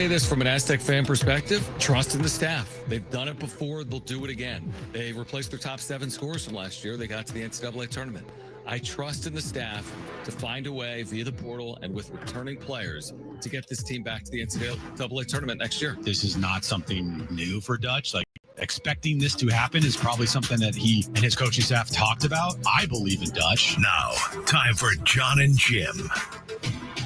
Say this from an Aztec fan perspective, trust in the staff. They've done it before. They'll do it again. They replaced their top 7 scorers from last year. They got to the NCAA tournament. I trust in the staff to find a way via the portal and with returning players to get this team back to the NCAA tournament next year. This is not something new for Dutch. Like, expecting this to happen is probably something that he and his coaching staff talked about. I believe in Dutch. Now, time for John and Jim.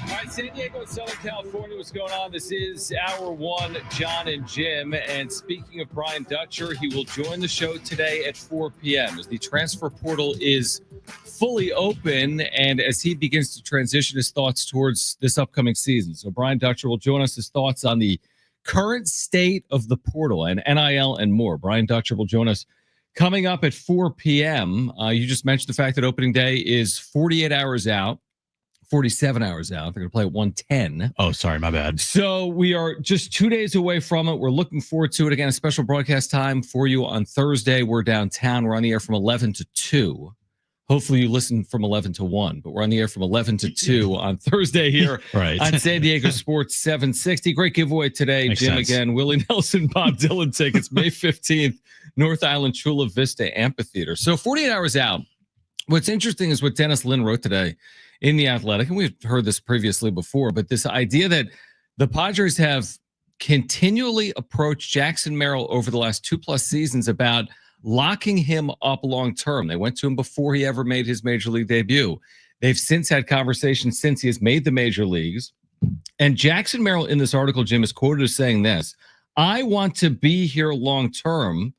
All right, San Diego and Southern California, what's going on? This is Hour 1, John and Jim. And speaking of Brian Dutcher, he will join the show today at 4 p.m. as the transfer portal is fully open and as he begins to transition his thoughts towards this upcoming season. So Brian Dutcher will join us, his thoughts on the current state of the portal and NIL and more. Brian Dutcher will join us coming up at 4 p.m. You just mentioned the fact that opening day is 48 hours out. 47 hours out. They're going to play at 1:10. Oh, sorry, my bad. So we are just 2 days away from it. We're looking forward to it. Again, a special broadcast time for you on Thursday. We're downtown. We're on the air from 11 to 2. Hopefully you listen from 11 to 1, but we're on the air from 11 to 2 on Thursday here right. on San Diego Sports 760. Great giveaway today. Makes Jim sense. Again, Willie Nelson, Bob Dylan tickets, May 15th, North Island Chula Vista Amphitheater. So 48 hours out. What's interesting is what Dennis Lin wrote today in The Athletic, and we've heard this previously before, but this idea that the Padres have continually approached Jackson Merrill over the last 2+ seasons about locking him up long-term. They went to him before he ever made his major league debut. They've since had conversations since he has made the major leagues. And Jackson Merrill in this article, Jim, is quoted as saying this: I want to be here long-term.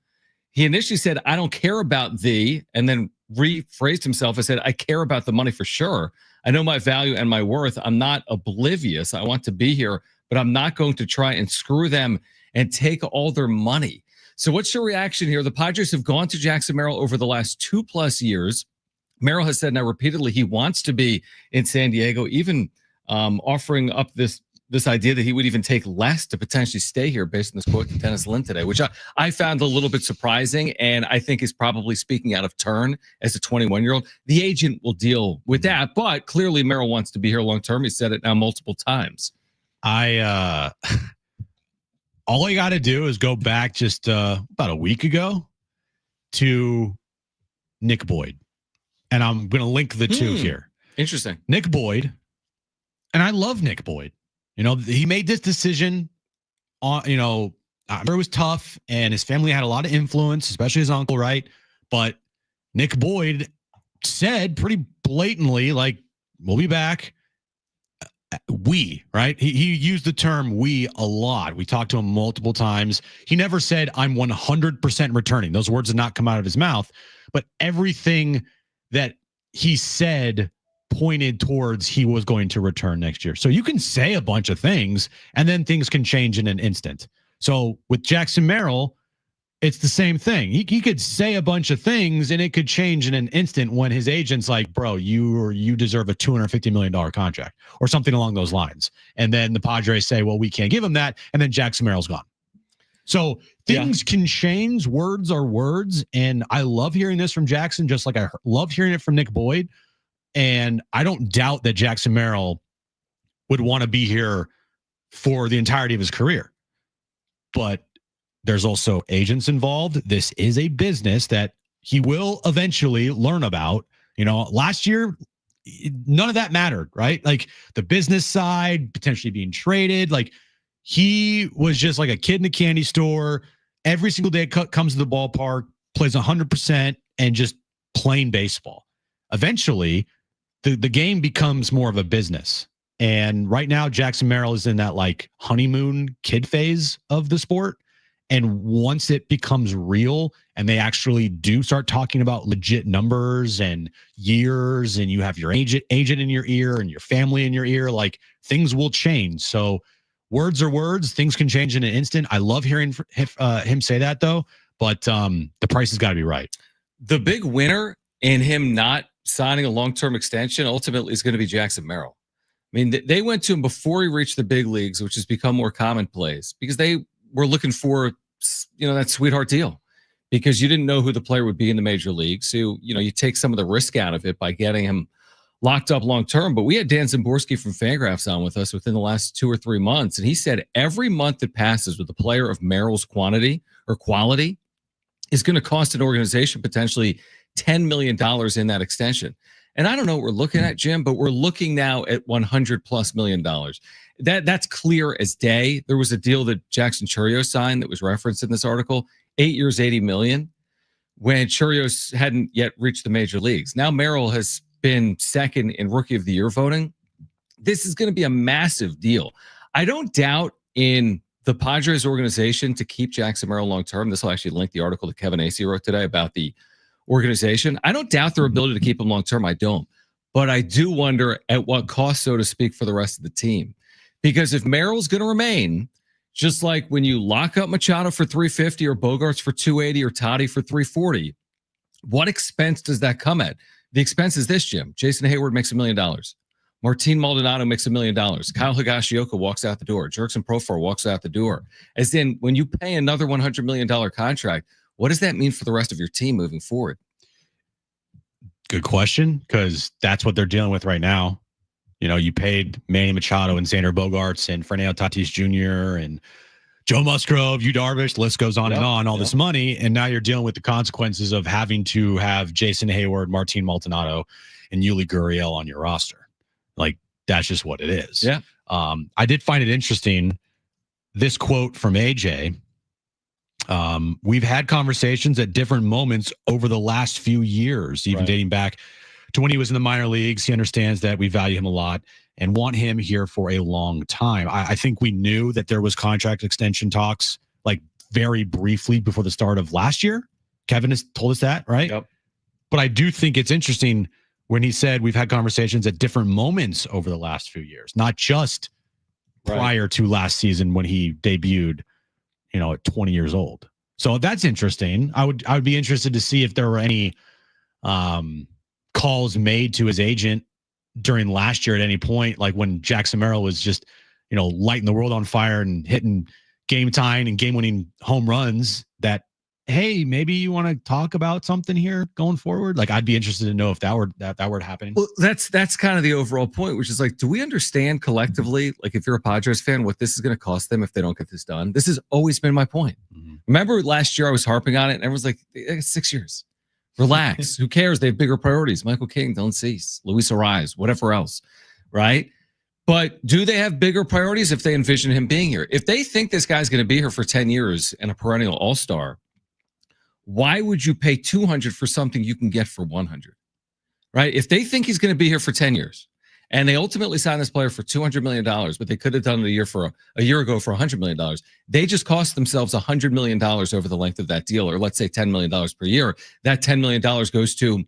He initially said, I don't care about thee, and then rephrased himself and said, I care about the money for sure. I know my value and my worth. I'm not oblivious. I want to be here, but I'm not going to try and screw them and take all their money. So what's your reaction here? The Padres have gone to Jackson Merrill over the last 2+ years. Merrill has said now repeatedly he wants to be in San Diego, even offering up this idea that he would even take less to potentially stay here based on this quote to Dennis Lin today, which I found a little bit surprising and I think is probably speaking out of turn as a 21-year-old. The agent will deal with that, but clearly Merrill wants to be here long-term. He said it now multiple times. All you got to do is go back just about a week ago to Nick Boyd. And I'm going to link the two here. Interesting. Nick Boyd, and I love Nick Boyd. You know, he made this decision on, I remember it was tough and his family had a lot of influence, especially his uncle, right? But Nick Boyd said pretty blatantly, like, we'll be back. We, right? He used the term we a lot. We talked to him multiple times. He never said, I'm 100% returning. Those words did not come out of his mouth, but everything that he said pointed towards he was going to return next year. So you can say a bunch of things and then things can change in an instant. So with Jackson Merrill, it's the same thing. He could say a bunch of things and it could change in an instant when his agent's like, bro, you deserve a $250 million contract or something along those lines. And then the Padres say, well, we can't give him that. And then Jackson Merrill's gone. So things can change. Words are words. And I love hearing this from Jackson, just like I love hearing it from Nick Boyd. And I don't doubt that Jackson Merrill would want to be here for the entirety of his career. But there's also agents involved. This is a business that he will eventually learn about. Last year, none of that mattered, right? Like the business side, potentially being traded. Like he was just like a kid in a candy store. Every single day comes to the ballpark, plays 100% and just playing baseball. Eventually, the game becomes more of a business. And right now, Jackson Merrill is in that like honeymoon kid phase of the sport. And once it becomes real and they actually do start talking about legit numbers and years, and you have your agent in your ear and your family in your ear, like things will change. So words are words. Things can change in an instant. I love hearing him say that though, but the price has got to be right. The big winner in him not signing a long-term extension ultimately is going to be Jackson Merrill. I mean, they went to him before he reached the big leagues, which has become more commonplace because they were looking for, that sweetheart deal because you didn't know who the player would be in the major league. So, you take some of the risk out of it by getting him locked up long term. But we had Dan Zimborski from Fangraphs on with us within the last 2 or 3 months, and he said every month that passes with a player of Merrill's quality is going to cost an organization potentially $10 million in that extension. And I don't know what we're looking at, Jim, but we're looking now at $100+ million. That's clear as day. There was a deal that Jackson Chourio signed that was referenced in this article, 8 years, $80 million, when Chourio hadn't yet reached the major leagues. Now Merrill has been second in Rookie of the Year voting. This is going to be a massive deal. I don't doubt in the Padres organization to keep Jackson Merrill long term. This will actually link the article that Kevin Acee wrote today about the organization. I don't doubt their ability to keep him long term. I don't. But I do wonder at what cost, so to speak, for the rest of the team. Because if Merrill's going to remain, just like when you lock up Machado for $350 or Bogarts for $280 or Toddy for $340, what expense does that come at? The expense is this, Jim. Jason Hayward makes $1 million. Martin Maldonado makes $1 million. Kyle Higashioka walks out the door. Jerkson Profar walks out the door. As in, when you pay another $100 million contract, what does that mean for the rest of your team moving forward? Good question, because that's what they're dealing with right now. You know, you paid Manny Machado and Xander Bogaerts and Fernando Tatis Jr. and Joe Musgrove, Yu Darvish, list goes on and on, all this money. And now you're dealing with the consequences of having to have Jason Hayward, Martin Maldonado, and Yuli Gurriel on your roster. Like, that's just what it is. Yeah. I did find it interesting, this quote from AJ. We've had conversations at different moments over the last few years, even dating back to when he was in the minor leagues. He understands that we value him a lot and want him here for a long time. I think we knew that there was contract extension talks, like very briefly before the start of last year. Kevin has told us that, right? Yep. But I do think it's interesting when he said we've had conversations at different moments over the last few years, not just prior to last season when he debuted, you know, at 20 years old. So that's interesting. I would be interested to see if there were any calls made to his agent during last year at any point, like when Jackson Merrill was just, you know, lighting the world on fire and hitting game tying and game winning home runs, that, hey, maybe you want to talk about something here going forward. Like, I'd be interested to know if that were happening. Well, that's kind of the overall point, which is like, do we understand collectively, like if you're a Padres fan, what this is going to cost them if they don't get this done? This has always been my point. Mm-hmm. Remember last year I was harping on it and everyone's like, 6 years. Relax. Who cares? They have bigger priorities. Michael King, Dylan Cease, Luis Ariz, whatever else, right? But do they have bigger priorities if they envision him being here? If they think this guy's going to be here for 10 years and a perennial all-star, why would you pay $200 for something you can get for $100, right? If they think he's going to be here for 10 years and they ultimately sign this player for $200 million, but they could have done it a year ago for $100 million, they just cost themselves $100 million over the length of that deal, or let's say $10 million per year. That $10 million goes to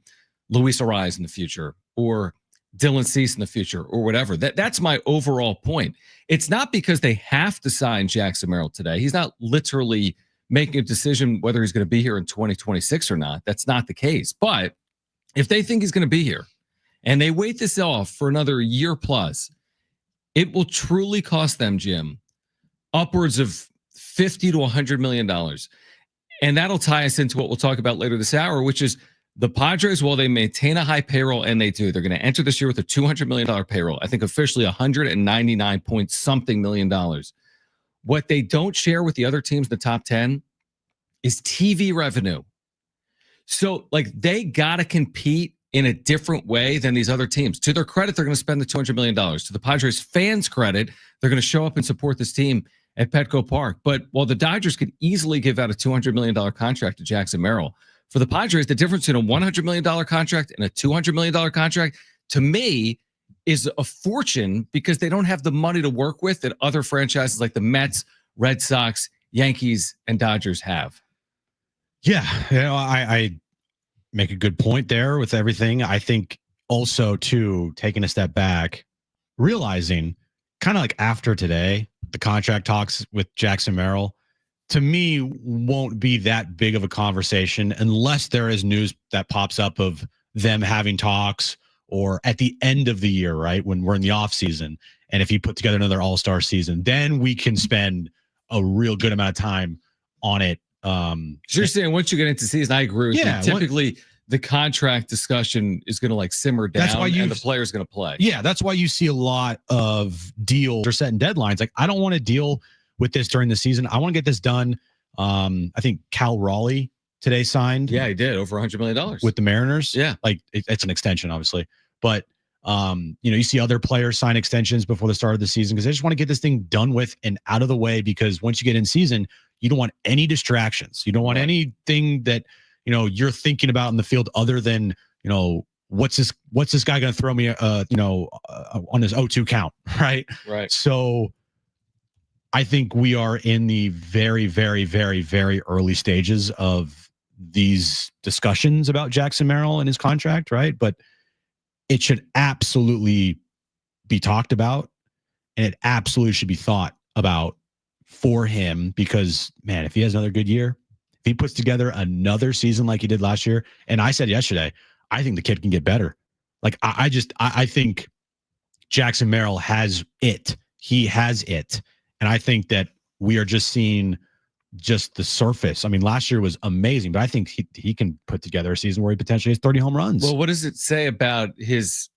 Luis Ariz in the future, or Dylan Cease in the future, or whatever. That's my overall point. It's not because they have to sign Jackson Merrill today. He's not literally making a decision whether he's going to be here in 2026 or not. That's not the case. But if they think he's going to be here and they wait this off for another year plus, it will truly cost them, Jim, upwards of $50 to $100 million. And that'll tie us into what we'll talk about later this hour, which is the Padres, while they maintain a high payroll, and they do, they're going to enter this year with a $200 million payroll. I think officially $199 point something million. What they don't share with the other teams in the top 10 is TV revenue. So, like, they got to compete in a different way than these other teams. To their credit, they're going to spend the $200 million. To the Padres fans' credit, they're going to show up and support this team at Petco Park. But while the Dodgers could easily give out a $200 million contract to Jackson Merrill, for the Padres, the difference in a $100 million contract and a $200 million contract, to me, is a fortune, because they don't have the money to work with that other franchises like the Mets, Red Sox, Yankees, and Dodgers have. Yeah, you know, I make a good point there with everything. I think also, too, taking a step back, realizing kind of like after today, the contract talks with Jackson Merrill, to me, won't be that big of a conversation unless there is news that pops up of them having talks, or at the end of the year, right, when we're in the off season, and if you put together another all-star season, then we can spend a real good amount of time on it. So you're saying once you get into season, I agree with you. Typically, the contract discussion is going to like simmer down, That's why and the player's going to play. Yeah, that's why you see a lot of deals or setting deadlines. Like, I don't want to deal with this during the season. I want to get this done. I think Cal Raleigh today signed. Yeah, he did over $100 million with the Mariners. Yeah, like it's an extension, obviously, but you see other players sign extensions before the start of the season because they just want to get this thing done with and out of the way. Because once you get in season, you don't want any distractions. You don't want anything that you're thinking about in the field other than what's this guy going to throw me on his 0-2 count, right? Right. So I think we are in the very, very, very, very early stages of these discussions about Jackson Merrill and his contract, right? But it should absolutely be talked about, and it absolutely should be thought about for him because, man, if he has another good year, if he puts together another season like he did last year, and I said yesterday, I think the kid can get better. Like, I think Jackson Merrill has it. He has it. And I think that we are just seeing just the surface. I mean, last year was amazing, but I think he can put together a season where he potentially has 30 home runs. Well, what does it say about his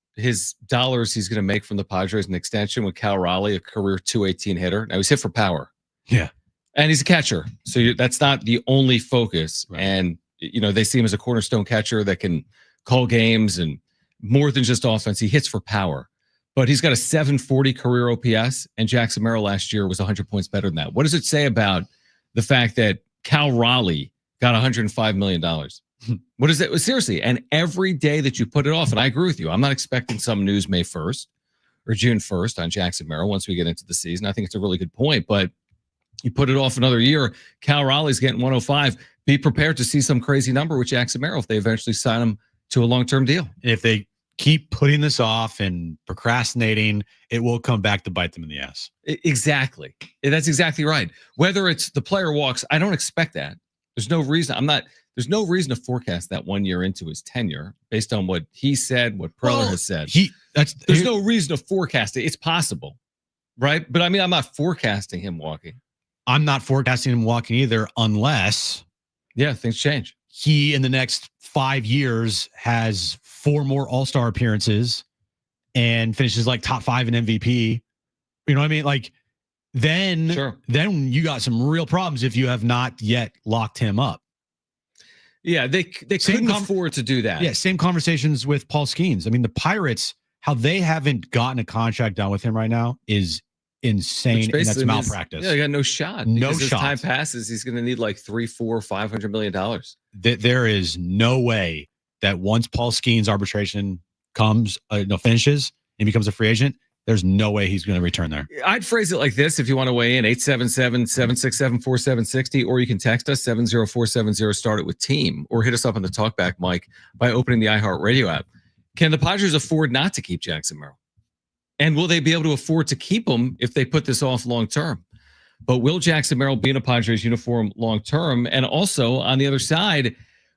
dollars he's going to make from the Padres in extension with Cal Raleigh, a career 218 hitter? Now, he's hit for power. Yeah. And he's a catcher. So that's not the only focus. Right. And, they see him as a cornerstone catcher that can call games and more than just offense. He hits for power. But he's got a 740 career OPS, and Jackson Merrill last year was 100 points better than that. What does it say about the fact that Cal Raleigh got $105 million? What is that? Seriously, and every day that you put it off, and I agree with you, I'm not expecting some news May 1st or June 1st on Jackson Merrill once we get into the season. I think it's a really good point, but you put it off another year, Cal Raleigh's getting 105. Be prepared to see some crazy number with Jackson Merrill if they eventually sign him to a long-term deal. If they keep putting this off and procrastinating, it will come back to bite them in the ass. Exactly. That's exactly right. Whether it's the player walks, I don't expect that. There's no reason. There's no reason to forecast that 1 year into his tenure based on what he said, what Preller has said. There's no reason to forecast it. It's possible, right? But I mean, I'm not forecasting him walking. I'm not forecasting him walking either unless things change. He, in the next 5 years, has 4 more All-Star appearances and finishes like top 5 in MVP. You know what I mean? Like, then you got some real problems if you have not yet locked him up. Yeah, they couldn't afford to do that. Yeah, same conversations with Paul Skeens. I mean, the Pirates, how they haven't gotten a contract done with him right now is insane, and that's malpractice. They got no shot. No shot. As shot. time passes, he's going to need like $300-500 million. There is no way that once Paul Skeens' arbitration finishes and becomes a free agent, there's no way he's going to return there. I'd phrase it like this if you want to weigh in, 877-767-4760, or you can text us 70470, start it with team, or hit us up on the talkback mic by opening the iHeartRadio app. Can the Padres afford not to keep Jackson Merrill? And will they be able to afford to keep him if they put this off long term? But will Jackson Merrill be in a Padres uniform long term? And also on the other side,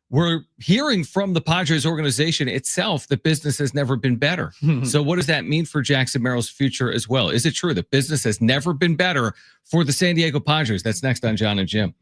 we're hearing from the Padres organization itself that business has never been better. So what does that mean for Jackson Merrill's future as well? Is it true that business has never been better for the San Diego Padres? That's next on John and Jim.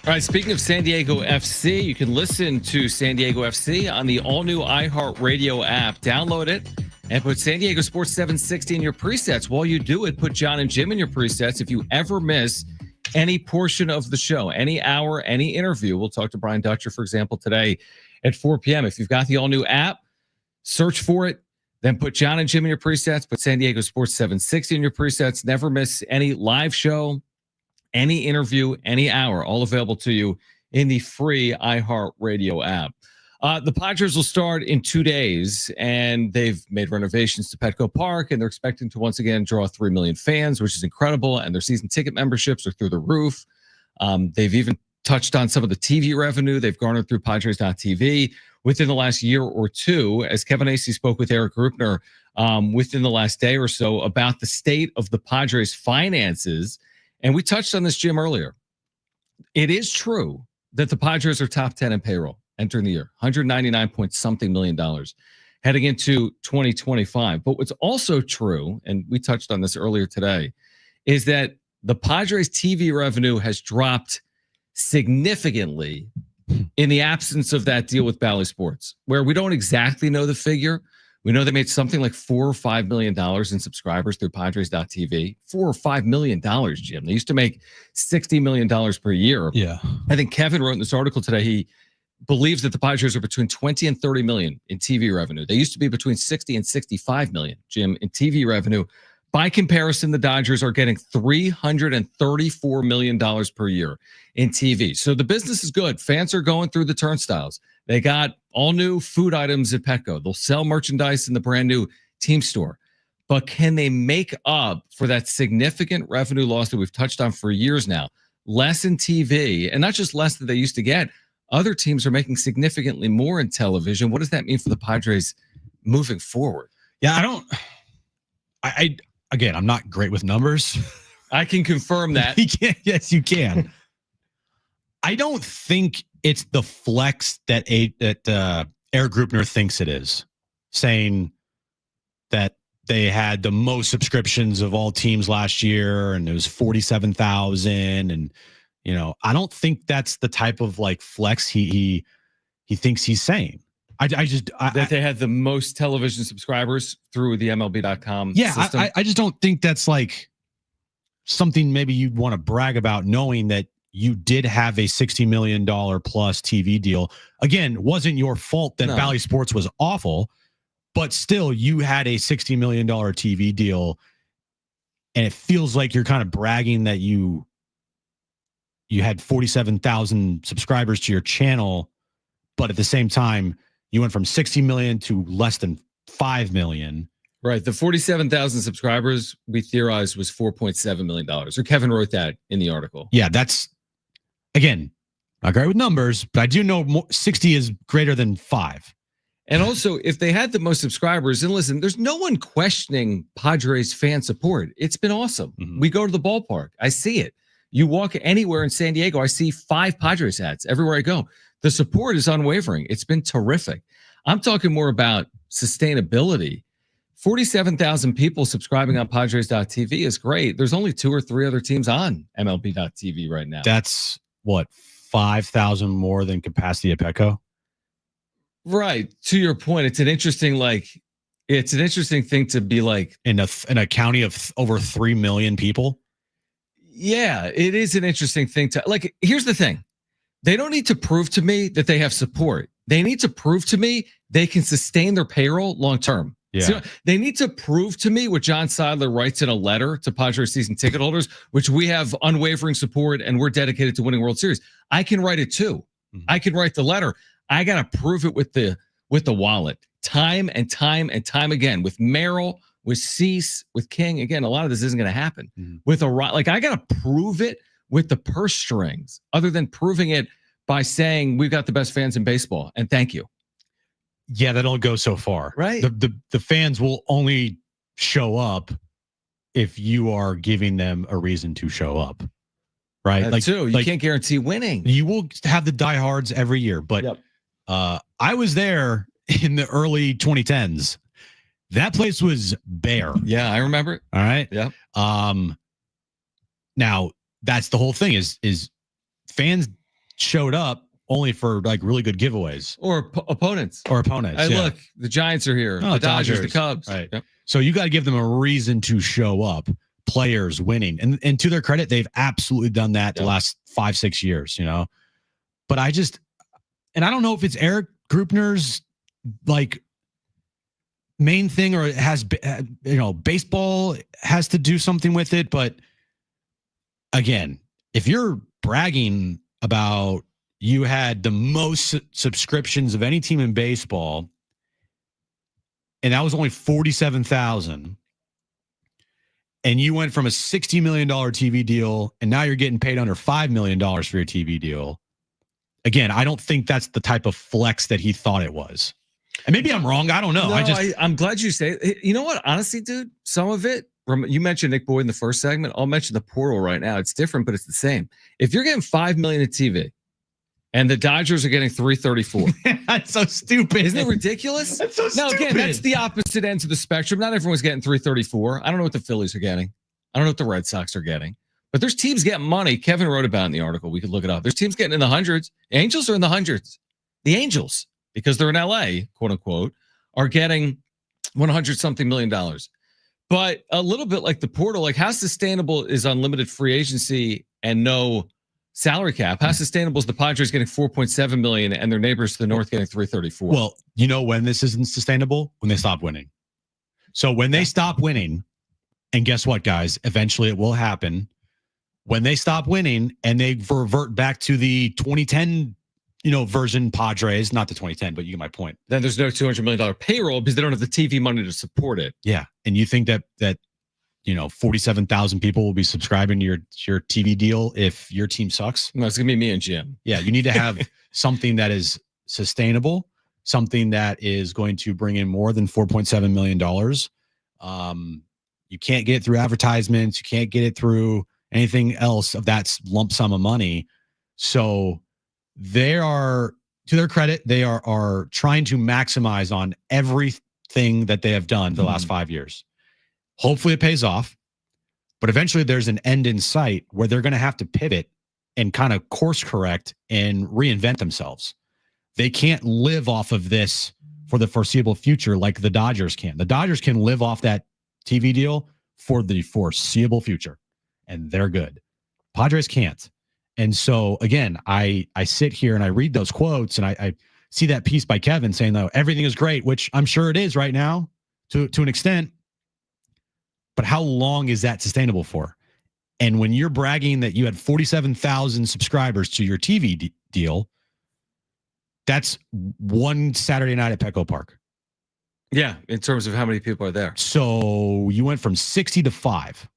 All right, speaking of San Diego FC, you can listen to San Diego FC on the all-new iHeartRadio app. Download it and put San Diego Sports 760 in your presets. While you do it, put John and Jim in your presets. If you ever miss any portion of the show, any hour, any interview, we'll talk to Brian Dutcher, for example, today at 4 p.m. If you've got the all-new app, search for it, then put John and Jim in your presets, put San Diego Sports 760 in your presets. Never miss any live show, any interview, any hour, all available to you in the free iHeartRadio app. The Padres will start in 2 days, and they've made renovations to Petco Park, and they're expecting to once again draw 3 million fans, which is incredible, and their season ticket memberships are through the roof. They've even touched on some of the TV revenue they've garnered through Padres.tv within the last year or two, as Kevin Acey spoke with Eric Grupner within the last day or so about the state of the Padres' finances. And we touched on this, Jim, earlier. It is true that the Padres are top 10 in payroll entering the year, 199 point something million dollars heading into 2025. But what's also true, and we touched on this earlier today, is that the Padres TV revenue has dropped significantly in the absence of that deal with Bally Sports, where we don't exactly know the figure. We know they made something like $4 or $5 million in subscribers through Padres.tv. $4 or $5 million, Jim. They used to make $60 million per year. Yeah. I think Kevin wrote in this article today, he believes that the Padres are between 20 and 30 million in TV revenue. They used to be between 60 and 65 million, Jim, in TV revenue. By comparison, the Dodgers are getting $334 million per year in TV. So the business is good. Fans are going through the turnstiles. They got all new food items at Petco. They'll sell merchandise in the brand new team store. But can they make up for that significant revenue loss that we've touched on for years now? Less in TV, and not just less that they used to get. Other teams are making significantly more in television. What does that mean for the Padres moving forward? Yeah, again, I'm not great with numbers. I can confirm that. Yes, you can. I don't think it's the flex that Eric Grupner thinks it is, saying that they had the most subscriptions of all teams last year, and it was 47,000. And I don't think that's the type of like flex he thinks he's saying. That they had the most television subscribers through the MLB.com system. I just don't think that's like something maybe you'd want to brag about, knowing that you did have a $60 million plus TV deal. Again, wasn't your fault that Bally Sports was awful, but still you had a $60 million TV deal, and it feels like you're kind of bragging that you had 47,000 subscribers to your channel, but at the same time, you went from 60 million to less than 5 million. Right. The 47,000 subscribers we theorized was $4.7 million. Or Kevin wrote that in the article. Yeah, that's, again, not great with numbers, but I do know 60 is greater than 5. And also, if they had the most subscribers, and listen, there's no one questioning Padres fan support. It's been awesome. Mm-hmm. We go to the ballpark. I see it. You walk anywhere in San Diego, I see 5 Padres hats everywhere I go. The support is unwavering. It's been terrific. I'm talking more about sustainability. 47,000 people subscribing on Padres.tv is great. There's only 2 or 3 other teams on MLB.tv right now. That's what, 5,000 more than capacity at Petco? Right. To your point, it's an interesting thing to be like in a county of over 3 million people. Yeah, it is an interesting thing to like. Here's the thing. They don't need to prove to me that they have support. They need to prove to me they can sustain their payroll long term. Yeah. So they need to prove to me what John Seidler writes in a letter to Padres season ticket holders, which we have unwavering support and we're dedicated to winning World Series. I can write it too. Mm-hmm. I can write the letter. I got to prove it with the wallet time and time and time again with Merrill, with Cease, with King. Again, a lot of this isn't going to happen with I got to prove it with the purse strings, other than proving it by saying we've got the best fans in baseball and thank you. Yeah, that'll go so far. Right. The fans will only show up if you are giving them a reason to show up. Right. You can't guarantee winning. You will have the diehards every year, but I was there in the early 2010s. That place was bare. Yeah, I remember it. All right. Yeah. Now that's the whole thing is fans showed up only for like really good giveaways or opponents. or opponents. Hey, yeah. look, the Giants are here. Oh, The Dodgers, the Dodgers. Cubs. Right. Yep. So you got to give them a reason to show up. Players winning, and to their credit, they've absolutely done that the last 5-6 years. But I don't know if it's Eric Grupner's like main thing or it has baseball has to do something with it. But again, if you're bragging about you had the most subscriptions of any team in baseball, and that was only 47,000. And you went from a $60 million TV deal, and now you're getting paid under $5 million for your TV deal. Again, I don't think that's the type of flex that he thought it was. And maybe I'm wrong. I don't know. No, I'm glad you say it. You know what? Honestly, dude, some of it, you mentioned Nick Boyd in the first segment. I'll mention the portal right now. It's different, but it's the same. If you're getting $5 million at TV and the Dodgers are getting 334. That's so stupid. Isn't it ridiculous? That's so Now, stupid. again, that's the opposite ends of the spectrum. Not everyone's getting 334. I don't know what the Phillies are getting. I don't know what the Red Sox are getting. But there's teams getting money. Kevin wrote about it in the article. We could look it up. There's teams getting in the hundreds. The Angels are in the hundreds. The Angels, because they're in LA, quote unquote, are getting $100-something million. But a little bit like the portal, like how sustainable is unlimited free agency and no salary cap? How sustainable is the Padres getting $4.7 million and their neighbors to the north getting 334? Well, you know when this isn't sustainable? When they stop winning. So when they stop winning, and guess what, guys? Eventually it will happen. When they stop winning and they revert back to the 2010, version Padres, not the 2010, but you get my point. Then there's no $200 million payroll because they don't have the TV money to support it. Yeah. And you think that 47,000 people will be subscribing to your TV deal if your team sucks? No, it's going to be me and Jim. Yeah. You need to have something that is sustainable, something that is going to bring in more than $4.7 million. You can't get it through advertisements. You can't get it through anything else of that lump sum of money. So they are, to their credit, they are trying to maximize on everything that they have done the last 5 years. Hopefully it pays off, but eventually there's an end in sight where they're going to have to pivot and kind of course correct and reinvent themselves. They can't live off of this for the foreseeable future like the Dodgers can. The Dodgers can live off that TV deal for the foreseeable future, and they're good. Padres can't. And so, again, I sit here and I read those quotes and I see that piece by Kevin saying, though, everything is great, which I'm sure it is right now to an extent. But how long is that sustainable for? And when you're bragging that you had 47,000 subscribers to your TV deal, that's one Saturday night at Petco Park. Yeah, in terms of how many people are there. So you went from 60 to 5.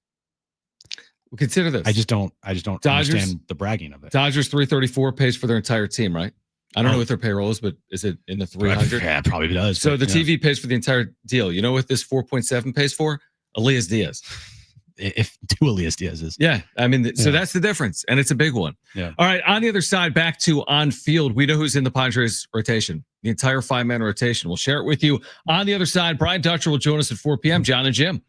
Well, consider this. I just don't Dodgers, understand the bragging of it. Dodgers 334 pays for their entire team, right? I don't know what their payroll is, but is it in the 300? Yeah, it probably does. So the TV pays for the entire deal. You know what this 4.7 pays for? Elias Diaz. If two Elias Diaz's. Yeah. I mean, so that's the difference. And it's a big one. Yeah. All right. On the other side, back to on field. We know who's in the Padres rotation, the entire 5-man rotation. We'll share it with you. On the other side, Brian Dutcher will join us at 4 p.m. John and Jim.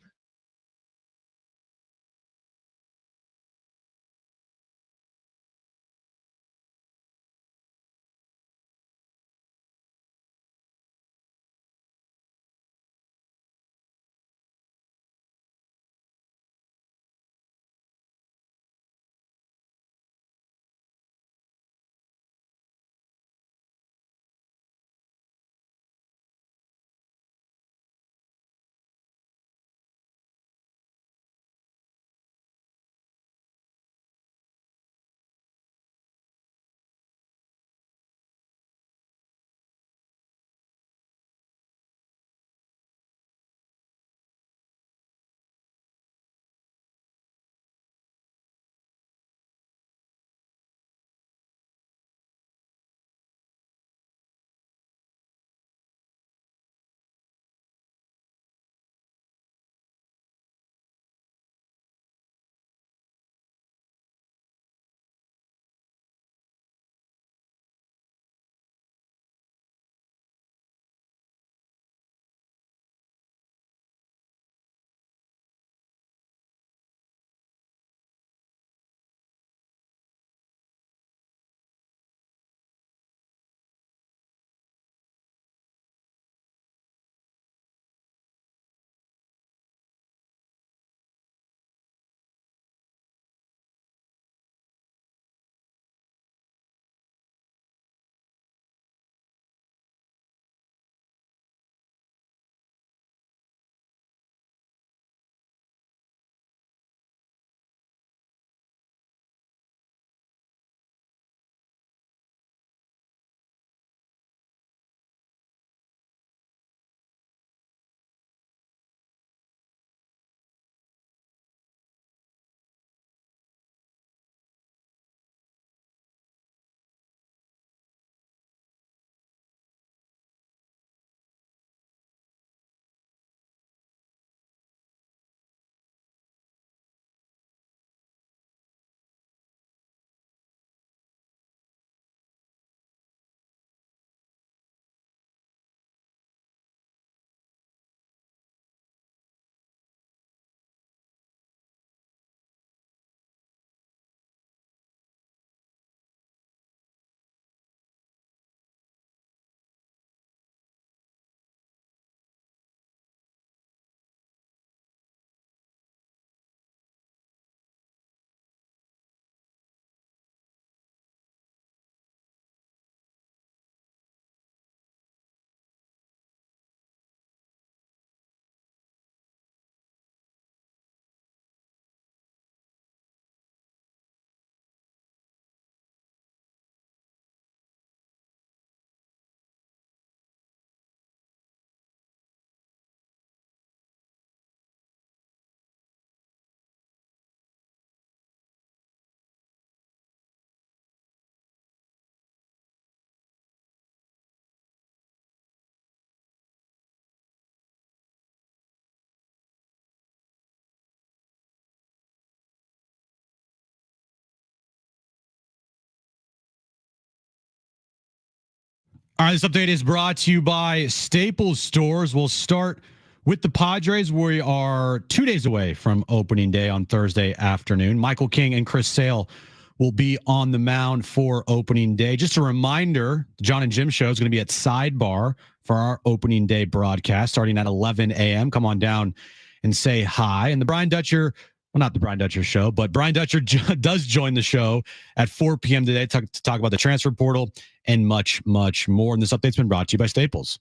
All right, this update is brought to you by Staples Stores. We'll start with the Padres. We are 2 days away from opening day on Thursday afternoon. Michael King and Chris Sale will be on the mound for opening day. Just a reminder, the John and Jim show is going to be at Sidebar for our opening day broadcast starting at 11 a.m. Come on down and say hi. And the Brian Dutcher, well, not the Brian Dutcher show, but Brian Dutcher does join the show at 4 p.m. today to talk about the transfer portal and much, much more. And this update's been brought to you by Staples.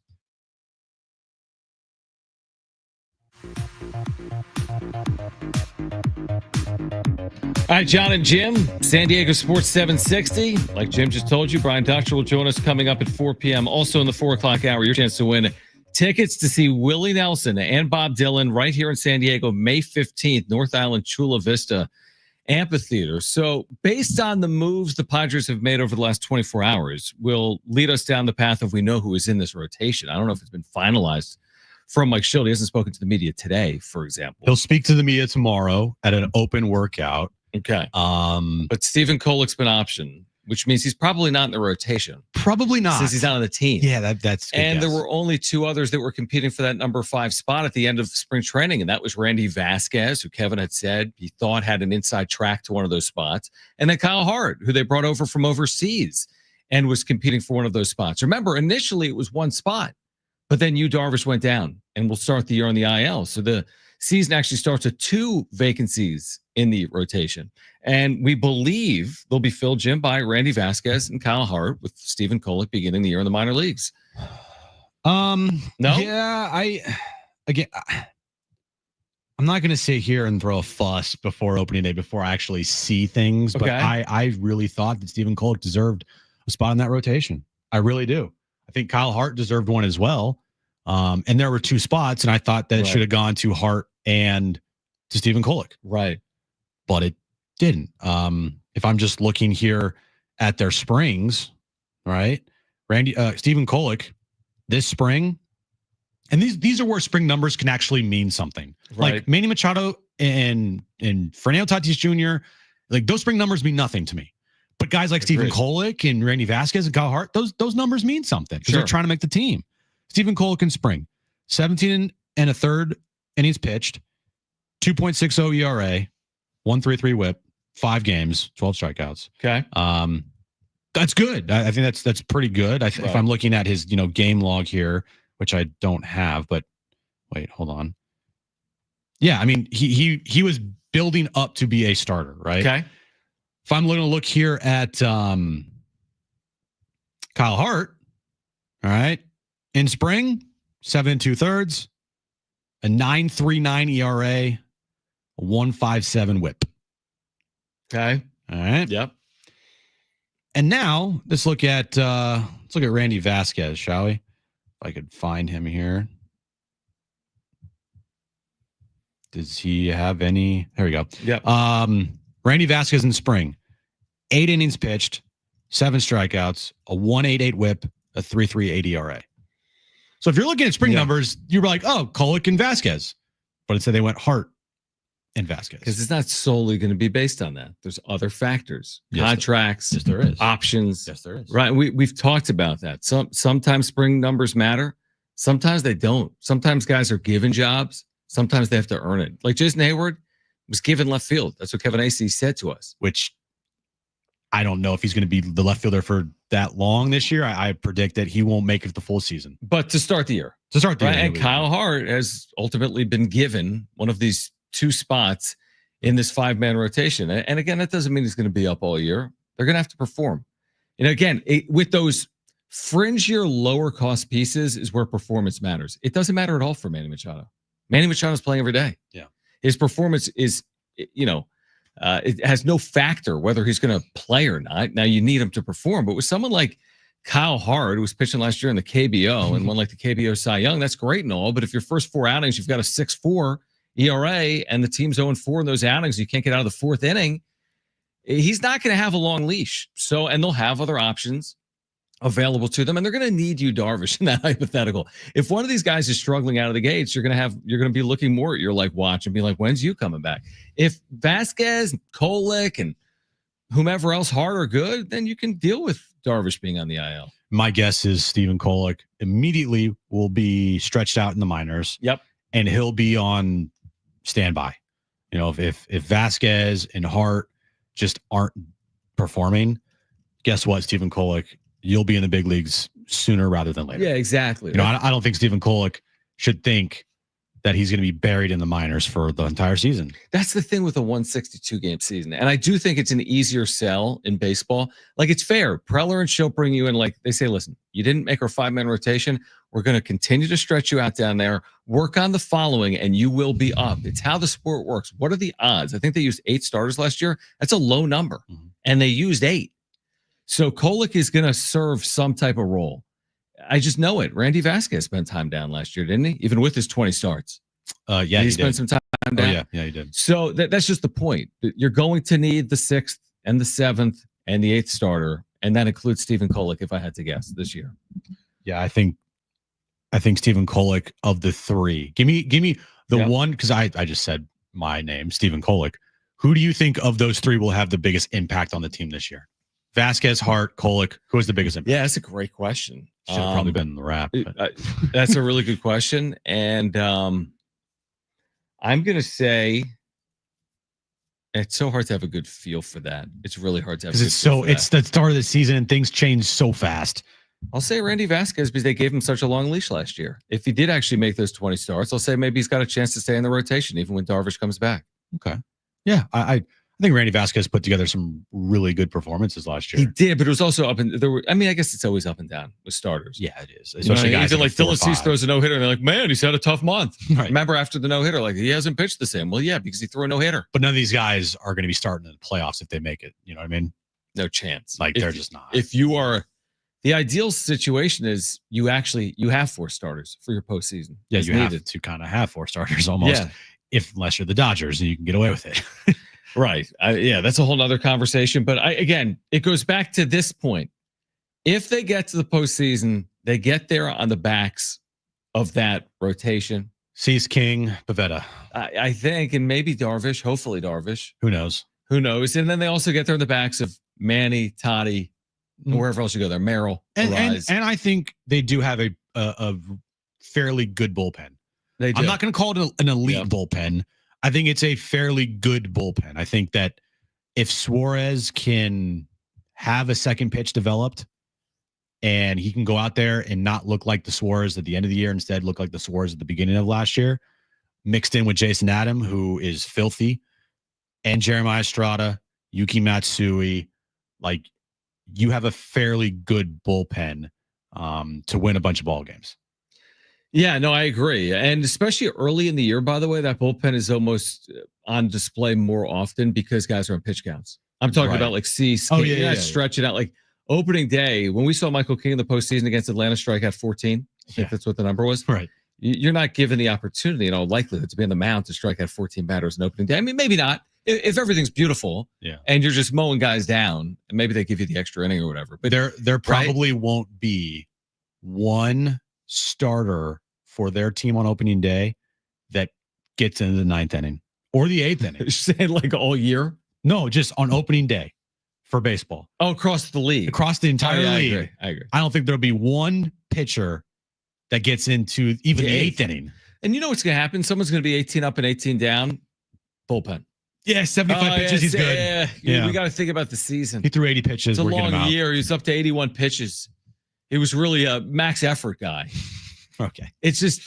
All right, John and Jim, San Diego Sports 760. Like Jim just told you, Brian Dutcher will join us coming up at 4 p.m. Also in the 4 o'clock hour, your chance to win tickets to see Willie Nelson and Bob Dylan right here in San Diego, May 15th, North Island Chula Vista Amphitheater. So based on the moves the Padres have made over the last 24 hours, will lead us down the path of we know who is in this rotation. I don't know if it's been finalized from Mike Schill. He hasn't spoken to the media today, for example. He'll speak to the media tomorrow at an open workout. Okay. But Stephen Kolek's been optioned, which means he's probably not in the rotation. Probably not. Since he's not on the team. Yeah, that's good and guess. there were only two others that were competing for that number 5 spot at the end of spring training, and that was Randy Vasquez, who Kevin had said he thought had an inside track to one of those spots, and then Kyle Hart, who they brought over from overseas and was competing for one of those spots. Remember, initially it was one spot, but then Yu Darvish went down and will start the year on the IL. So the season actually starts with 2 vacancies in the rotation. And we believe they'll be filled, Jim, by Randy Vasquez and Kyle Hart, with Stephen Kolek beginning the year in the minor leagues. No? Yeah, I'm not going to sit here and throw a fuss before opening day before I actually see things, but I really thought that Stephen Kolek deserved a spot in that rotation. I really do. I think Kyle Hart deserved one as well. And there were 2 spots, and I thought that it should have gone to Hart and to Stephen Kolek. Right. But it didn't. If I'm just looking here at their springs, right? Stephen Kolek this spring, and these are where spring numbers can actually mean something. Right. Like Manny Machado and Fernando Tatis Jr., like those spring numbers mean nothing to me. But guys like Stephen Kolek and Randy Vasquez and Kyle Hart, those numbers mean something because they're trying to make the team. Stephen Kolek in spring, 17 and a third innings pitched, 2.60 ERA, 1.33 WHIP, 5 games, 12 strikeouts. Okay. That's good. I think that's pretty good. If I'm looking at his game log here, which I don't have, but wait, hold on. Yeah, I mean he was building up to be a starter, right? Okay. If I'm going to look here at Kyle Hart, all right, in spring, 7 2/3, a 9.39 ERA, a 1.57 WHIP. Okay. All right. Yep. And now let's look at Randy Vasquez, shall we? If I could find him here. Does he have any? There we go. Yep. Randy Vasquez in spring, 8 innings pitched, 7 strikeouts, a 1.88 WHIP, a 3.38 ERA. So if you're looking at spring numbers, you're like, oh, Kolek and Vasquez. But instead they went Hart and Vasquez. Because it's not solely going to be based on that. There's other factors, contracts, yes, there is. options. Yes, there is. Right. We've talked about that. Sometimes spring numbers matter. Sometimes they don't. Sometimes guys are given jobs. Sometimes they have to earn it. Like Jason Hayward was given left field. That's what Kevin Acee said to us. Which I don't know if he's going to be the left fielder for that long this year. I predict that he won't make it the full season. But to start the year. Right? And Kyle Hart has ultimately been given one of these 2 spots in this 5-man rotation. And again, that doesn't mean he's going to be up all year. They're going to have to perform. And again, with those fringier, lower cost pieces is where performance matters. It doesn't matter at all for Manny Machado. Manny Machado's playing every day. Yeah. His performance is, it has no factor whether he's going to play or not. Now you need him to perform, but with someone like Kyle Hart, who was pitching last year in the KBO and won like the KBO Cy Young, that's great and all. But if your first 4 outings, you've got a 6.4 ERA and the team's 0-4 in those outings, you can't get out of the 4th inning, he's not going to have a long leash. So, and they'll have other options available to them, and they're going to need you, Darvish, in that hypothetical. If one of these guys is struggling out of the gates, you're going to be looking more at your watch and be like, when's you coming back? If Vasquez, Kolek, and whomever else Hart are good, then you can deal with Darvish being on the IL. My guess is Stephen Kolek immediately will be stretched out in the minors. Yep. And he'll be on standby. If Vasquez and Hart just aren't performing, guess what, Stephen Kolek, you'll be in the big leagues sooner rather than later. Yeah, exactly. I don't think Stephen Kolek should think that he's going to be buried in the minors for the entire season. That's the thing with a 162 game season. And I do think it's an easier sell in baseball. Like, it's fair. Preller and Schilt bring you in, like they say, listen, you didn't make our 5-man rotation. We're going to continue to stretch you out down there, work on the following, and you will be up. It's how the sport works. What are the odds? I think they used 8 starters last year. That's a low number. Mm-hmm. And they used 8. So Kolek is going to serve some type of role. I just know it. Randy Vasquez spent time down last year, didn't he? Even with his 20 starts. Yeah, he spent some time down. Yeah, he did. So that's just the point. You're going to need the 6th and the 7th and the 8th starter, and that includes Stephen Kolek, if I had to guess, this year. Yeah, I think Stephen Kolek of the 3. Give me the one, because I just said my name, Stephen Kolek. Who do you think of those 3 will have the biggest impact on the team this year? Vasquez, Hart, Kolek. Who has the biggest impact? Yeah, that's a great question. Should have probably been in the wrap. That's a really good question. And I'm going to say it's so hard to have a good feel for that. It's really hard to have. Because it's the start of the season and things change so fast. I'll say Randy Vasquez because they gave him such a long leash last year. If he did actually make those 20 starts, I'll say maybe he's got a chance to stay in the rotation even when Darvish comes back. Okay. Yeah, I think Randy Vasquez put together some really good performances last year. He did, but it was also up and there were. I mean, I guess it's always up and down with starters. Yeah, it is. Especially guys even like Dylan Cease throws a no hitter, and they're like, "Man, he's had a tough month." Right. Remember after the no hitter, like he hasn't pitched the same. Well, yeah, because he threw a no hitter. But none of these guys are going to be starting in the playoffs if they make it. You know what I mean? No chance. Like they're just not. If you are, the ideal situation is you have 4 starters for your postseason. Yeah, you have to kind of have 4 starters almost. Yeah. Unless you're the Dodgers, and you can get away with it. Right. That's a whole nother conversation. But again, it goes back to this point. If they get to the postseason, they get there on the backs of that rotation. Cease, King, Pivetta. I think, and maybe Darvish, hopefully Darvish. Who knows? And then they also get there on the backs of Manny, Toddy, and wherever else you go there, Merrill. And I think they do have a fairly good bullpen. They do. I'm not going to call it an elite bullpen. I think it's a fairly good bullpen. I think that if Suarez can have a second pitch developed and he can go out there and not look like the Suarez at the end of the year, instead look like the Suarez at the beginning of last year, mixed in with Jason Adam, who is filthy, and Jeremiah Estrada, Yuki Matsui, like you have a fairly good bullpen to win a bunch of ball games. Yeah, no, I agree. And especially early in the year, by the way, that bullpen is almost on display more often because guys are on pitch counts. I'm talking about like Cease. Stretch it out. Like opening day, when we saw Michael King in the postseason against Atlanta strike out 14, I think that's what the number was. Right. You're not given the opportunity in all likelihood to be on the mound to strike out 14 batters in opening day. I mean, maybe not. If everything's beautiful and you're just mowing guys down, and maybe they give you the extra inning or whatever. But there probably won't be one starter for their team on opening day that gets into the 9th inning or the 8th inning. You're saying like all year? No, just on opening day for baseball. Oh, across the league. Across the entire league. I agree. I don't think there'll be one pitcher that gets into even the 8th inning. And you know what's going to happen? Someone's going to be 18 up and 18 down. Bullpen. Yeah, 75 pitches. He's good. Yeah. We got to think about the season. He threw 80 pitches. It's a long year. He's up to 81 pitches. He was really a max effort guy. Okay. It's just,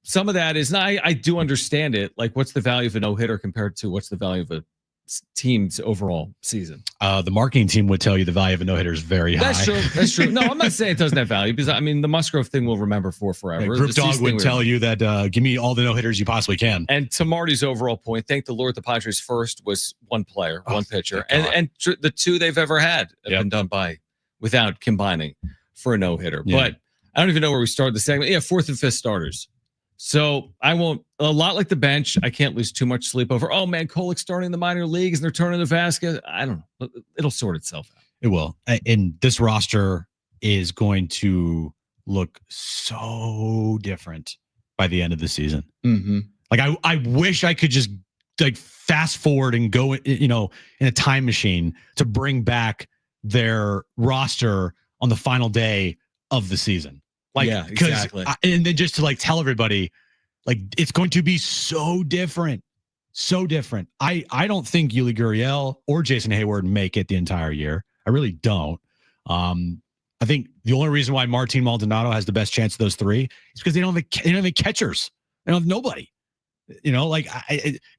some of that is, I do understand it. Like, what's the value of a no-hitter compared to what's the value of a team's overall season? The marketing team would tell you the value of a no-hitter is very high. That's true. No, I'm not saying it doesn't have value because, I mean, the Musgrove thing we'll remember for forever. Group Dog would tell you that give me all the no-hitters you possibly can. And to Marty's overall point, thank the Lord the Padres first was one player, one pitcher. And the 2 they've ever had have been done without combining for a no-hitter. Yeah. But I don't even know where we started the segment. Yeah, 4th and 5th starters. So I won't, a lot like the bench, I can't lose too much sleep over, oh man, Kolek's starting in the minor leagues and they're turning to Vasquez. I don't know. It'll sort itself out. It will. And this roster is going to look so different by the end of the season. Mm-hmm. Like I wish I could just like fast forward and go, in a time machine to bring back their roster on the final day of the season. Like, yeah, exactly. And then just to like tell everybody, like, it's going to be so different. So different. I don't think Yuli Gurriel or Jason Hayward make it the entire year. I really don't. I think the only reason why Martin Maldonado has the best chance of those three is because they don't have any catchers. They don't have nobody. Like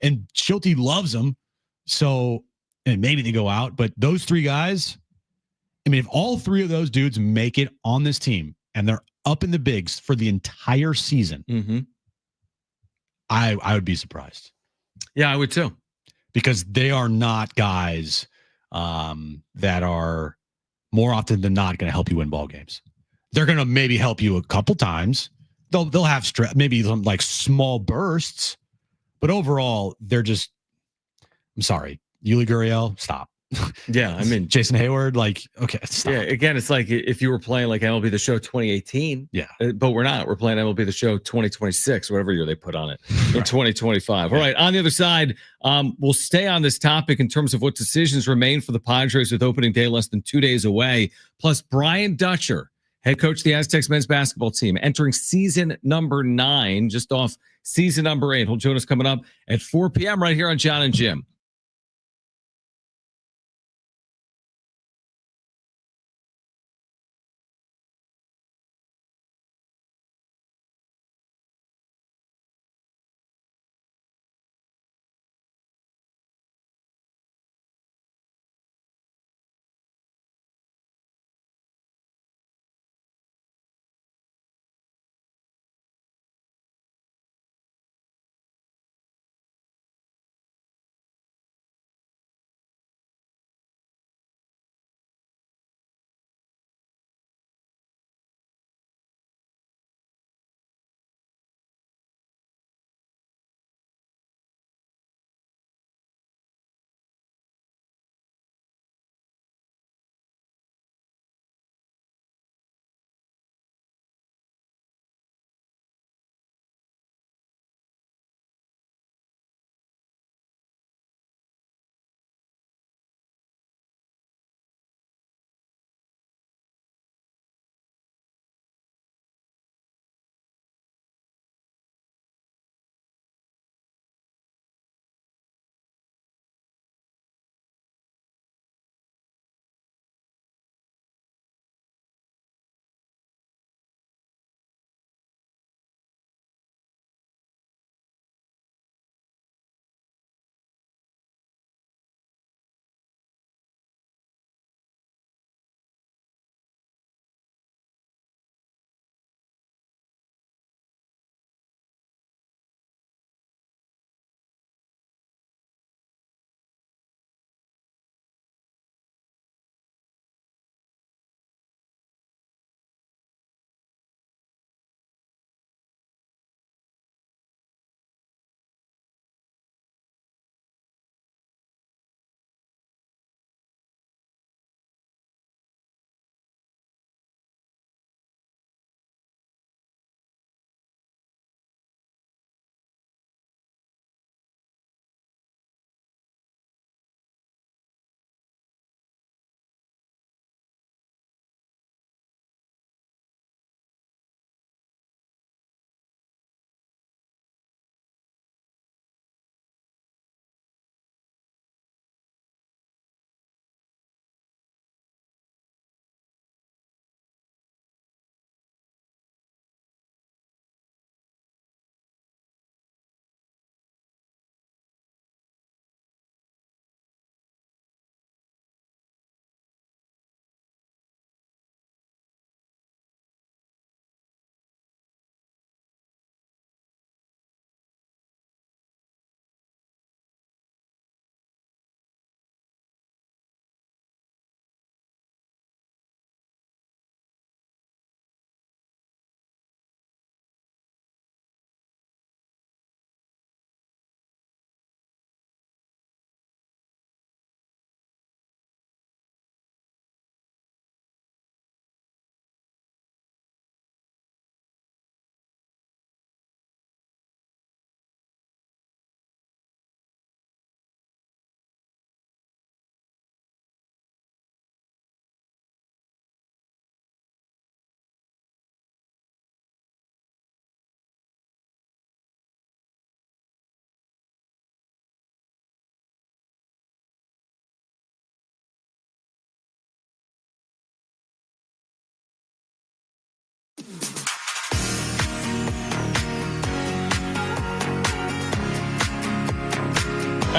and Schulte loves them. So, and maybe they go out, but those three guys, I mean, if all three of those dudes make it on this team and they're up in the bigs for the entire season, I would be surprised. Yeah, I would too. Because they are not guys that are more often than not going to help you win ball games. They're going to maybe help you a couple times. They'll have maybe some like small bursts, but overall they're just. I'm sorry, Yuli Gurriel, stop. Yeah, I mean Jason Hayward, like, okay, stop. Yeah, again, it's like if you were playing like MLB The Show 2018, but we're not. We're playing MLB The Show 2026, whatever year they put on it in 2025. All right, on the other side, we'll stay on this topic in terms of what decisions remain for the Padres with opening day less than 2 days away. Plus, Brian Dutcher, head coach of the Aztecs men's basketball team, entering season number 9, just off season number 8. He'll join us coming up at 4 p.m. right here on John and Jim.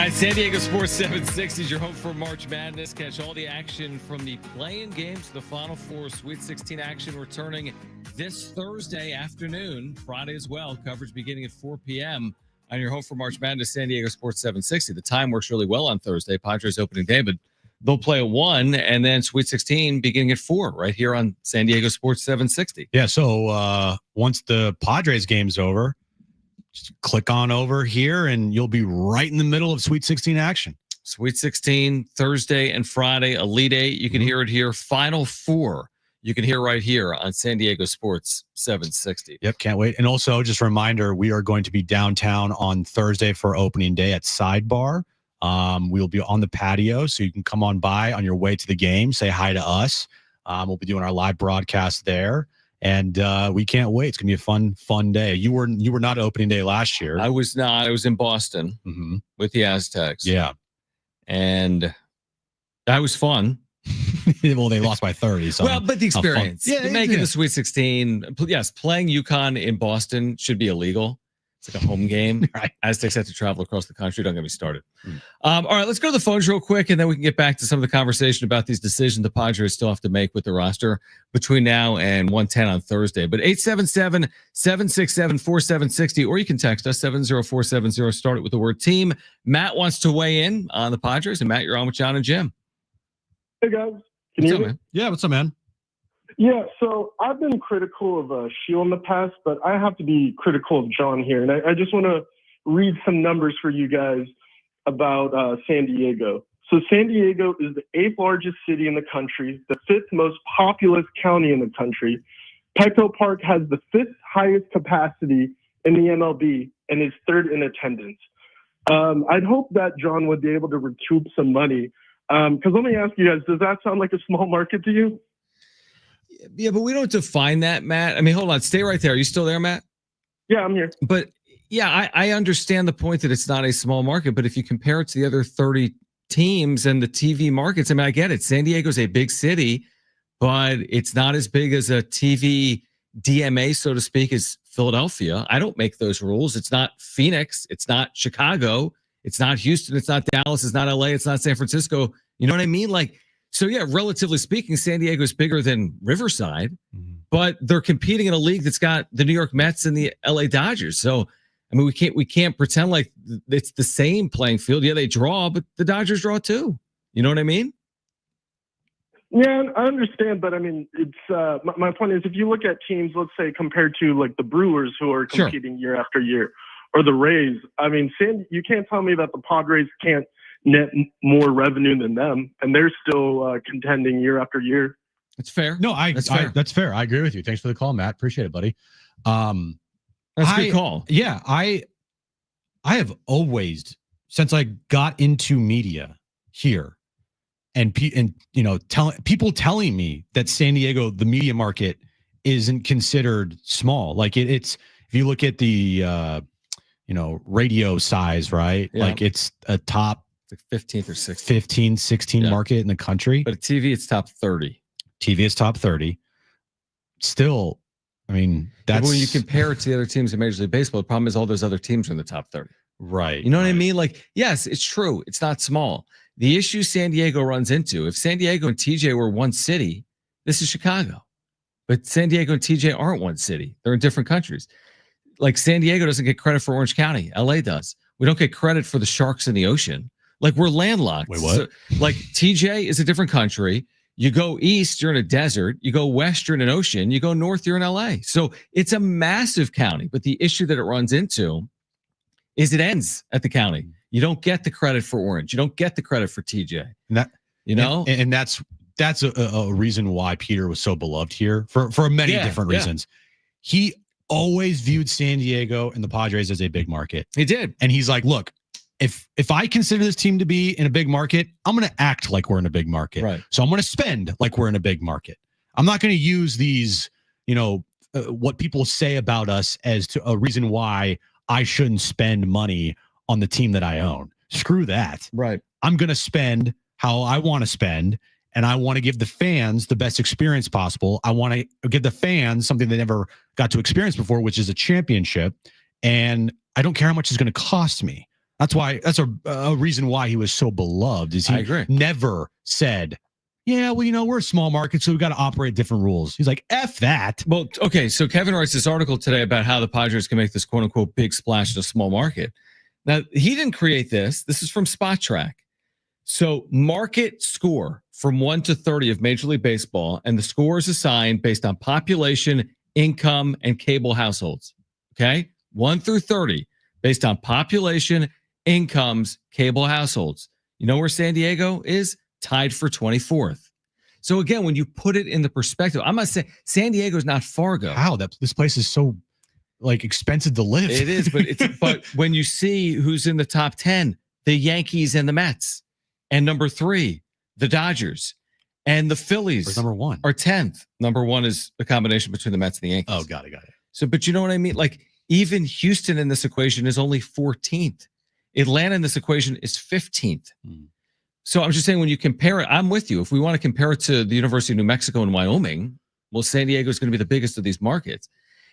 right, San Diego Sports 760 is your home for March Madness. Catch all the action from the play-in games to the Final Four. Sweet 16 action returning this Thursday afternoon, Friday as well. Coverage beginning at 4 p.m. on your home for March Madness, San Diego Sports 760. The time works really well on Thursday. Padres opening day, but they'll play at 1, and then Sweet 16 beginning at 4 right here on San Diego Sports 760. Yeah, so once the Padres game's over, just click on over here, and you'll be right in the middle of Sweet 16 action. Sweet 16, Thursday and Friday, Elite 8. You can hear it here. Final Four, you can hear right here on San Diego Sports 760. Yep, can't wait. And also, just a reminder, we are going to be downtown on Thursday for opening day at Sidebar. We'll be on the patio, so you can come on by on your way to the game, say hi to us. We'll be doing our live broadcast there. And we can't wait. It's gonna be a fun day. You were not opening day last year. I was not. I was in Boston with the Aztecs. Yeah, and that was fun. Well, they lost by 30. So well, but the experience, making the Sweet 16. Yes, playing UConn in Boston should be illegal. It's like a home game. Right. Aztecs have to travel across the country. Don't get me started. All right, let's go to the phones real quick, and then we can get back to some of the conversation about these decisions the Padres still have to make with the roster between now and 1:10 on Thursday. But 877-767-4760, or you can text us 70470. Start it with the word team. Matt wants to weigh in on the Padres, and Matt, you're on with John and Jim. Hey guys, can you hear me? Yeah, what's up, man? Yeah, so I've been critical of Shield in the past, but I have to be critical of John here. And I just want to read some numbers for you guys about San Diego. So San Diego is the 8th largest city in the country, the 5th most populous county in the country. Petco Park has the 5th highest capacity in the MLB and is 3rd in attendance. I'd hope that John would be able to recoup some money. Because let me ask you guys, does that sound like a small market to you? Yeah, but we don't define that, Matt. I mean, hold on. Stay right there. Are you still there, Matt? Yeah, I'm here. But yeah, I understand the point that it's not a small market, but if you compare it to the other 30 teams and the TV markets, I mean, I get it. San Diego's a big city, but it's not as big as a TV DMA, so to speak, as Philadelphia. I don't make those rules. It's not Phoenix. It's not Chicago. It's not Houston. It's not Dallas. It's not LA. It's not San Francisco. You know what I mean? Like, so yeah, relatively speaking, San Diego is bigger than Riverside, but they're competing in a league that's got the New York Mets and the LA Dodgers. So, I mean, we can't pretend like it's the same playing field. Yeah, they draw, but the Dodgers draw too. You know what I mean? Yeah, I understand, but I mean, it's my point is, if you look at teams, let's say compared to like the Brewers, who are competing year after year, or the Rays, I mean, you can't tell me that the Padres can't net more revenue than them, and they're still contending year after year. It's fair. No, that's fair. I agree with you. Thanks for the call, Matt. Appreciate it, buddy. That's a good call. Yeah, I have always, since I got into media here, and you know, people telling me that San Diego, the media market, isn't considered small. Like it's, if you look at the radio size, right? Yeah. Like it's a top 15th or 16th. 15, 16 market in the country. But at TV, it's top 30. TV is top 30. Still, I mean, that's when you compare it to the other teams in Major League Baseball, the problem is all those other teams are in the top 30. Right. You know what I mean? Like, yes, it's true. It's not small. The issue San Diego runs into, if San Diego and TJ were one city, this is Chicago. But San Diego and TJ aren't one city. They're in different countries. Like San Diego doesn't get credit for Orange County. LA does. We don't get credit for the sharks in the ocean. Like we're landlocked. Wait, what? So, like TJ is a different country. You go east, you're in a desert. You go west, you're in an ocean. You go north, you're in LA. So it's a massive county. But the issue that it runs into is it ends at the county. You don't get the credit for Orange. You don't get the credit for TJ. And that, you know, and that's a reason why Peter was so beloved here for many different reasons. He always viewed San Diego and the Padres as a big market. He did. And he's like, look, if I consider this team to be in a big market, I'm going to act like we're in a big market. Right. So I'm going to spend like we're in a big market. I'm not going to use these, what people say about us as to a reason why I shouldn't spend money on the team that I own. Screw that. Right. I'm going to spend how I want to spend, and I want to give the fans the best experience possible. I want to give the fans something they never got to experience before, which is a championship. And I don't care how much it's going to cost me. That's a reason why he was so beloved. Is he I agree. never said, yeah, well, we're a small market, so we got to operate different rules. He's like, F that. Well, okay, so Kevin writes this article today about how the Padres can make this quote unquote big splash in a small market. Now, he didn't create this. This is from Spot Track. So, market score from 1 to 30 of Major League Baseball, and the score is assigned based on population, income, and cable households. Okay? 1 through 30, based on population, incomes, cable households. You know where San Diego is? Tied for 24th. So again, when you put it in the perspective, I'm not saying San Diego is not Fargo. How this place is so expensive to live. It is, but when you see who's in the top 10, the Yankees and the Mets, and number 3, the Dodgers, and the Phillies. Where's number 1? Are 10th. Number 1 is a combination between the Mets and the Yankees. Oh, got it. So, but you know what I mean? Like even Houston in this equation is only 14th. Atlanta in this equation is 15th. So I'm just saying when you compare it, I'm with you. If we want to compare it to the University of New Mexico and Wyoming, well, San Diego is going to be the biggest of these markets.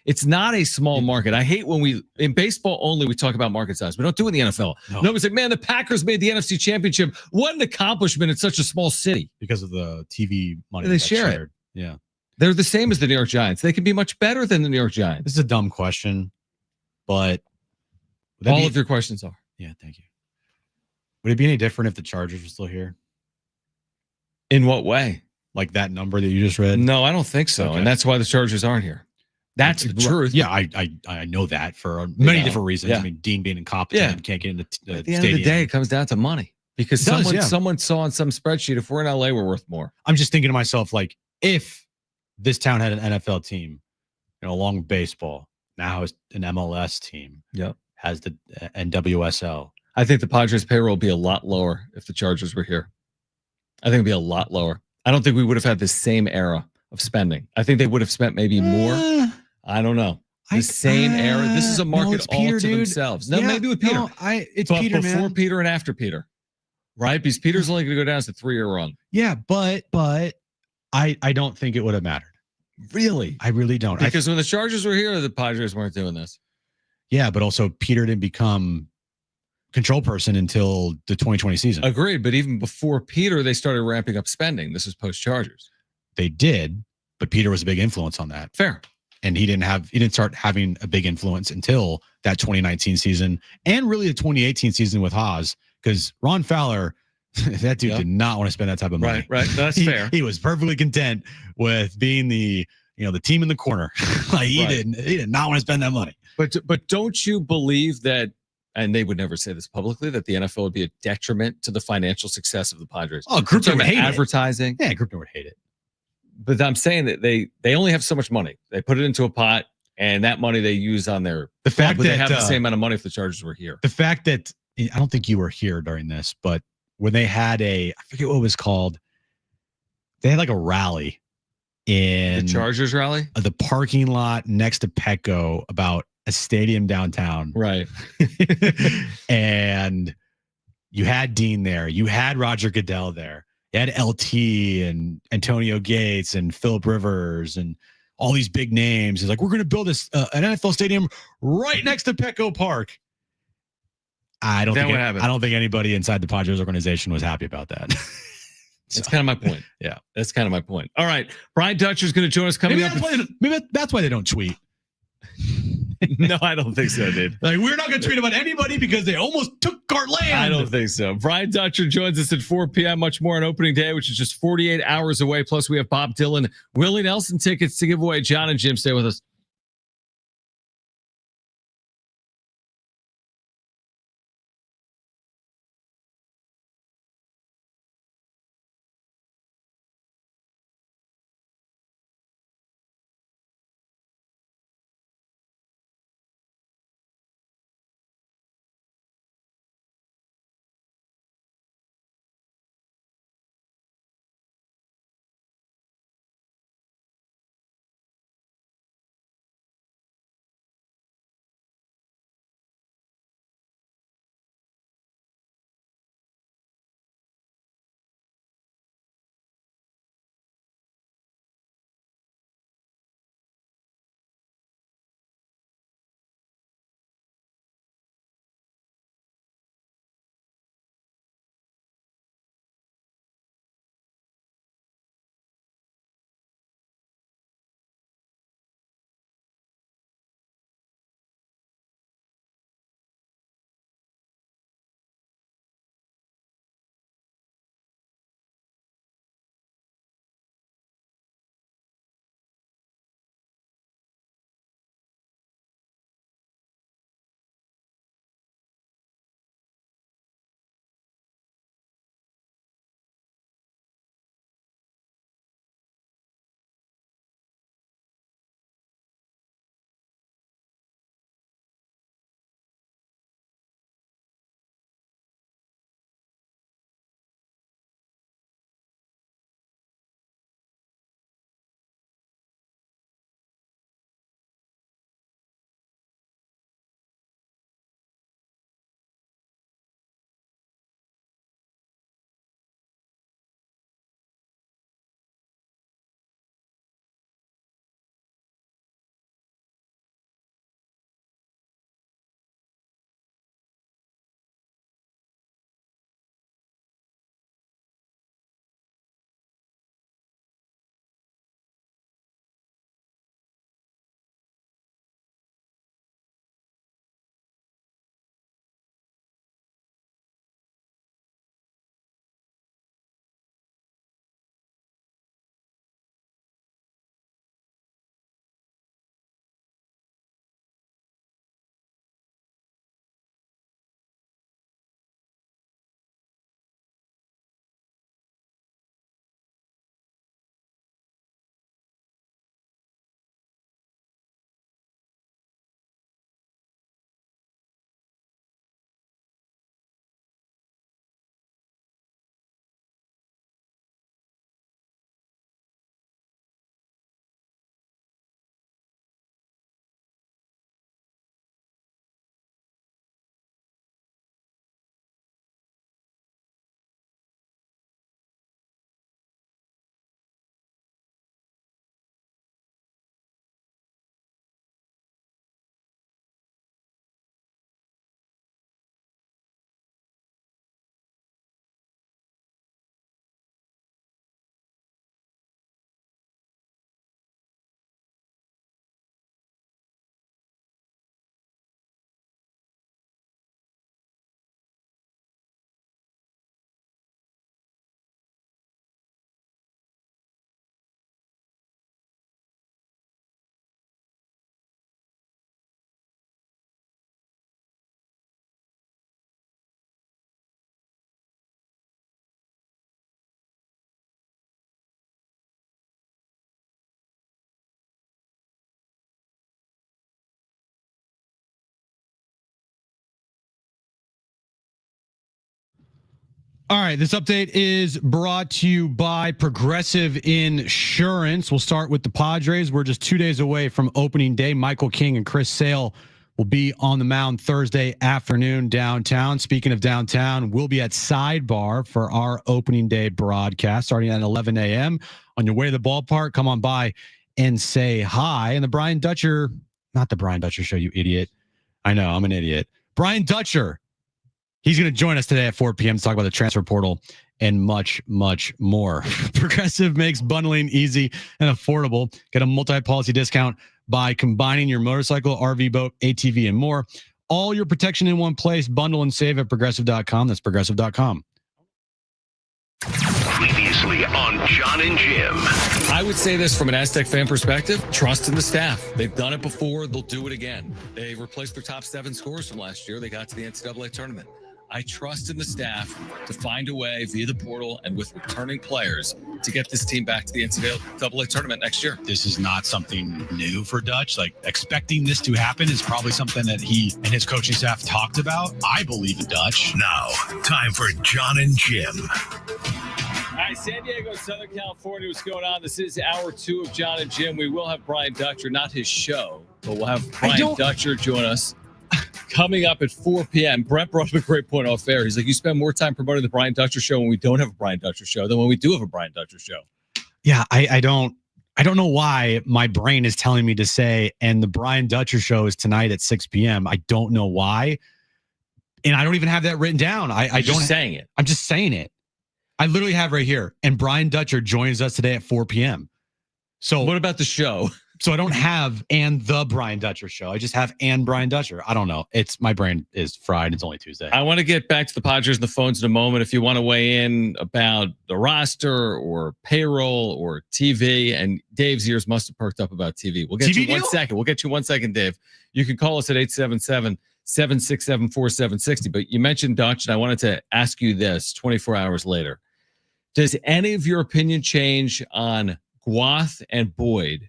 It's not a small market. I hate when in baseball only, we talk about market size. We don't do it in the NFL. No. Nobody's like, man, the Packers made the NFC Championship. What an accomplishment in such a small city. Because of the TV money they share it. Yeah. They're the same as the New York Giants. They can be much better than the New York Giants. This is a dumb question, but all of your questions are. Yeah, thank you. Would it be any different if the Chargers were still here? In what way? Like that number that you just read? No, I don't think so. Okay. And that's why the Chargers aren't here. That's the truth. Yeah, I know that for many different reasons. Yeah. I mean, Dean being incompetent and can't get into the At the stadium. end of the day, it comes down to money. Because someone saw on some spreadsheet, if we're in LA, we're worth more. I'm just thinking to myself, like, if this town had an NFL team, along with baseball, now has an MLS team, has the NWSL. I think the Padres payroll would be a lot lower if the Chargers were here. I think it'd be a lot lower. I don't think we would have had the same era of spending. I think they would have spent maybe more. I don't know. The same era. This is a market all to themselves. No, maybe with Peter. It's but Peter, before man. Peter and after Peter, right? Because Peter's only going to go down as a 3-year run. Yeah, but I don't think it would have mattered. Really? I really don't. Because when the Chargers were here, the Padres weren't doing this. Yeah, but also Peter didn't become control person until the 2020 season. Agreed. But even before Peter, they started ramping up spending. This is post-Chargers. They did, but Peter was a big influence on that. Fair. And he didn't start having a big influence until that 2019 season and really the 2018 season with Haas, because Ron Fowler, that dude did not want to spend that type of money. Right. That's fair. He was perfectly content with being the team in the corner. Like he did not want to spend that money. But don't you believe that, and they would never say this publicly, that the NFL would be a detriment to the financial success of the Padres? Oh, group would hate advertising. Yeah, group would hate it. But I'm saying that they only have so much money. They put it into a pot, and that money they use on their. The fact that they have the same amount of money if the Chargers were here. The fact that I don't think you were here during this, but when they had I forget what it was called, they had like a rally in the Chargers rally, the parking lot next to Petco about a stadium downtown, right? And you had Dean there, you had Roger Goodell there. You had LT and Antonio Gates and Phillip Rivers and all these big names. He's like, we're going to build an NFL stadium right next to Petco Park. I don't think anybody inside the Padres organization was happy about that. That's kind of my point. Yeah, that's kind of my point. All right, Brian Dutcher is going to join us coming up. Maybe that's why they don't tweet. No, I don't think so, dude. Like, we're not going to tweet about anybody because they almost took our land. I don't think so. Brian Dutcher joins us at 4 p.m. Much more on opening day, which is just 48 hours away. Plus, we have Bob Dylan, Willie Nelson tickets to give away. John and Jim, stay with us. All right, this update is brought to you by Progressive Insurance. We'll start with the Padres. We're just 2 days away from opening day. Michael King and Chris Sale will be on the mound Thursday afternoon downtown. Speaking of downtown, we'll be at Sidebar for our opening day broadcast starting at 11 a.m. On your way to the ballpark, come on by and say hi. And the Brian Dutcher, not the Brian Dutcher Show, you idiot. I know, I'm an idiot. Brian Dutcher. He's going to join us today at 4 p.m. to talk about the transfer portal and much, much more. Progressive makes bundling easy and affordable. Get a multi-policy discount by combining your motorcycle, RV, boat, ATV, and more. All your protection in one place. Bundle and save at Progressive.com. That's Progressive.com. Previously on John and Jim. I would say this from an Aztec fan perspective, trust in the staff. They've done it before. They'll do it again. They replaced their top 7 scorers from last year. They got to the NCAA tournament. I trust in the staff to find a way via the portal and with returning players to get this team back to the NCAA tournament next year. This is not something new for Dutch. Like, expecting this to happen is probably something that he and his coaching staff talked about. I believe in Dutch. Now, time for John and Jim. All right, San Diego, Southern California, what's going on? This is hour 2 of John and Jim. We will have Brian Dutcher, not his show, but we'll have Brian Dutcher join us coming up at 4 p.m. Brent brought up a great point off air. He's like, you spend more time promoting the Brian Dutcher Show when we don't have a Brian Dutcher Show than when we do have a Brian Dutcher Show. Yeah, I don't know why my brain is telling me to say, and the Brian Dutcher Show is tonight at 6 p.m. I don't know why. And I don't even have that written down. I'm just saying it. I literally have right here. And Brian Dutcher joins us today at 4 p.m. So what about the show? So I don't have and the Brian Dutcher Show. I just have and Brian Dutcher. I don't know. My brain is fried. It's only Tuesday. I want to get back to the Padres and the phones in a moment. If you want to weigh in about the roster or payroll or TV, and Dave's ears must have perked up about TV. We'll get you 1 second. We'll get you 1 second, Dave. You can call us at 877-767-4760. But you mentioned Dutch, and I wanted to ask you this 24 hours later. Does any of your opinion change on Guath and Boyd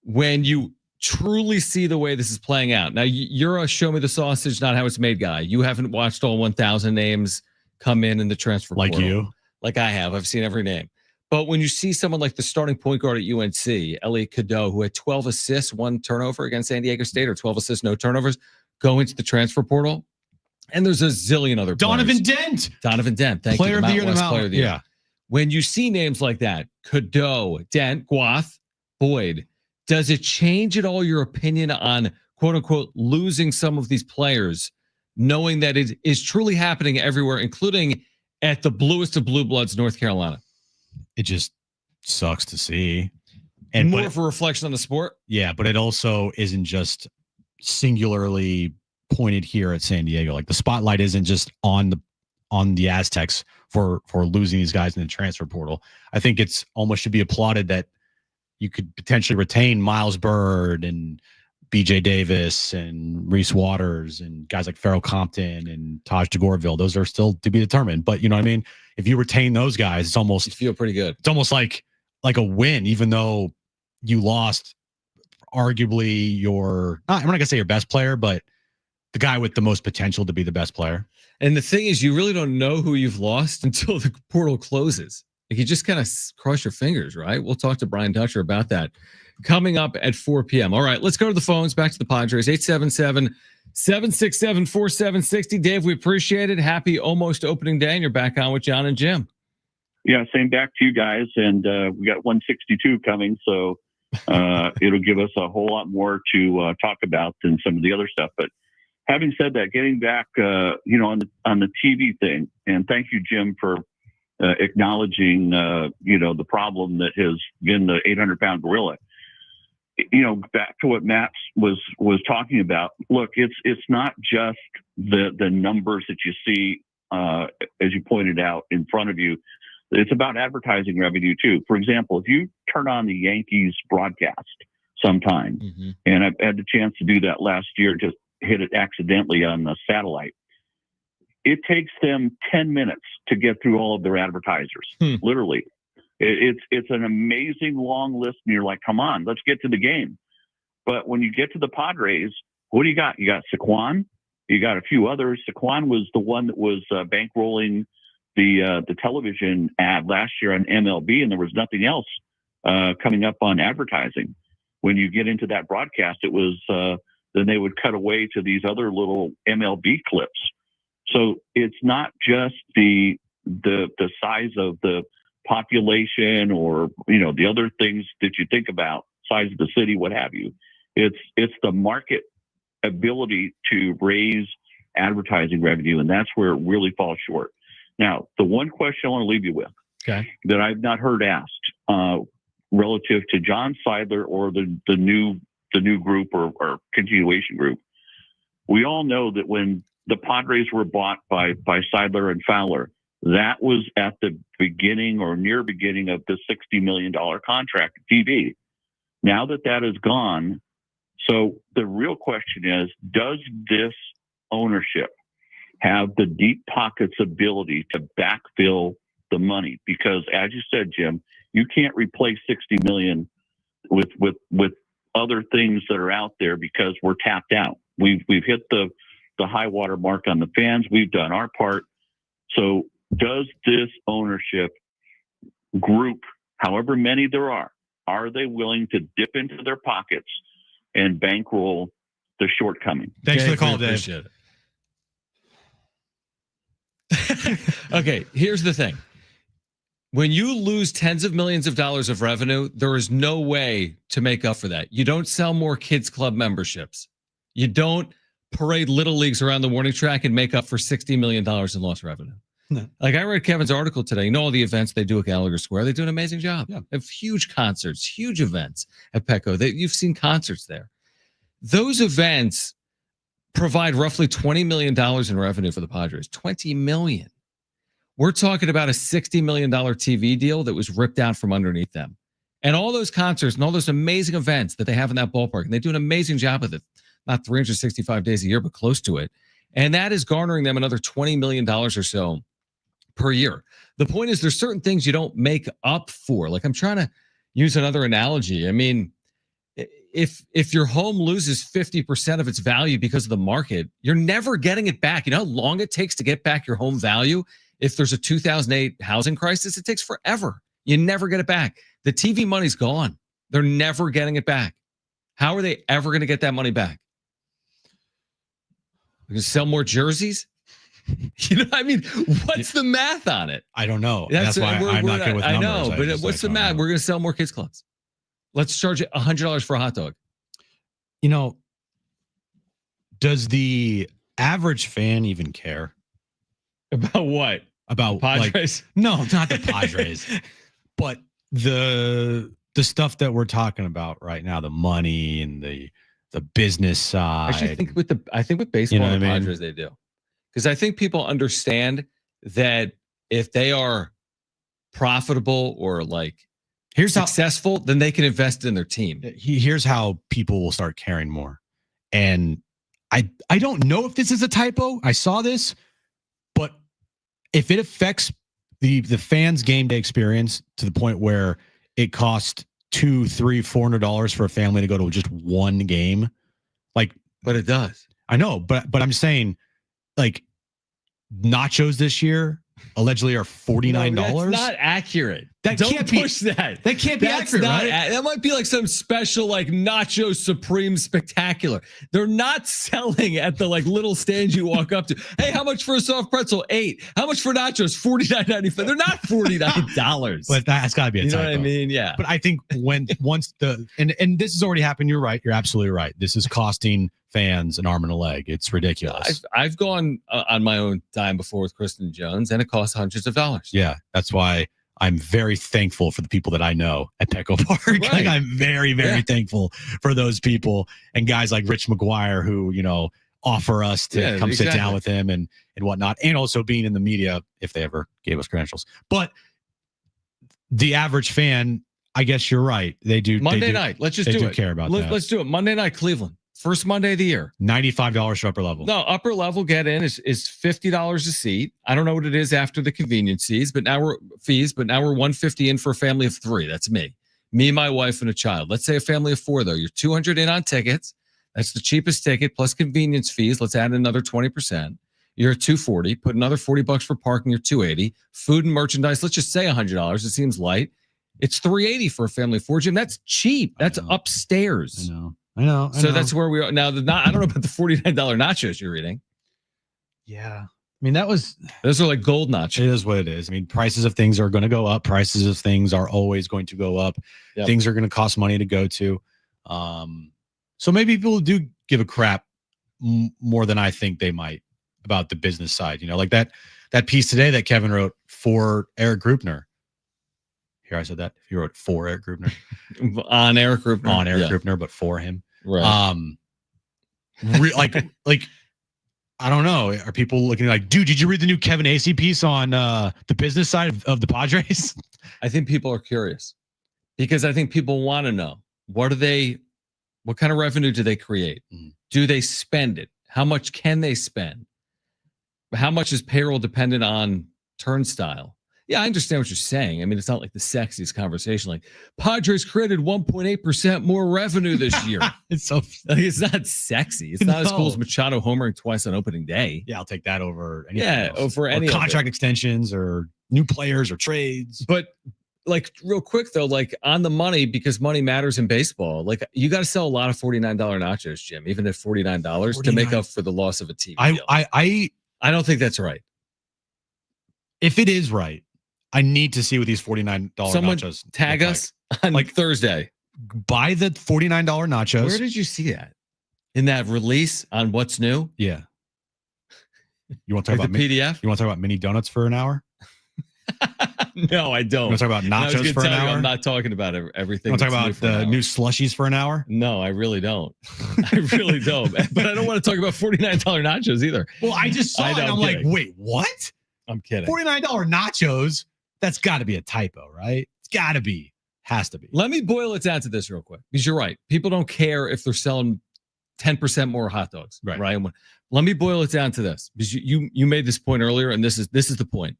when you truly see the way this is playing out? Now, you're a show me the sausage, not how it's made guy. You haven't watched all 1,000 names come in the transfer portal. Like you? Like I have. I've seen every name. But when you see someone like the starting point guard at UNC, Elliot Cadeau, who had 12 assists, 1 turnover against San Diego State, or 12 assists, no turnovers, go into the transfer portal, and there's a zillion other Donovan players. Dent. Thank you. Player of the year. Player of the year. Yeah. When you see names like that, Cadeau, Dent, Guath, Boyd, does it change at all your opinion on, quote unquote, losing some of these players, knowing that it is truly happening everywhere, including at the bluest of blue bloods, North Carolina? It just sucks to see. And more of a reflection on the sport. Yeah, but it also isn't just singularly pointed here at San Diego. Like, the spotlight isn't just on the Aztecs for losing these guys in the transfer portal. I think it's almost should be applauded that you could potentially retain Miles Bird and BJ Davis and Reese Waters and guys like Farrell Compton and Taj DeGorville. Those are still to be determined. But you know what I mean? If you retain those guys, it's almost, you feel pretty good. It's almost like a win, even though you lost arguably I'm not going to say your best player, but the guy with the most potential to be the best player. And the thing is, you really don't know who you've lost until the portal closes. Like, you just kind of cross your fingers, right? We'll talk to Brian Dutcher about that coming up at 4 p.m. All right, let's go to the phones. Back to the Padres. 877-767-4760. Dave, we appreciate it. Happy almost opening day, and you're back on with John and Jim. Yeah, same back to you guys. And we got 162 coming, so it'll give us a whole lot more to talk about than some of the other stuff. But having said that, getting back, on the TV thing, and thank you, Jim, for acknowledging, the problem that has been the 800-pound gorilla. Back to what Matt was talking about. Look, it's not just the numbers that you see, as you pointed out in front of you. It's about advertising revenue too. For example, if you turn on the Yankees broadcast sometime, and I've had the chance to do that last year, just hit it accidentally on the satellite. It takes them 10 minutes to get through all of their advertisers. Literally. It's an amazing long list, and you're like, come on, let's get to the game. But when you get to the Padres, what do you got? You got Saquon. You got a few others. Saquon was the one that was bankrolling the television ad last year on MLB, and there was nothing else coming up on advertising. When you get into that broadcast, it was then they would cut away to these other little MLB clips. So it's not just the size of the population or the other things that you think about, size of the city, what have you. It's the market ability to raise advertising revenue, and that's where it really falls short. Now, the one question I want to leave you with that I've not heard asked relative to John Seidler or the new group or continuation group, we all know that when the Padres were bought by Seidler and Fowler, that was at the beginning or near beginning of the $60 million contract TV. Now that is gone, so the real question is, does this ownership have the deep pockets ability to backfill the money? Because as you said, Jim, you can't replace $60 million with other things that are out there because we're tapped out. We've hit the high water mark on the fans. We've done our part. So does this ownership group, however many there are they willing to dip into their pockets and bankroll the shortcoming? Thanks for the call, Dave. Appreciate it. Okay, here's the thing. When you lose tens of millions of dollars of revenue, there is no way to make up for that. You don't sell more kids club memberships. You don't parade little leagues around the warning track and make up for $60 million in lost revenue. No. Like I read Kevin's article today. All the events they do at Gallagher Square, they do an amazing job. Yeah. They have huge concerts, huge events at Petco. You've seen concerts there. Those events provide roughly $20 million in revenue for the Padres. $20 million. We're talking about a $60 million TV deal that was ripped out from underneath them. And all those concerts and all those amazing events that they have in that ballpark, and they do an amazing job with it. Not 365 days a year, but close to it. And that is garnering them another $20 million or so per year. The point is there's certain things you don't make up for. Like I'm trying to use another analogy. I mean, if your home loses 50% of its value because of the market, you're never getting it back. You know how long it takes to get back your home value? If there's a 2008 housing crisis, it takes forever. You never get it back. The TV money's gone. They're never getting it back. How are they ever going to get that money back? We're going to sell more jerseys? I mean, what's the math on it? I don't know. That's why I'm not good with numbers. I know, but what's the math? We're going to sell more kids clubs. Let's charge it $100 for a hot dog. Does the average fan even care? About what? About Padres? No, not the Padres. But the stuff that we're talking about right now, the money and the business side. I think with baseball and Padres they do. Because I think people understand that if they are profitable or successful, then they can invest in their team. Here's how people will start caring more. And I don't know if this is a typo. I saw this, but if it affects the fans' game day experience to the point where it costs $200, $300, $400 for a family to go to just one game, but it does. I know, but I'm saying, nachos this year allegedly are $49. No, that's not accurate. Don't push that. That can't be accurate, right? That might be some special Nacho Supreme Spectacular. They're not selling at the little stands you walk up to. Hey, how much for a soft pretzel? $8. How much for nachos? $49.95. They're not $49. But that's got to be a typo. You know what I mean? Yeah. But I think once and this has already happened. You're right. You're absolutely right. This is costing fans an arm and a leg. It's ridiculous. I've gone on my own dime before with Kristen Jones, and it costs hundreds of dollars. Yeah, that's why I'm very thankful for the people that I know at Petco Park. Right. I'm very, very thankful for those people and guys like Rich McGuire who, offer us to come sit down with him and whatnot. And also being in the media if they ever gave us credentials. But the average fan, I guess you're right. They do. Monday night. Let's just do it. Care about that. Let's do it. Monday night, Cleveland. First Monday of the year. $95 for upper level. No, upper level get in is $50 a seat. I don't know what it is after the convenience fees, but now we're $150 in for a family of 3. That's me, my wife, and a child. Let's say a family of 4 though. You're $200 in on tickets. That's the cheapest ticket plus convenience fees. Let's add another 20%. you're at 240. Put another $40 for parking, you're 280. Food and merchandise, let's just say $100. It seems light. It's 380 for a family of 4, Jim. That's cheap. That's upstairs. I know. So that's where we are now. I don't know about the $49 nachos you're eating. Yeah. I mean, those are like gold nachos. It is what it is. I mean, prices of things are going to go up. Prices of things are always going to go up. Yep. Things are going to cost money to go to. So maybe people do give a crap more than I think they might about the business side. Like that piece today that Kevin wrote for Eric Grupner. Here, I said that. He wrote for Eric Grupner. on Eric Grupner. Grupner, but for him. Right. Like I don't know. Are people looking like, dude, did you read the new Kevin Acee piece on the business side of the Padres? I think people are curious because I think people want to know what kind of revenue do they create? Do they spend it? How much can they spend? How much is payroll dependent on turnstile? Yeah, I understand what you're saying. I mean, it's not like the sexiest conversation. Like Padres created 1.8% more revenue this year. It's not sexy. It's not as cool as Machado homering twice on opening day. Yeah, I'll take that over anything else. Over any contract extensions or new players or trades. But like real quick though, like on the money, because money matters in baseball. Like you got to sell a lot of $49 nachos, Jim, even at $49 to make up for the loss of a TV deal. I don't think that's right. If it is right, I need to see what these $49 Someone nachos tag us on Thursday. Buy the $49 nachos. Where did you see that? In that release on What's New? Yeah. You want to talk about the PDF? You want to talk about mini donuts for an hour? No, I don't. You want to talk about nachos for an hour? I'm not talking about everything. You want to talk about the new slushies for an hour? No, I really don't. I really don't. But I don't want to talk about $49 nachos either. Well, I just saw it and I'm like, wait, what? I'm kidding. $49 nachos? That's got to be a typo, right? It's got to be. Has to be. Let me boil it down to this real quick, because you're right. People don't care if they're selling 10% more hot dogs, right? Let me boil it down to this, because you made this point earlier, and this is the point.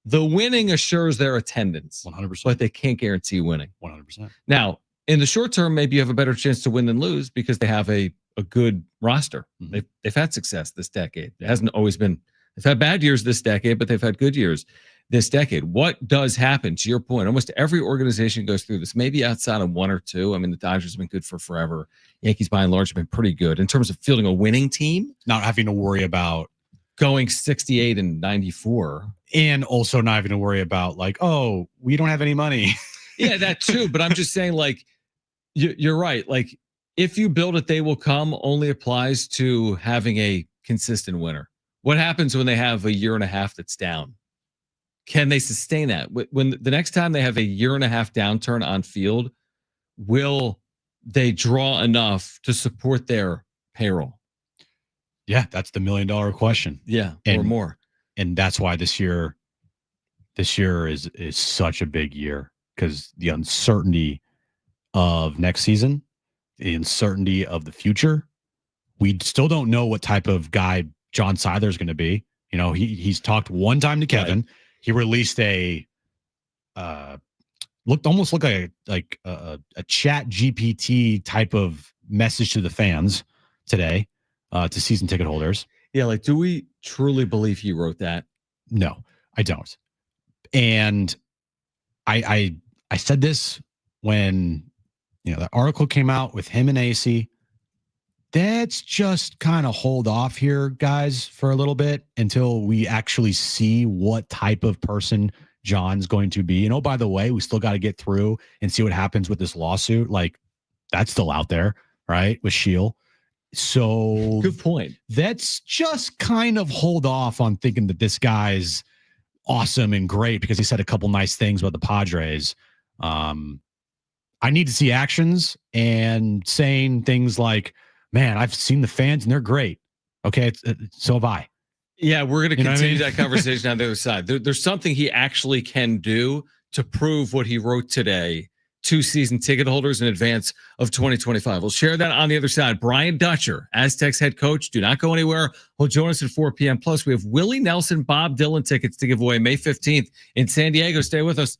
The winning assures their attendance, 100%, but they can't guarantee winning. 100%. Now, in the short term, maybe you have a better chance to win than lose because they have a good roster. Mm-hmm. They've had success this decade. It hasn't always been. They've had bad years this decade, but they've had good years this decade. What does happen, to your point? Almost every organization goes through this, maybe outside of one or two. I mean, the Dodgers have been good for forever. Yankees, by and large, have been pretty good in terms of fielding a winning team. Not having to worry about going 68 and 94. And also not having to worry about like, oh, we don't have any money. Yeah, that too. But I'm just saying, like, you're right. Like, if you build it, they will come only applies to having a consistent winner. What happens when they have a year and a half that's down? Can they sustain that? When the next time they have a year and a half downturn on field, will they draw enough to support their payroll? Yeah, that's the $1 million question. Yeah, or more. And that's why this year is such a big year, because the uncertainty of next season, the uncertainty of the future. We still don't know what type of guy John Seidler is going to be. You know, he's talked one time to Kevin. Right. He released a looked like a chat GPT type of message to the fans today, to season ticket holders. Yeah, like, do we truly believe he wrote that? No, I don't. And I said this when, the article came out with him and Acee. Let's just kind of hold off here, guys, for a little bit until we actually see what type of person John's going to be. And oh, by the way, we still got to get through and see what happens with this lawsuit. Like, that's still out there, right? With Shield. So good point. Let's just kind of hold off on thinking that this guy's awesome and great because he said a couple nice things about the Padres. I need to see actions and saying things like, man, I've seen the fans and they're great. Okay, so have I. Yeah, we're going to continue that conversation on the other side. There's something he actually can do to prove what he wrote today to season ticket holders in advance of 2025. We'll share that on the other side. Brian Dutcher, Aztecs head coach. Do not go anywhere. He'll join us at 4 p.m. Plus, we have Willie Nelson, Bob Dylan tickets to give away May 15th in San Diego. Stay with us.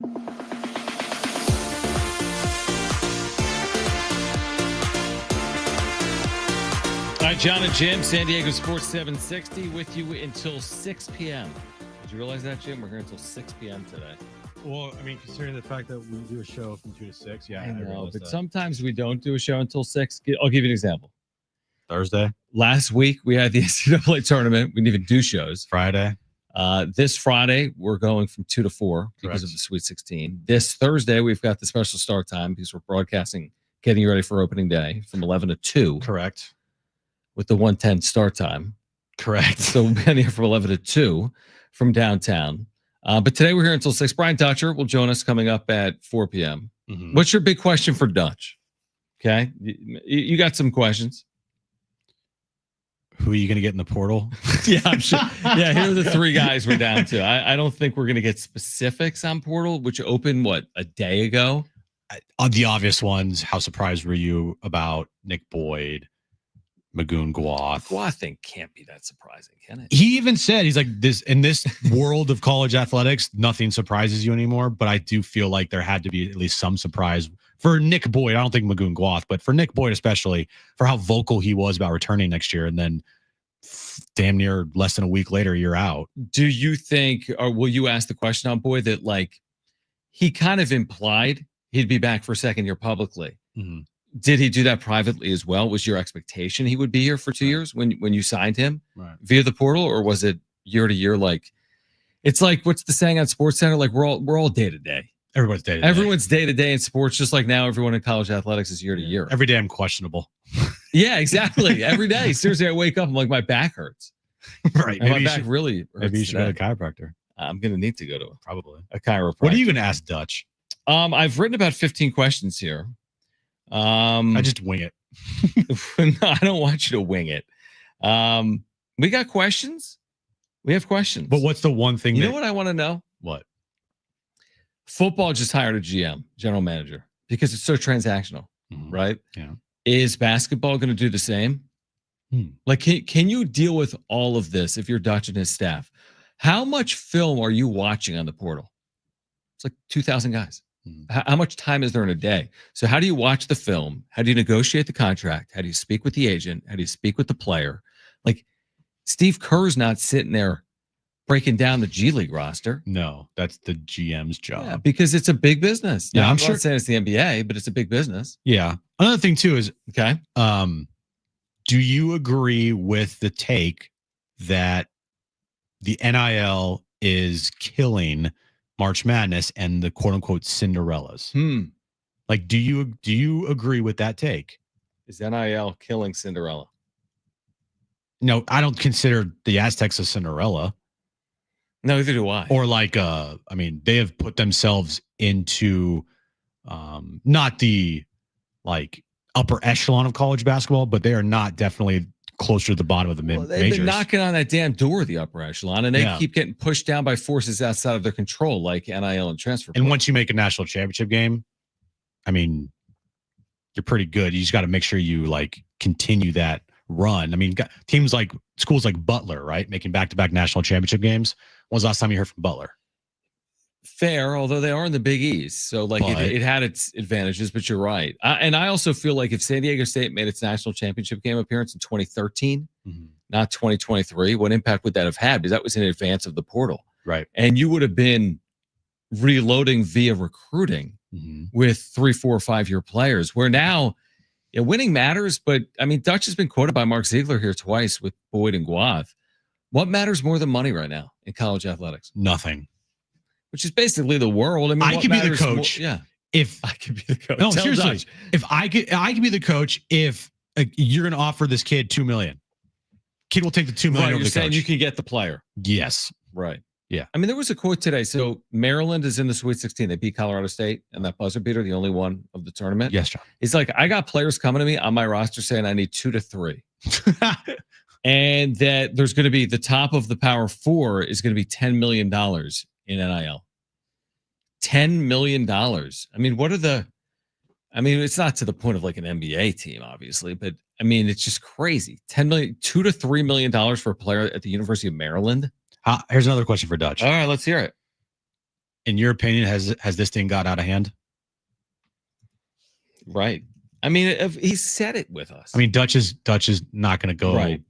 All right, John and Jim, San Diego Sports 760 with you until 6 p.m. Did you realize that, Jim? We're here until 6 p.m. today. Well, I mean, considering the fact that we do a show from 2 to 6, yeah. I know, but that. sometimes we don't do a show until 6. I'll give you an example. Thursday, Last week, we had the NCAA tournament. We didn't even do shows. Friday. This Friday, we're going from 2 to 4 because Correct. of the Sweet 16. This Thursday, we've got the special start time because we're broadcasting, getting you ready for opening day from 11 to 2 Correct. with the 1:10 start time. Correct. So we'll be in here from 11 to 2 from downtown. But today we're here until 6. Brian Dutcher will join us coming up at 4 p.m. Mhm. What's your big question for Dutch? Okay. You got some questions. Who are you going to get in the portal? Yeah, I'm sure. Yeah, here are the 3 guys we're down to. I don't think we're going to get specifics on portal, which opened, a day ago? On the obvious ones, how surprised were you about Nick Boyd, Magoon Guath? Well, I think can't be that surprising, can it? He even said, he's like, this in this world of college athletics, nothing surprises you anymore. But I do feel like there had to be at least some surprise for Nick Boyd. I don't think Magoon Guath, but for Nick Boyd, especially for how vocal he was about returning next year. And then damn near less than a week later, you're out. Do you think, or will you ask the question on Boyd that he kind of implied he'd be back for a second year publicly? Mm-hmm. Did he do that privately as well? Was your expectation he would be here for 2 years when you signed him via the portal, or was it year to year? It's like, what's the saying on SportsCenter? We're all day to day. Everyone's day to day. Everyone's day to day in sports, just like now everyone in college athletics is year to year. Every day I'm questionable. Yeah, exactly. Every day. Seriously, I wake up, I'm like, my back hurts. Right. And my back really hurts. Maybe you should today. go to a chiropractor. I'm going to need to go to Probably a chiropractor. What are you going to ask Dutch? I've written about 15 questions here. I just wing it. No, I don't want you to wing it. We got questions. We have questions. But what's the one thing you know what I want to know? What? Football just hired a GM, general manager, because it's so transactional, right? Yeah. Is basketball going to do the same? Can you deal with all of this if you're Dutch and his staff? How much film are you watching on the portal? It's like 2,000 guys. How much time is there in a day? So how do you watch the film? How do you negotiate the contract? How do you speak with the agent? How do you speak with the player? Steve Kerr's not sitting there breaking down the G League roster. No, that's the GM's job. Yeah, because it's a big business. Yeah, Now, I'm not sure. saying it's the NBA, but it's a big business. Yeah. Another thing too is, Okay. Do you agree with the take that the NIL is killing March Madness and the quote unquote Cinderellas? Do you agree with that take? Is NIL killing Cinderella? No, I don't consider the Aztecs a Cinderella. No, neither do I. Or they have put themselves into not the upper echelon of college basketball, but they are not definitely closer to the bottom of the They've majors. been knocking on that damn door of the upper echelon, and they keep getting pushed down by forces outside of their control, like NIL and transfer. And once you make a national championship game, I mean, you're pretty good. You just got to make sure you continue that run. I mean, teams schools like Butler, right, making back-to-back national championship games. When was the last time you heard from Butler? Fair, although they are in the Big East, so it had its advantages. But you're right, and I also feel like if San Diego State made its national championship game appearance in 2013, not 2023, what impact would that have had? Because that was in advance of the portal, right? And you would have been reloading via recruiting with 3, 4, 5 year players. Where now, winning matters, but I mean, Dutch has been quoted by Mark Ziegler here twice with Boyd and Guath. What matters more than money right now in college athletics? Nothing. Which is basically the world. I mean, I could be the coach. If I could be the coach. No, Tell seriously. Dutch. If I could be the coach. If you're going to offer this kid $2 million, kid will take the $2 million. Right, over you're the saying coach. you can get the player. Yes. Right. Yeah. I mean, there was a quote today. So Maryland is in the Sweet 16. They beat Colorado State, and that buzzer beater, the only one of the tournament. Yes, John. He's like, I got players coming to me on my roster saying I need 2 to 3. And that there's going to be the top of the Power 4 is going to be $10 million in NIL. $10 million. I mean, it's not to the point of an NBA team, obviously, but I mean, it's just crazy. $10 million, $2 to $3 million for a player at the University of Maryland. Here's another question for Dutch. All right, let's hear it. in your opinion, has this thing got out of hand? Right. I mean, if he said it with us. I mean, Dutch is not going to go, Right.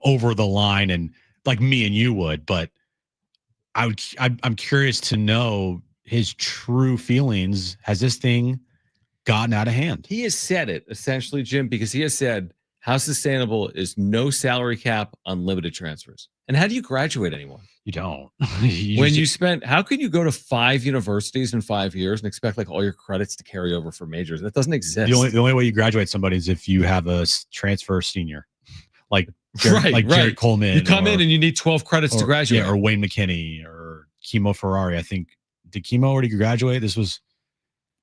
over the line and like me and you would, but I'm curious to know his true feelings. Has this thing gotten out of hand? He has said it essentially, Jim, because he has said how sustainable is no salary cap, unlimited transfers. And how do you graduate anyone? You don't. How can you go to 5 universities in 5 years and expect like all your credits to carry over for majors? That doesn't exist. The only way you graduate somebody is if you have a transfer senior, like Jared Coleman. You come in and you need 12 credits to graduate. Yeah, or Wayne McKinney or Kimo Ferrari. I think, did Kimo already graduate?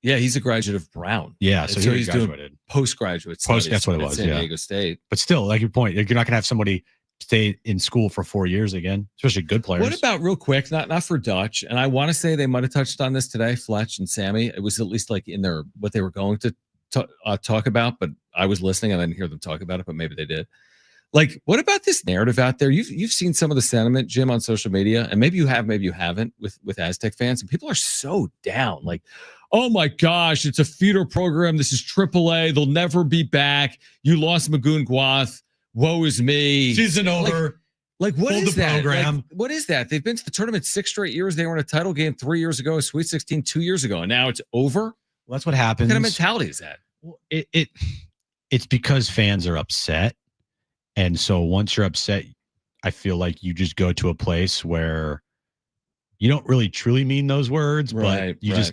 Yeah, he's a graduate of Brown. Yeah, so he's doing postgraduate studies. That's what it was. San Diego State. But still, like your point, you're not going to have somebody stay in school for 4 years again, especially good players. What about real quick? Not for Dutch, and I want to say they might have touched on this today. Fletch and Sammy. It was at least like in their what they were going to talk about, but I was listening and I didn't hear them talk about it. But maybe they did. Like, what about this narrative out there? You've seen some of the sentiment, Jim, on social media, and maybe you have, maybe you haven't, with Aztec fans, and people are so down. Like, oh my gosh, it's a feeder program. This is AAA. They'll never be back. You lost Magoon Guath. Woe is me. Season over. Like what is that? Program. Like, what is that? They've been to the tournament 6 straight years. They were in a title game 3 years ago, a Sweet 16 2 years ago, and now it's over. Well, that's what happens. What kind of mentality is that? Well, it's because fans are upset. And so once you're upset, I feel like you just go to a place where you don't really truly mean those words, but that's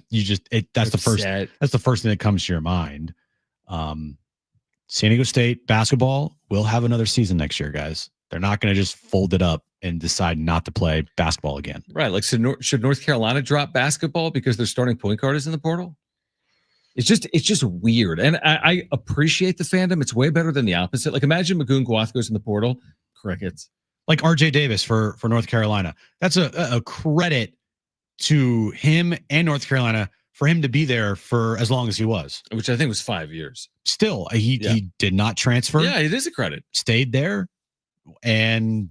the first thing that comes to your mind. San Diego State basketball will have another season next year, guys. They're not going to just fold it up and decide not to play basketball again. Right. Like, so should North Carolina drop basketball because their starting point guard is in the portal? It's just weird. And I appreciate the fandom. It's way better than the opposite. Like, imagine Magoon Guath goes in the portal, crickets. Like RJ Davis for North Carolina. That's a credit to him and North Carolina for him to be there for as long as he was. Which I think was 5 years. Still, he did not transfer. Yeah, it is a credit. Stayed there and,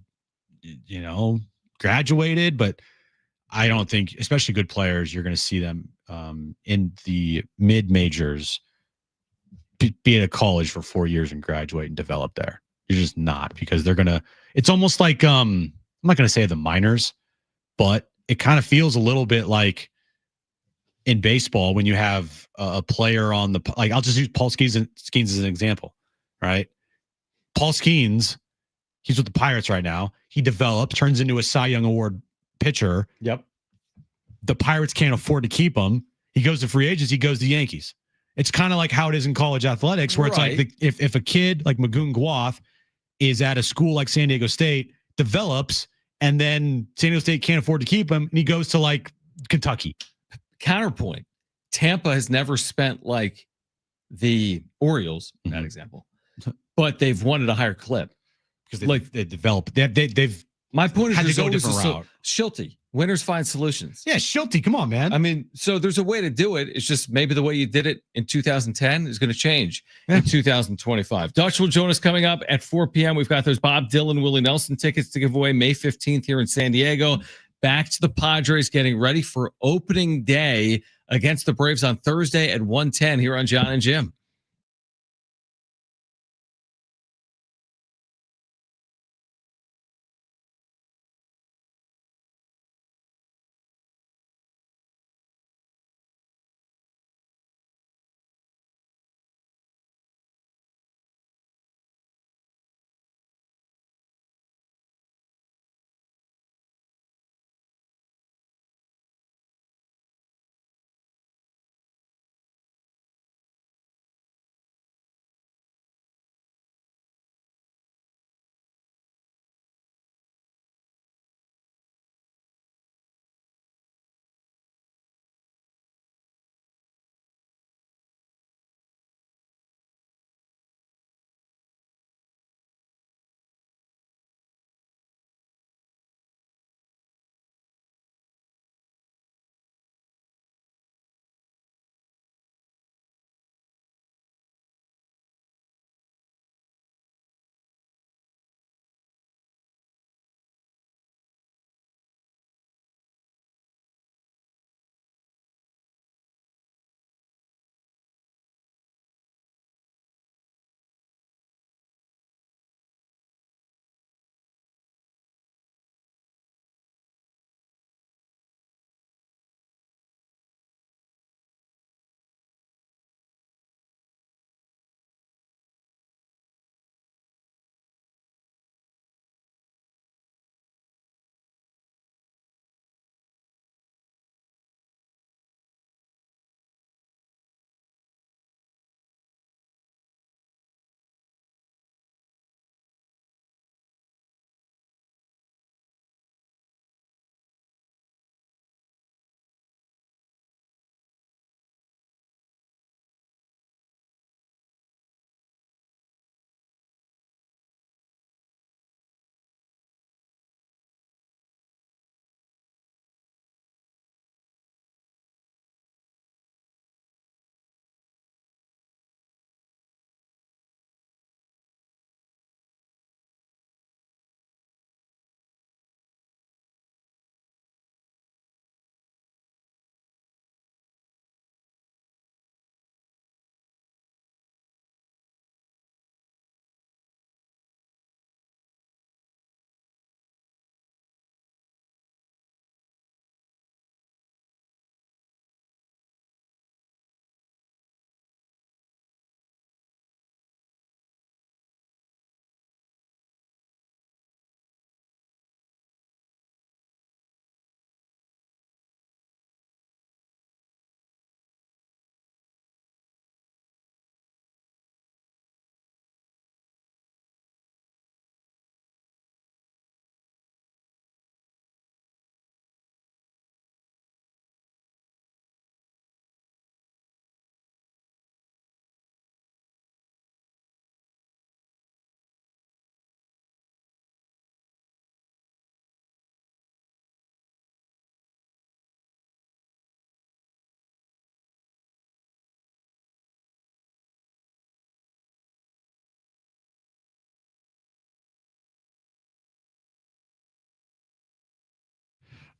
graduated. But I don't think, especially good players, you're going to see them in the mid majors be at a college for 4 years and graduate and develop there. You're just not, because it's almost like, I'm not going to say the minors, but it kind of feels a little bit like in baseball when you have a player on I'll just use Paul Skeens as an example, right? Paul Skeens, he's with the Pirates right now. He develops, turns into a Cy Young Award pitcher. Yep. The Pirates can't afford to keep him. He goes to free agency, he goes to the Yankees. It's kind of like how it is in college athletics, where it's like if a kid like Magoon Guath is at a school like San Diego State, develops, and then San Diego State can't afford to keep him, and he goes to like Kentucky. Counterpoint: Tampa has never spent like the Orioles, that example, but they've won at a higher clip because they develop. They've. My point is, had to go a always different route. Schulte, winners find solutions. Yeah, Schulte, come on, man. I mean, so there's a way to do it. It's just maybe the way you did it in 2010 is going to change in 2025. Dutch will join us coming up at 4 p.m. We've got those Bob Dylan, Willie Nelson tickets to give away May 15th here in San Diego. Back to the Padres getting ready for opening day against the Braves on Thursday at 1:10 here on John and Jim.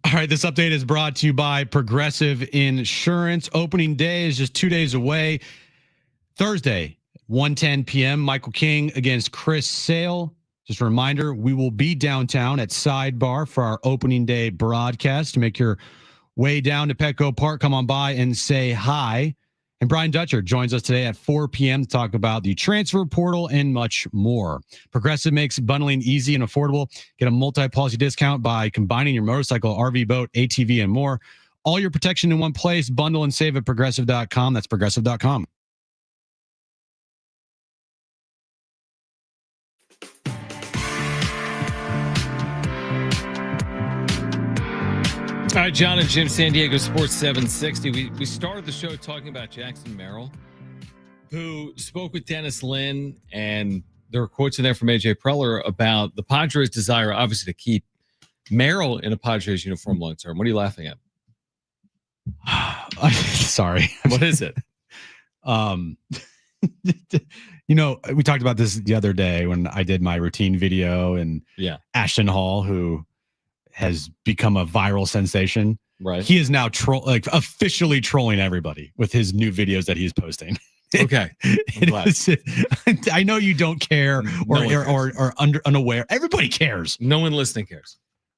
All right, this update is brought to you by Progressive Insurance. Opening day is just 2 days away. Thursday, 1:10 p.m. Michael King against Chris Sale. Just a reminder, we will be downtown at Sidebar for our opening day broadcast. To make your way down to Petco Park, come on by and say hi. And Brian Dutcher joins us today at 4 p.m. to talk about the transfer portal and much more. Progressive makes bundling easy and affordable. Get a multi-policy discount by combining your motorcycle, RV, boat, ATV, and more. All your protection in one place. Bundle and save at progressive.com. That's progressive.com. All right, John and Jim, San Diego Sports 760. We started the show talking about Jackson Merrill, who spoke with Dennis Lin, and there were quotes in there from AJ Preller about the Padres' desire, obviously, to keep Merrill in a Padres uniform long term. What are you laughing at? Sorry. What is it? We talked about this the other day when I did my routine video, and Ashton Hall, who has become a viral sensation. Right. He is now officially trolling everybody with his new videos that he's posting. Okay. I know you don't care or unaware. Everybody cares. No one listening cares.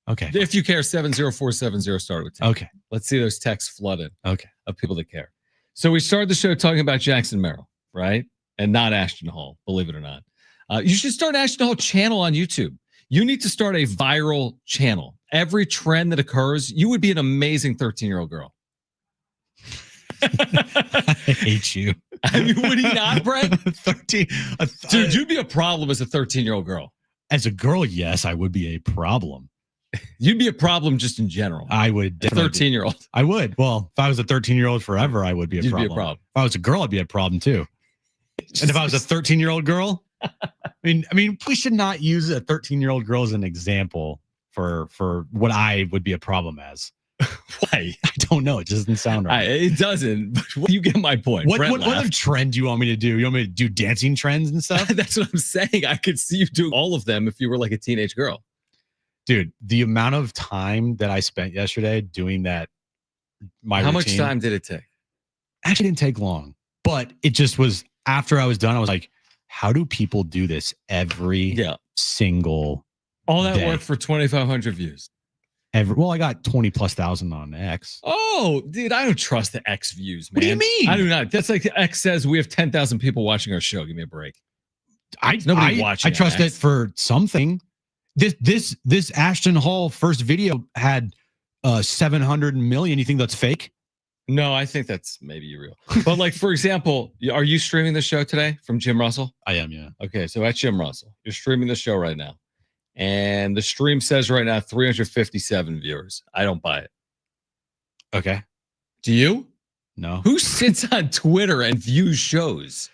Okay. If you care, 70470 start with 10. Okay. Let's see those texts flooded. Okay. Of people that care. So we started the show talking about Jackson Merrill, right? And not Ashton Hall, believe it or not. You should start Ashton Hall channel on YouTube. You need to start a viral channel. Every trend that occurs, you would be an amazing 13-year-old girl. I hate you. I mean, would he not, Brent? 13. Dude, you'd be a problem as a 13-year-old girl. As a girl, yes, I would be a problem. You'd be a problem just in general. I would. 13-year-old. I would. Well, if I was a 13-year-old forever, I would be a problem. You'd be a problem. If I was a girl, I'd be a problem too. And if I was a 13-year-old girl, I mean, we should not use a 13-year-old girl as an example for what I would be a problem as. Why? I don't know. It doesn't sound right. It doesn't. But you get my point. What other trend do you want me to do? You want me to do dancing trends and stuff? That's what I'm saying. I could see you doing all of them if you were like a teenage girl. Dude, the amount of time that I spent yesterday doing that, How much time did it take? Actually didn't take long, but it just was after I was done. I was like, how do people do this every single all that day? Work for 2,500 views? Well, I got 20,000+ on X. Oh, dude, I don't trust the X views, man. What do you mean? I do not. That's like X says we have 10,000 people watching our show. Give me a break. Nobody watching. I trust it for something. This Ashton Hall first video had 700 million. You think that's fake? No, I think that's maybe real. But like, for example, are you streaming the show today from Jim Russell? I am, yeah. Okay, so at Jim Russell, you're streaming the show right now. And the stream says right now 357 viewers. I don't buy it. Okay. Do you? No. Who sits on Twitter and views shows?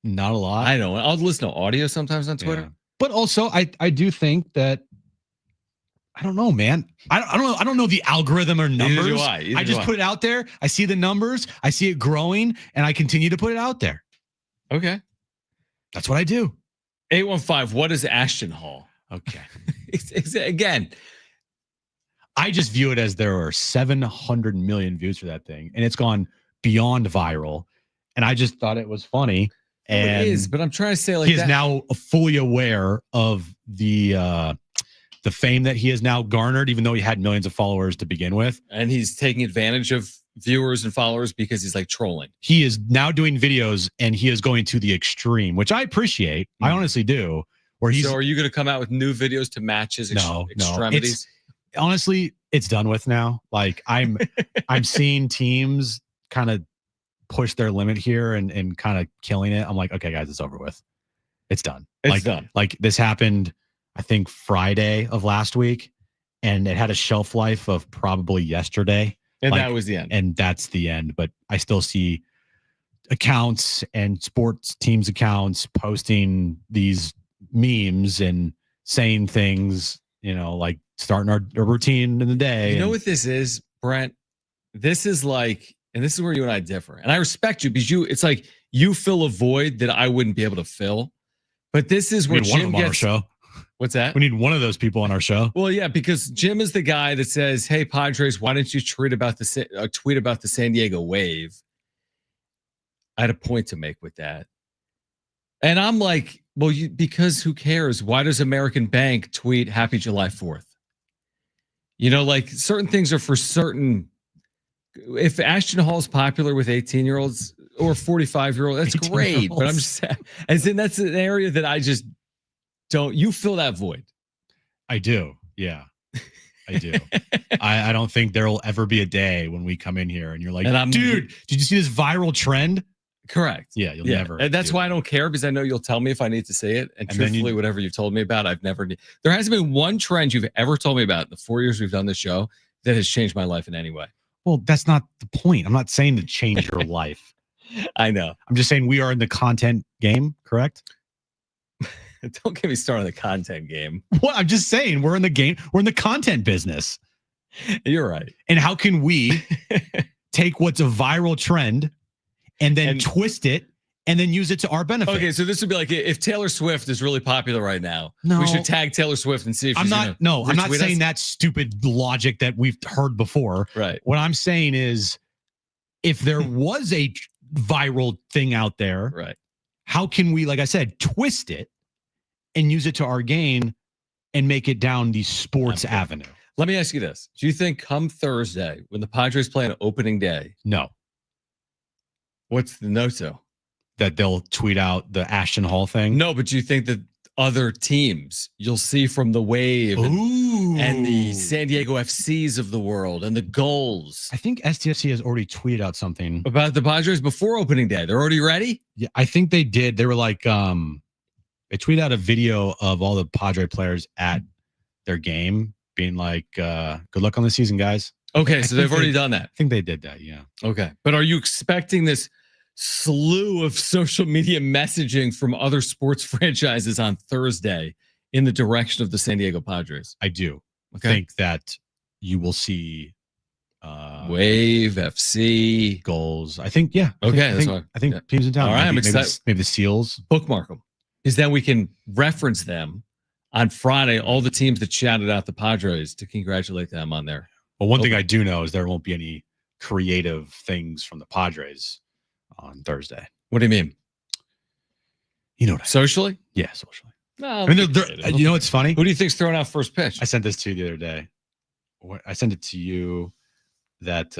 Not a lot. I don't. I'll listen to audio sometimes on Twitter. Yeah. But also, I do think that I don't know, man. I don't know the algorithm or numbers. Neither do I. I just put it out there. I see the numbers. I see it growing, and I continue to put it out there. Okay. That's what I do. 815. What is Ashton Hall? Okay. Again, I just view it as there are 700 million views for that thing, and it's gone beyond viral. And I just thought it was funny. And it is, but I'm trying to say, like, he is now fully aware of the fame that he has now garnered, even though he had millions of followers to begin with. And he's taking advantage of viewers and followers because he's like trolling. He is now doing videos, and he is going to the extreme, which I appreciate. I honestly do. Where he's so are you going to come out with new videos to match his extremities? Honestly, it's done with now. Like I'm seeing teams kind of push their limit here and kind of killing it. I'm like, okay, guys, it's over with. It's done. It's done. Like this happened, I think Friday of last week, and it had a shelf life of probably yesterday. And that was the end. And that's the end. But I still see accounts and sports teams accounts posting these memes and saying things, like starting our routine in the day. You know what this is, Brent? This is like, and this is where you and I differ. And I respect you because it's like you fill a void that I wouldn't be able to fill. But this is where Jim gets. Show. What's that? We need one of those people on our show. Well, yeah, because Jim is the guy that says, "Hey, Padres, why don't you tweet about the San Diego Wave?" I had a point to make with that, and I'm like, "Well, because who cares? Why does American Bank tweet Happy July 4th?" You know, like certain things are for certain. If Ashton Hall is popular with 18-year-olds or 45-year-olds, that's great. But I'm just saying, as in that's an area that I just don't. You fill that void. I do. Yeah, I do. I don't think there will ever be a day when we come in here and you're like, dude, did you see this viral trend? Correct. Yeah, you'll never. And that's why I don't care, because I know you'll tell me if I need to say it. And truthfully, whatever you've told me about, I've never. There hasn't been one trend you've ever told me about in the 4 years we've done this show that has changed my life in any way. Well, that's not the point. I'm not saying to change your life. I know. I'm just saying we are in the content game, correct? Don't get me started on the content game. Well, I'm just saying we're in the game. We're in the content business. You're right. And how can we take what's a viral trend and then twist it and then use it to our benefit? Okay, so this would be like if Taylor Swift is really popular right now. We should tag Taylor Swift and see if she's I'm not saying that stupid logic that we've heard before. Right. What I'm saying is if there was a viral thing out there, right, how can we, like I said, twist it and use it to our gain and make it down the sports avenue? Let me ask you this. Do you think come Thursday, when the Padres play on opening day? No. What's the no-so? That they'll tweet out the Ashton Hall thing? No, but do you think that other teams you'll see from the Wave and the San Diego FCs of the world and the Gulls? I think STFC has already tweeted out something about the Padres before opening day. They're already ready? Yeah, I think they did. They were like, they tweeted out a video of all the Padre players at their game being like, good luck on the season, guys. Okay, so they've already done that. I think they did that, yeah. Okay. But are you expecting this slew of social media messaging from other sports franchises on Thursday in the direction of the San Diego Padres? I do. Okay. Think that you will see Wave, FC, goals. I think, yeah. Okay. I think teams in town. All right, I'm excited. Maybe the Seals. Bookmark them. Because then we can reference them on Friday, all the teams that shouted out the Padres, to congratulate them on their. Well, one thing I do know is there won't be any creative things from the Padres on Thursday. What do you mean? You know what socially? Yeah, socially. No, I mean, you know what's funny? Who do you think's throwing out first pitch? I sent this to you the other day. I sent it to you that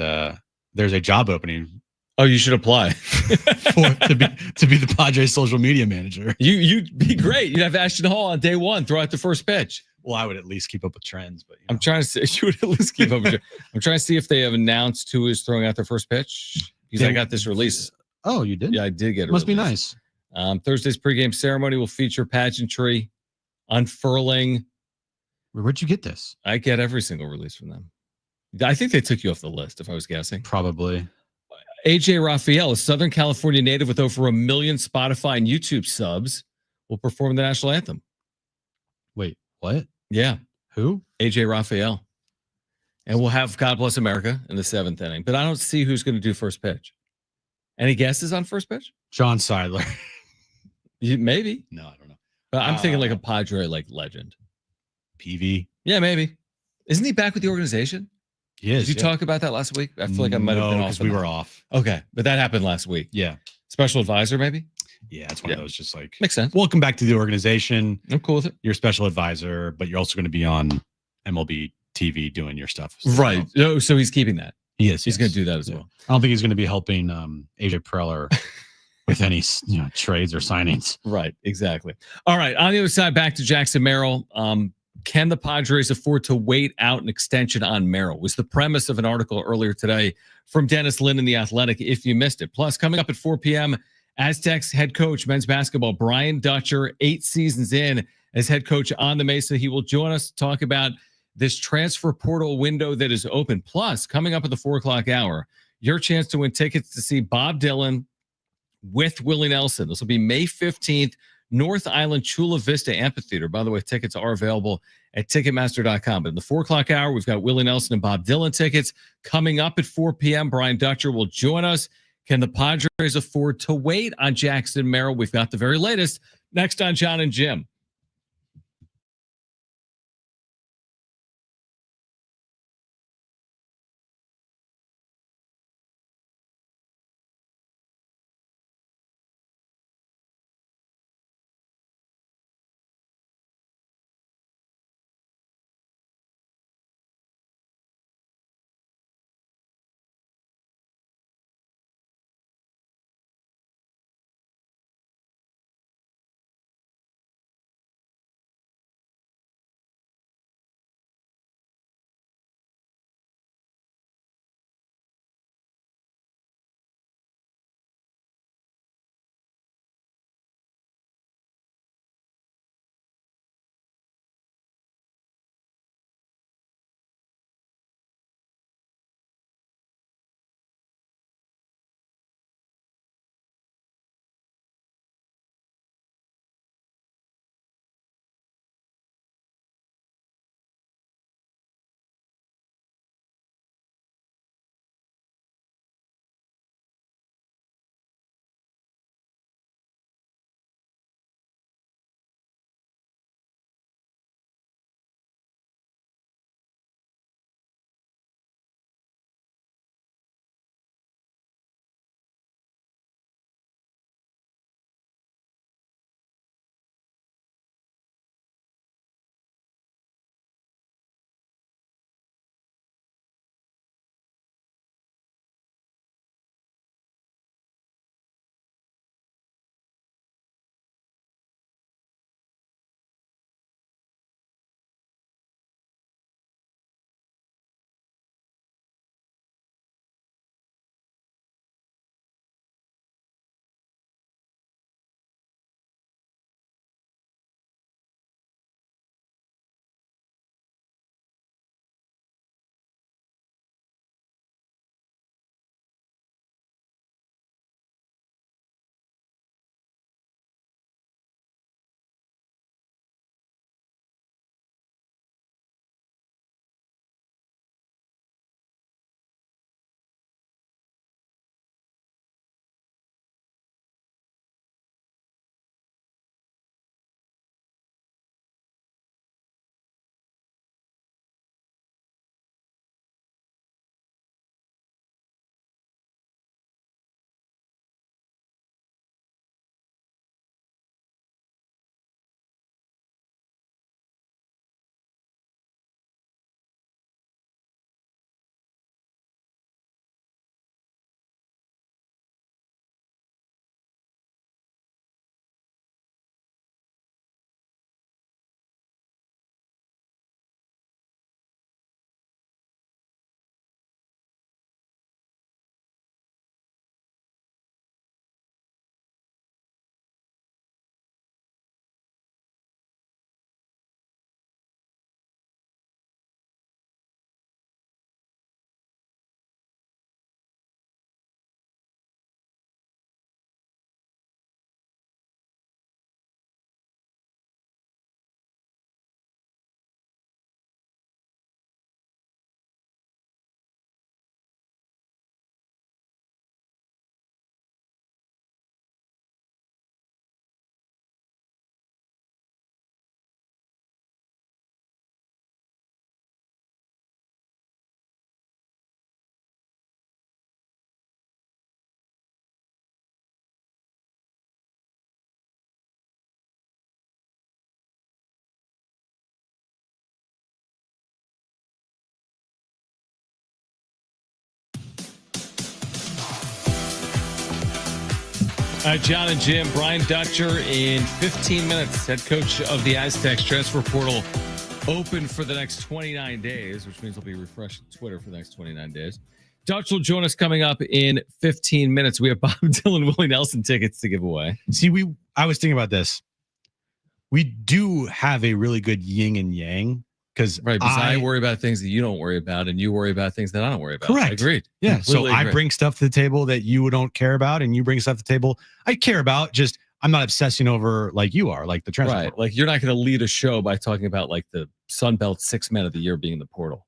there's a job opening. Oh, you should apply to be the Padres social media manager. You'd be great. You'd have Ashton Hall on day one, throw out the first pitch. Well, I would at least keep up with trends, but I'm trying to see. You would at least keep up with trends. I'm trying to see if they have announced who is throwing out their first pitch. Because I got this release. Oh, you did? Yeah, I did get it. Must be nice. Thursday's pregame ceremony will feature pageantry, unfurling. Where'd you get this? I get every single release from them. I think they took you off the list, if I was guessing. Probably. AJ Raphael, a Southern California native with over 1 million Spotify and YouTube subs, will perform the national anthem. Wait, what? Yeah. Who? AJ Raphael. And we'll have God Bless America in the 7th inning. But I don't see who's going to do first pitch. Any guesses on first pitch? John Seidler. Maybe. No, I don't know. But I'm thinking like a Padre legend. PV. Yeah, maybe. Isn't he back with the organization? He is. Did you talk about that last week? I feel like I might have been off. Because we were off. Okay, but that happened last week. Yeah. Special advisor, maybe? Yeah, it's one of those just like makes sense. Welcome back to the organization. I'm cool with it. You're a special advisor, but you're also going to be on MLB TV doing your stuff. Right. Oh, so he's keeping that. He is. He's going to do that as well. I don't think he's going to be helping AJ Preller with any trades or signings. Right. Exactly. All right. On the other side, back to Jackson Merrill. Can the Padres afford to wait out an extension on Merrill? Was the premise of an article earlier today from Dennis Lin in The Athletic, if you missed it. Plus, coming up at 4 p.m., Aztecs head coach, men's basketball, Brian Dutcher, 8 seasons in as head coach on the Mesa. He will join us to talk about this transfer portal window that is open. Plus, coming up at the 4 o'clock hour, your chance to win tickets to see Bob Dylan with Willie Nelson. This will be May 15th, North Island Chula Vista Amphitheater. By the way, tickets are available at Ticketmaster.com. But in the 4 o'clock hour, we've got Willie Nelson and Bob Dylan tickets. Coming up at 4 p.m., Brian Dutcher will join us. Can the Padres afford to wait on Jackson Merrill? We've got the very latest next on John and Jim. John and Jim, Brian Dutcher in 15 minutes, head coach of the Aztecs. Transfer portal open for the next 29 days, which means we'll be refreshing Twitter for the next 29 days. Dutch will join us coming up in 15 minutes. We have Bob Dylan, Willie Nelson tickets to give away. See, I was thinking about this. We do have a really good yin and yang because I worry about things that you don't worry about, and you worry about things that I don't worry about. Correct. Agreed. Yeah. Completely So I agree. bring stuff to the table that you don't care about, and you bring stuff to the table I care about. Just I'm not obsessing over like you are, like the transfer. Right. portal. Like you're not going to lead a show by talking about like the Sunbelt 6 men of the year being in the portal.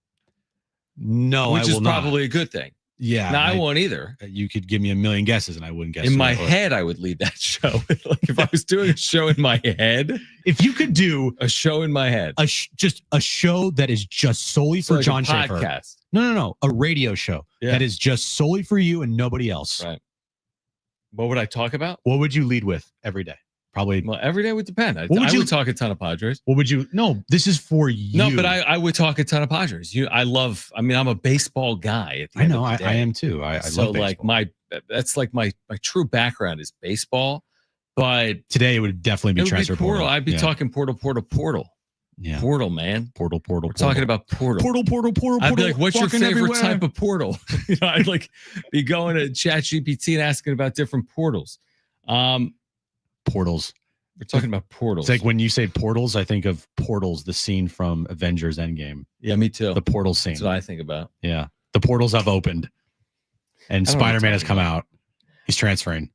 No, which I will is probably a good thing. Yeah. Now I won't either. You could give me a million guesses and I wouldn't guess. In my it. head, I would lead that show. Like if I was doing a show in my head, If you could do a show in my head, just a show that is just solely for like John a Schaefer. podcast. No. A radio show Yeah. that is just solely for you and nobody else. Right. What would I talk about? What would you lead with every day? Probably. Well, every day would depend. I What would you- would talk a ton of Padres. What would you? No, this is for you. No, but I would talk a ton of Padres. I'm a baseball guy. At the I end know. of the I day. am too. I So love like baseball. that's like my true background is baseball, but Today it would definitely it be would transfer be portal. I'd be Yeah. talking portal. Yeah. Portal, man. Portal. We're talking about portal. Portal. I'd be like, what's your walking favorite everywhere. type of portal? I'd like be going to ChatGPT and asking about different portals. Portals? We're talking about portals. It's like when you say portals, I think of Portals, the scene from Avengers Endgame. Yeah, me too. The portal scene. That's what I think about. Yeah. The portals have opened and I don't know what Spider-Man you're has come talking out. He's transferring.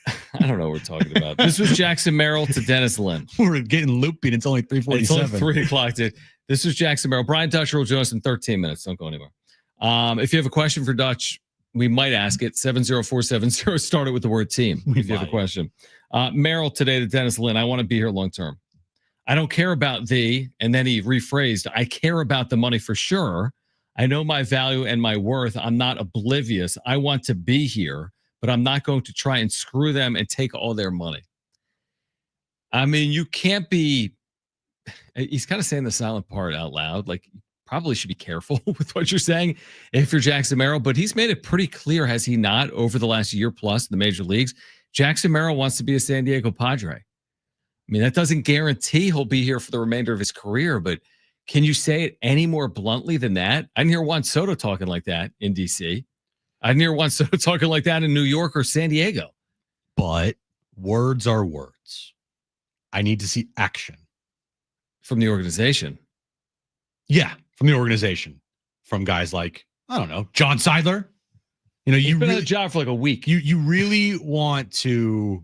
I don't know what we're talking about. This was Jackson Merrill to Dennis Lynn. We're getting loopy and it's only It's only 3:47. 3 o'clock, dude. This was Jackson Merrill. Brian Dutcher will join us in 13 minutes. Don't go anywhere. If you have a question for Dutch, we might ask it. 70470. Start it with the word team if you have a might. question. Merrill today to Dennis Lynn. I want to be here long term. I don't care about thee. And then he rephrased, I care about the money for sure. I know my value and my worth. I'm not oblivious. I want to be here, but I'm not going to try and screw them and take all their money. I mean, you can't be. He's kind of saying the silent part out loud. Like, you probably should be careful with what you're saying if you're Jackson Merrill, but he's made it pretty clear, has he not, over the last year plus in the major leagues? Jackson Merrill wants to be a San Diego Padre. I mean, that doesn't guarantee he'll be here for the remainder of his career, but can you say it any more bluntly than that? I didn't hear Juan Soto talking like that in DC. I didn't hear Juan Soto talking like that in New York or San Diego. But words are words. I need to see action. From the organization. Yeah, from the organization. From guys like, I don't know, John Seidler. You know, He's you been on really the job for like a week. you really want to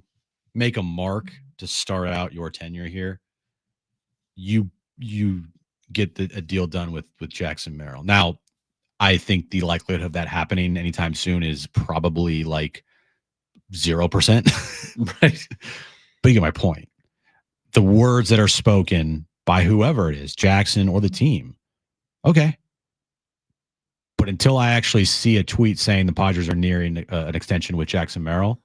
make a mark to start out your tenure here. You get a deal done with Jackson Merrill. Now, I think the likelihood of that happening anytime soon is probably like 0%. Right. But you get my point. The words that are spoken by whoever it is, Jackson or the team. Okay. But until I actually see a tweet saying the Padres are nearing an extension with Jackson Merrill,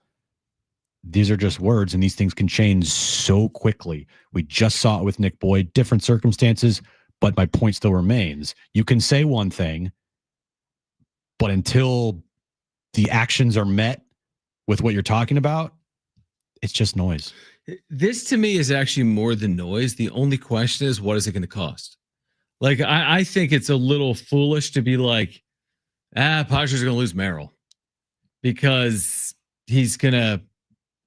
these are just words and these things can change so quickly. We just saw it with Nick Boyd, different circumstances, but my point still remains. You can say one thing, but until the actions are met with what you're talking about, it's just noise. This to me is actually more than noise. The only question is, what is it going to cost? Like, I think it's a little foolish to be like, Padres are going to lose Merrill because he's going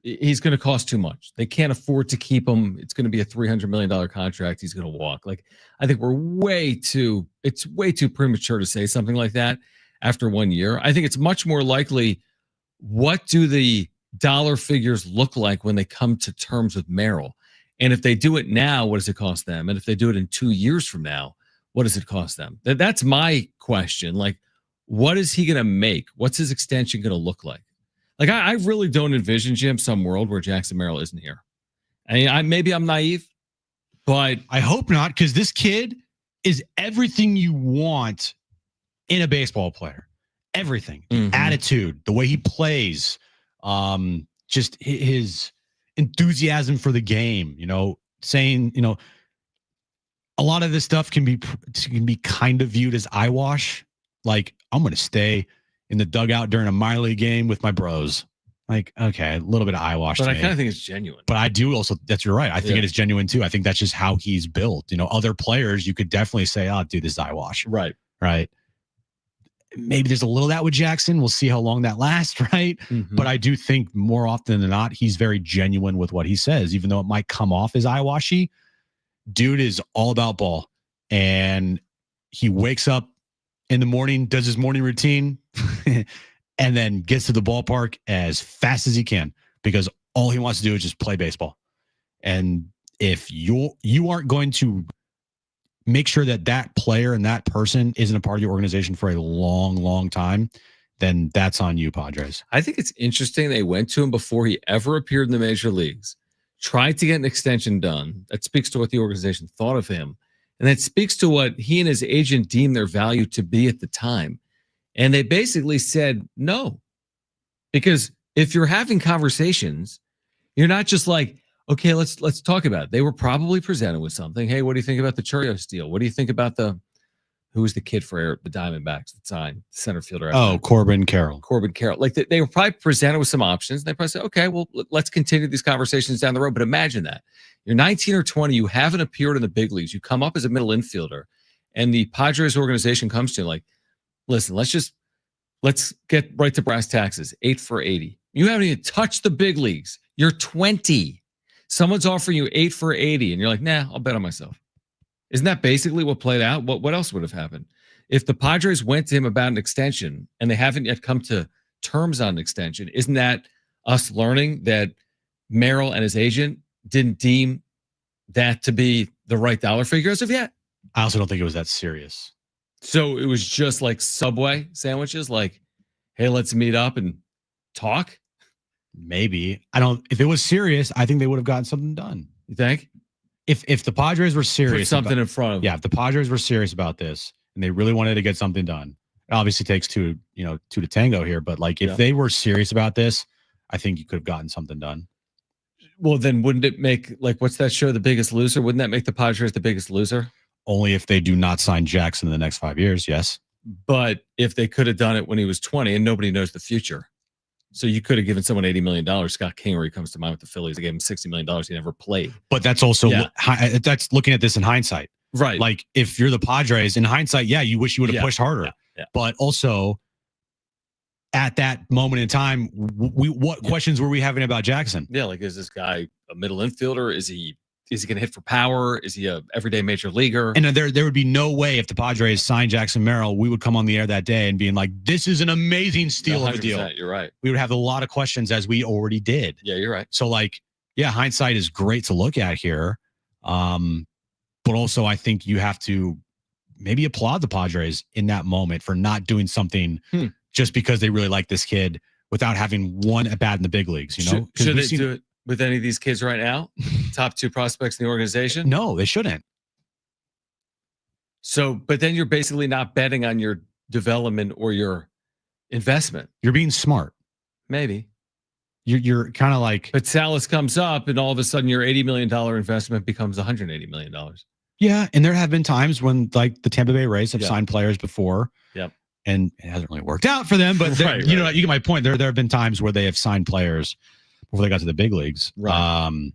to cost too much. They can't afford to keep him. It's going to be a $300 million contract. He's going to walk. Like, I think it's way too premature to say something like that after 1 year. I think it's much more likely, what do the dollar figures look like when they come to terms with Merrill? And if they do it now, what does it cost them? And if they do it in 2 years from now, what does it cost them? That's my question. Like, what is he going to make? What's his extension going to look like? Like, I really don't envision, Jim, some world where Jackson Merrill isn't here. I mean, maybe I'm naive, but I hope not, because this kid is everything you want in a baseball player. Everything. Mhm. Attitude, the way he plays, just his enthusiasm for the game, saying, a lot of this stuff can be kind of viewed as eyewash. Like, I'm going to stay in the dugout during a minor league game with my bros. Like, okay, a little bit of eyewash But to I me. kind of think it's genuine. But I do also, you're right. I think it is genuine too. I think that's just how he's built. Other players, you could definitely say, oh, dude, this is eyewash. Right. Right. Maybe there's a little of that with Jackson. We'll see how long that lasts. Right. Mm-hmm. But I do think more often than not, he's very genuine with what he says, even though it might come off as eyewashy. Dude is all about ball. And he wakes up in the morning, does his morning routine, and then gets to the ballpark as fast as he can because all he wants to do is just play baseball. And if you aren't going to make sure that player and that person isn't a part of your organization for a long, long time, then that's on you, Padres. I think it's interesting they went to him before he ever appeared in the major leagues, tried to get an extension done. That speaks to what the organization thought of him. And that speaks to what he and his agent deemed their value to be at the time. And they basically said no. Because if you're having conversations, you're not just like, okay, let's talk about it. They were probably presented with something. Hey, what do you think about the Churios deal? What do you think about who was the kid for the Diamondbacks that signed center fielder? Corbin Carroll. Like they were probably presented with some options. They probably said, okay, well, let's continue these conversations down the road. But imagine that you're 19 or 20, you haven't appeared in the big leagues. You come up as a middle infielder, and the Padres organization comes to you like, listen, let's get right to brass taxes. 8 for 80. You haven't even touched the big leagues. You're 20. Someone's offering you 8 for 80, and you're like, nah, I'll bet on myself. Isn't that basically what played out? What else would have happened? If the Padres went to him about an extension and they haven't yet come to terms on an extension, isn't that us learning that Merrill and his agent didn't deem that to be the right dollar figure as of yet? I also don't think it was that serious. So it was just like Subway sandwiches, like, hey, let's meet up and talk? Maybe. If it was serious, I think they would have gotten something done. You think? If the Padres were serious, put something in front of them. If the Padres were serious about this and they really wanted to get something done, it obviously takes two to tango here. But like, if they were serious about this, I think you could have gotten something done. Well, then wouldn't it make, like, what's that show, The Biggest Loser? Wouldn't that make the Padres the biggest loser? Only if they do not sign Jackson in the next 5 years, yes. But if they could have done it when he was 20, and nobody knows the future. So you could have given someone $80 million. Scott Kingery comes to mind with the Phillies. They gave him $60 million. He never played. But that's also, that's looking at this in hindsight. Right. Like, if you're the Padres, in hindsight, you wish you would have pushed harder. Yeah. But also, at that moment in time, what questions were we having about Jackson? Yeah, like, is this guy a middle infielder? Is he going to hit for power? Is he a everyday major leaguer? And there would be no way if the Padres signed Jackson Merrill, we would come on the air that day and being like, this is an amazing steal of a deal. You're right. We would have a lot of questions, as we already did. Yeah, you're right. So, like, hindsight is great to look at here. But also, I think you have to maybe applaud the Padres in that moment for not doing something just because they really like this kid without having one at bat in the big leagues. Should they do it with any of these kids right now? Top 2 prospects in the organization? No, they shouldn't. So, but then you're basically not betting on your development or your investment. You're being smart. Maybe. You're kind of like... But Salas comes up and all of a sudden your $80 million investment becomes $180 million. Yeah, and there have been times when, like, the Tampa Bay Rays have signed players before. Yep. And it hasn't really worked out for them. But you know, you get my point. There have been times where they have signed players before they got to the big leagues. Right.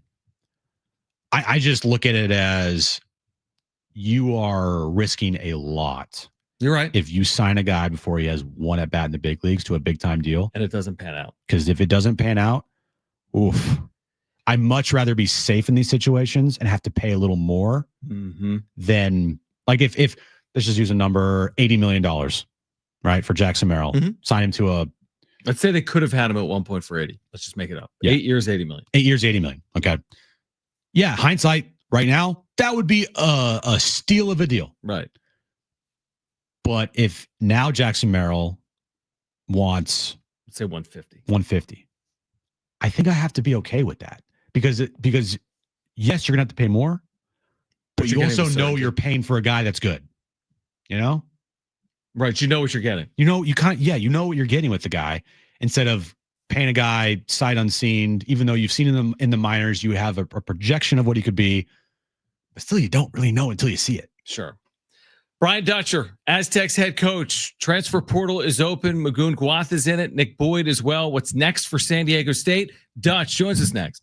I just look at it as you are risking a lot. You're right. If you sign a guy before he has one at bat in the big leagues to a big time deal. And it doesn't pan out. Because if it doesn't pan out, oof. I'd much rather be safe in these situations and have to pay a little more than, like, if let's just use a number, $80 million, right, for Jackson Merrill. Sign him to let's say they could have had him at one point for 80. Let's just make it up. 8 years, $80 million. 8 years, $80 million. Okay. Yeah, hindsight right now, that would be a steal of a deal. Right. But if now Jackson Merrill wants, let's say 150, I think I have to be okay with that because yes, you're gonna have to pay more, but you also know you're paying for a guy that's good. You know, right? You know what you're getting. You know what you're getting with the guy instead of paying a guy sight unseen. Even though you've seen him in the minors, you have a projection of what he could be, but still you don't really know until you see it. Sure. Brian Dutcher, Aztecs head coach. Transfer portal is open. Magoon Guath is in it. Nick Boyd as well. What's next for San Diego State? Dutch joins us next.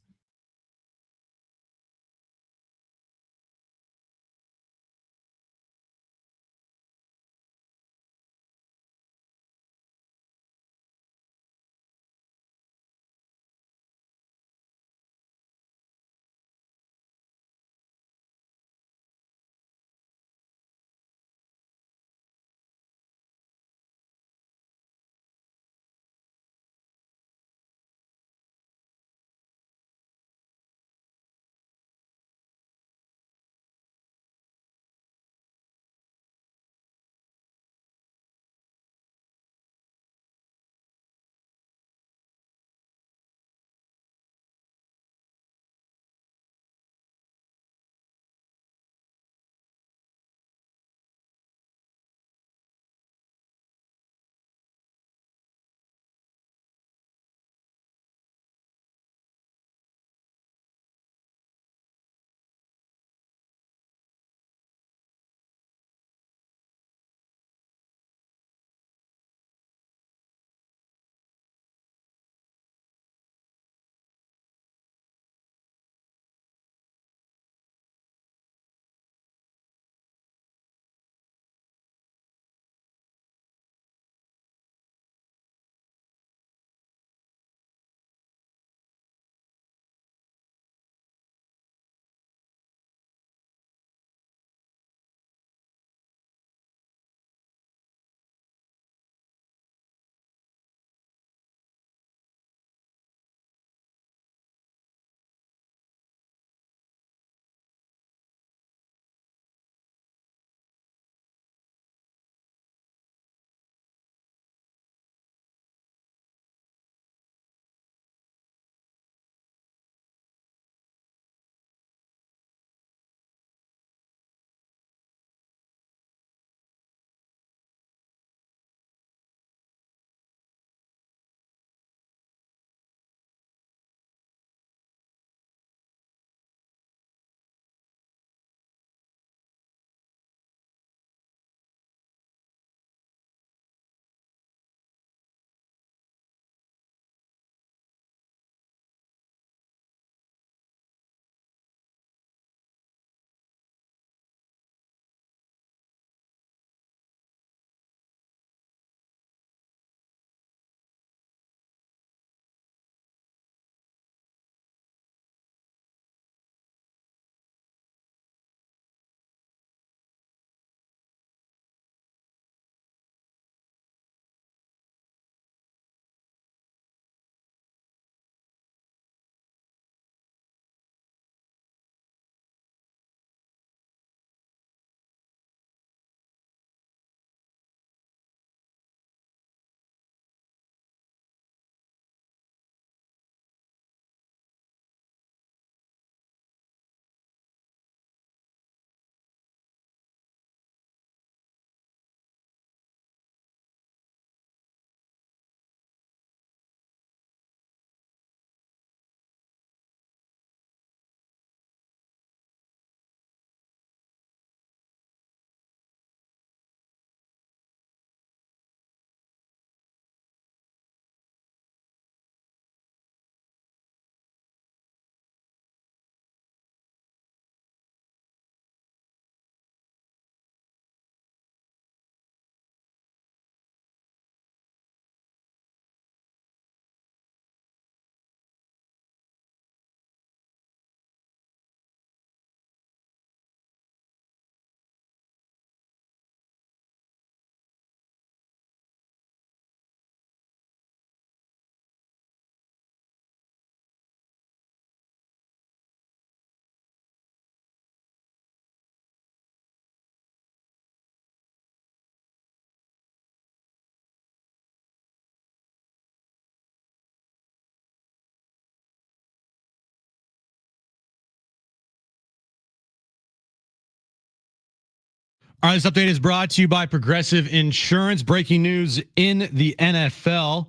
All right, this update is brought to you by Progressive Insurance. Breaking news in the NFL.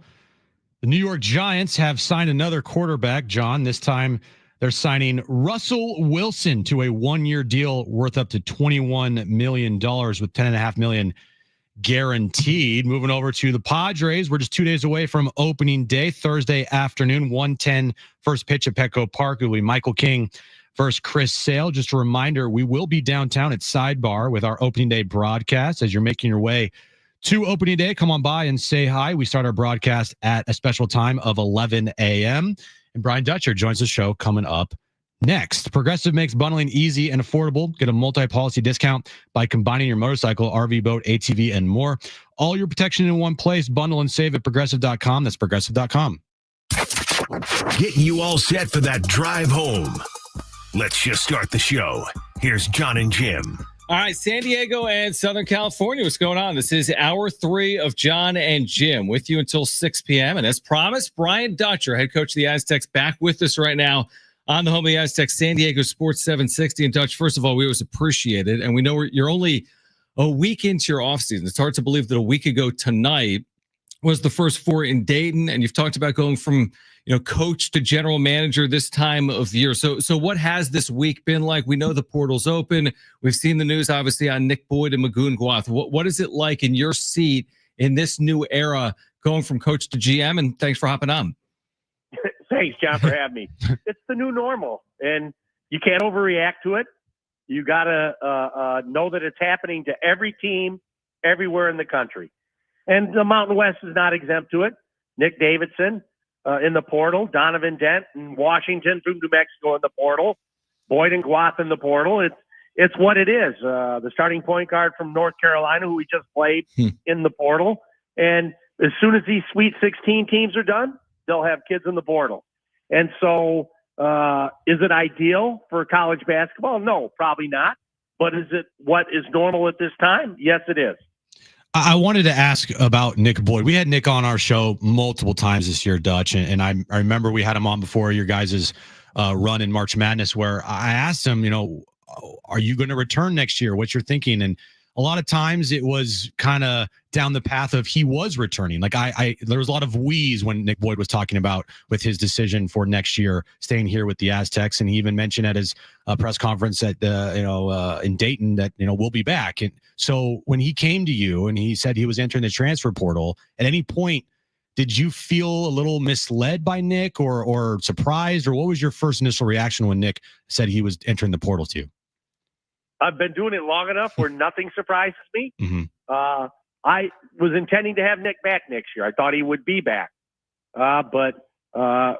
The New York Giants have signed another quarterback, John. This time They're signing Russell Wilson to a 1-year deal worth up to $21 million with $10.5 million guaranteed. Moving over to the Padres. We're just 2 days away from opening day, Thursday afternoon, 1:10 first pitch at Petco Park. It will be Michael King versus Chris Sale. Just a reminder, we will be downtown at Sidebar with our opening day broadcast. As you're making your way to opening day, come on by and say hi. We start our broadcast at a special time of 11 a.m. And Brian Dutcher joins the show coming up next. Progressive makes bundling easy and affordable. Get a multi-policy discount by combining your motorcycle, RV, boat, ATV, and more. All your protection in one place. Bundle and save at progressive.com. That's progressive.com. Getting you all set for that drive home. Let's just start the show. Here's John and Jim. All right, San Diego and Southern California, what's going on? This is hour 3 of John and Jim with you until 6 p.m. And as promised, Brian Dutcher, head coach of the Aztecs, back with us right now on the home of the Aztecs, San Diego Sports 760. And Dutch, first of all, we always appreciate it. And we know you're only a week into your offseason. It's hard to believe that a week ago tonight was the first 4 in Dayton. And you've talked about going from coach to general manager this time of year. So what has this week been like? We know the portal's open. We've seen the news, obviously, on Nick Boyd and Magoon Guath. What is it like in your seat in this new era, going from coach to GM? And thanks for hopping on. Thanks, John, for having me. It's the new normal, and you can't overreact to it. You got to know that it's happening to every team everywhere in the country. And the Mountain West is not exempt to it. Nick Davidson, in the portal, Donovan Dent in Washington from New Mexico in the portal, Boyd and Guath in the portal. It's what it is. The starting point guard from North Carolina, who we just played in the portal. And as soon as these Sweet 16 teams are done, they'll have kids in the portal. And so is it ideal for college basketball? No, probably not. But is it what is normal at this time? Yes, it is. I wanted to ask about Nick Boyd. We had Nick on our show multiple times this year, Dutch, and I remember we had him on before your guys' run in March Madness, where I asked him, are you going to return next year? What's your thinking? And a lot of times it was kind of down the path of he was returning. Like there was a lot of wheeze when Nick Boyd was talking about with his decision for next year, staying here with the Aztecs. And he even mentioned at his press conference at in Dayton that, we'll be back. And so when he came to you and he said he was entering the transfer portal, at any point, did you feel a little misled by Nick or surprised, or what was your first initial reaction when Nick said he was entering the portal to you? I've been doing it long enough where nothing surprises me. Mm-hmm. I was intending to have Nick back next year. I thought he would be back. But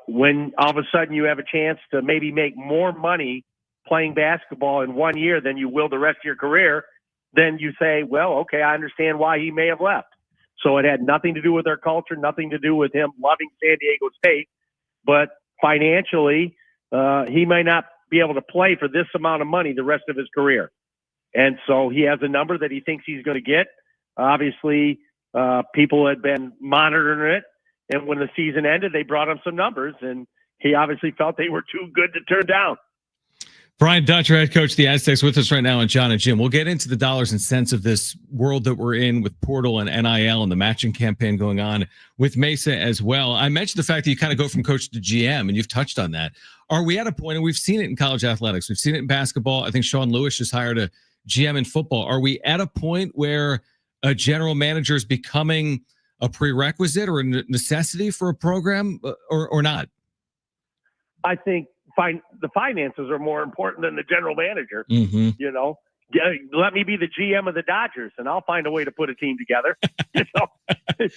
when all of a sudden you have a chance to maybe make more money playing basketball in 1 year than you will the rest of your career, then you say, well, okay, I understand why he may have left. So it had nothing to do with our culture, nothing to do with him loving San Diego State. But financially, he may not be able to play for this amount of money the rest of his career. And so he has a number that he thinks he's going to get. Obviously, people had been monitoring it. And when the season ended, they brought him some numbers, and he obviously felt they were too good to turn down. Brian Dutcher, head coach of the Aztecs, with us right now on John and Jim. We'll get into the dollars and cents of this world that we're in with portal and NIL and the matching campaign going on with Mesa as well. I mentioned the fact that you kind of go from coach to GM, and you've touched on that. Are we at a point, and we've seen it in college athletics, we've seen it in basketball. I think Sean Lewis just hired a GM in football. Are we at a point where a general manager is becoming a prerequisite or a necessity for a program or not? I think the finances are more important than the general manager. Mm-hmm. Let me be the GM of the Dodgers, and I'll find a way to put a team together. The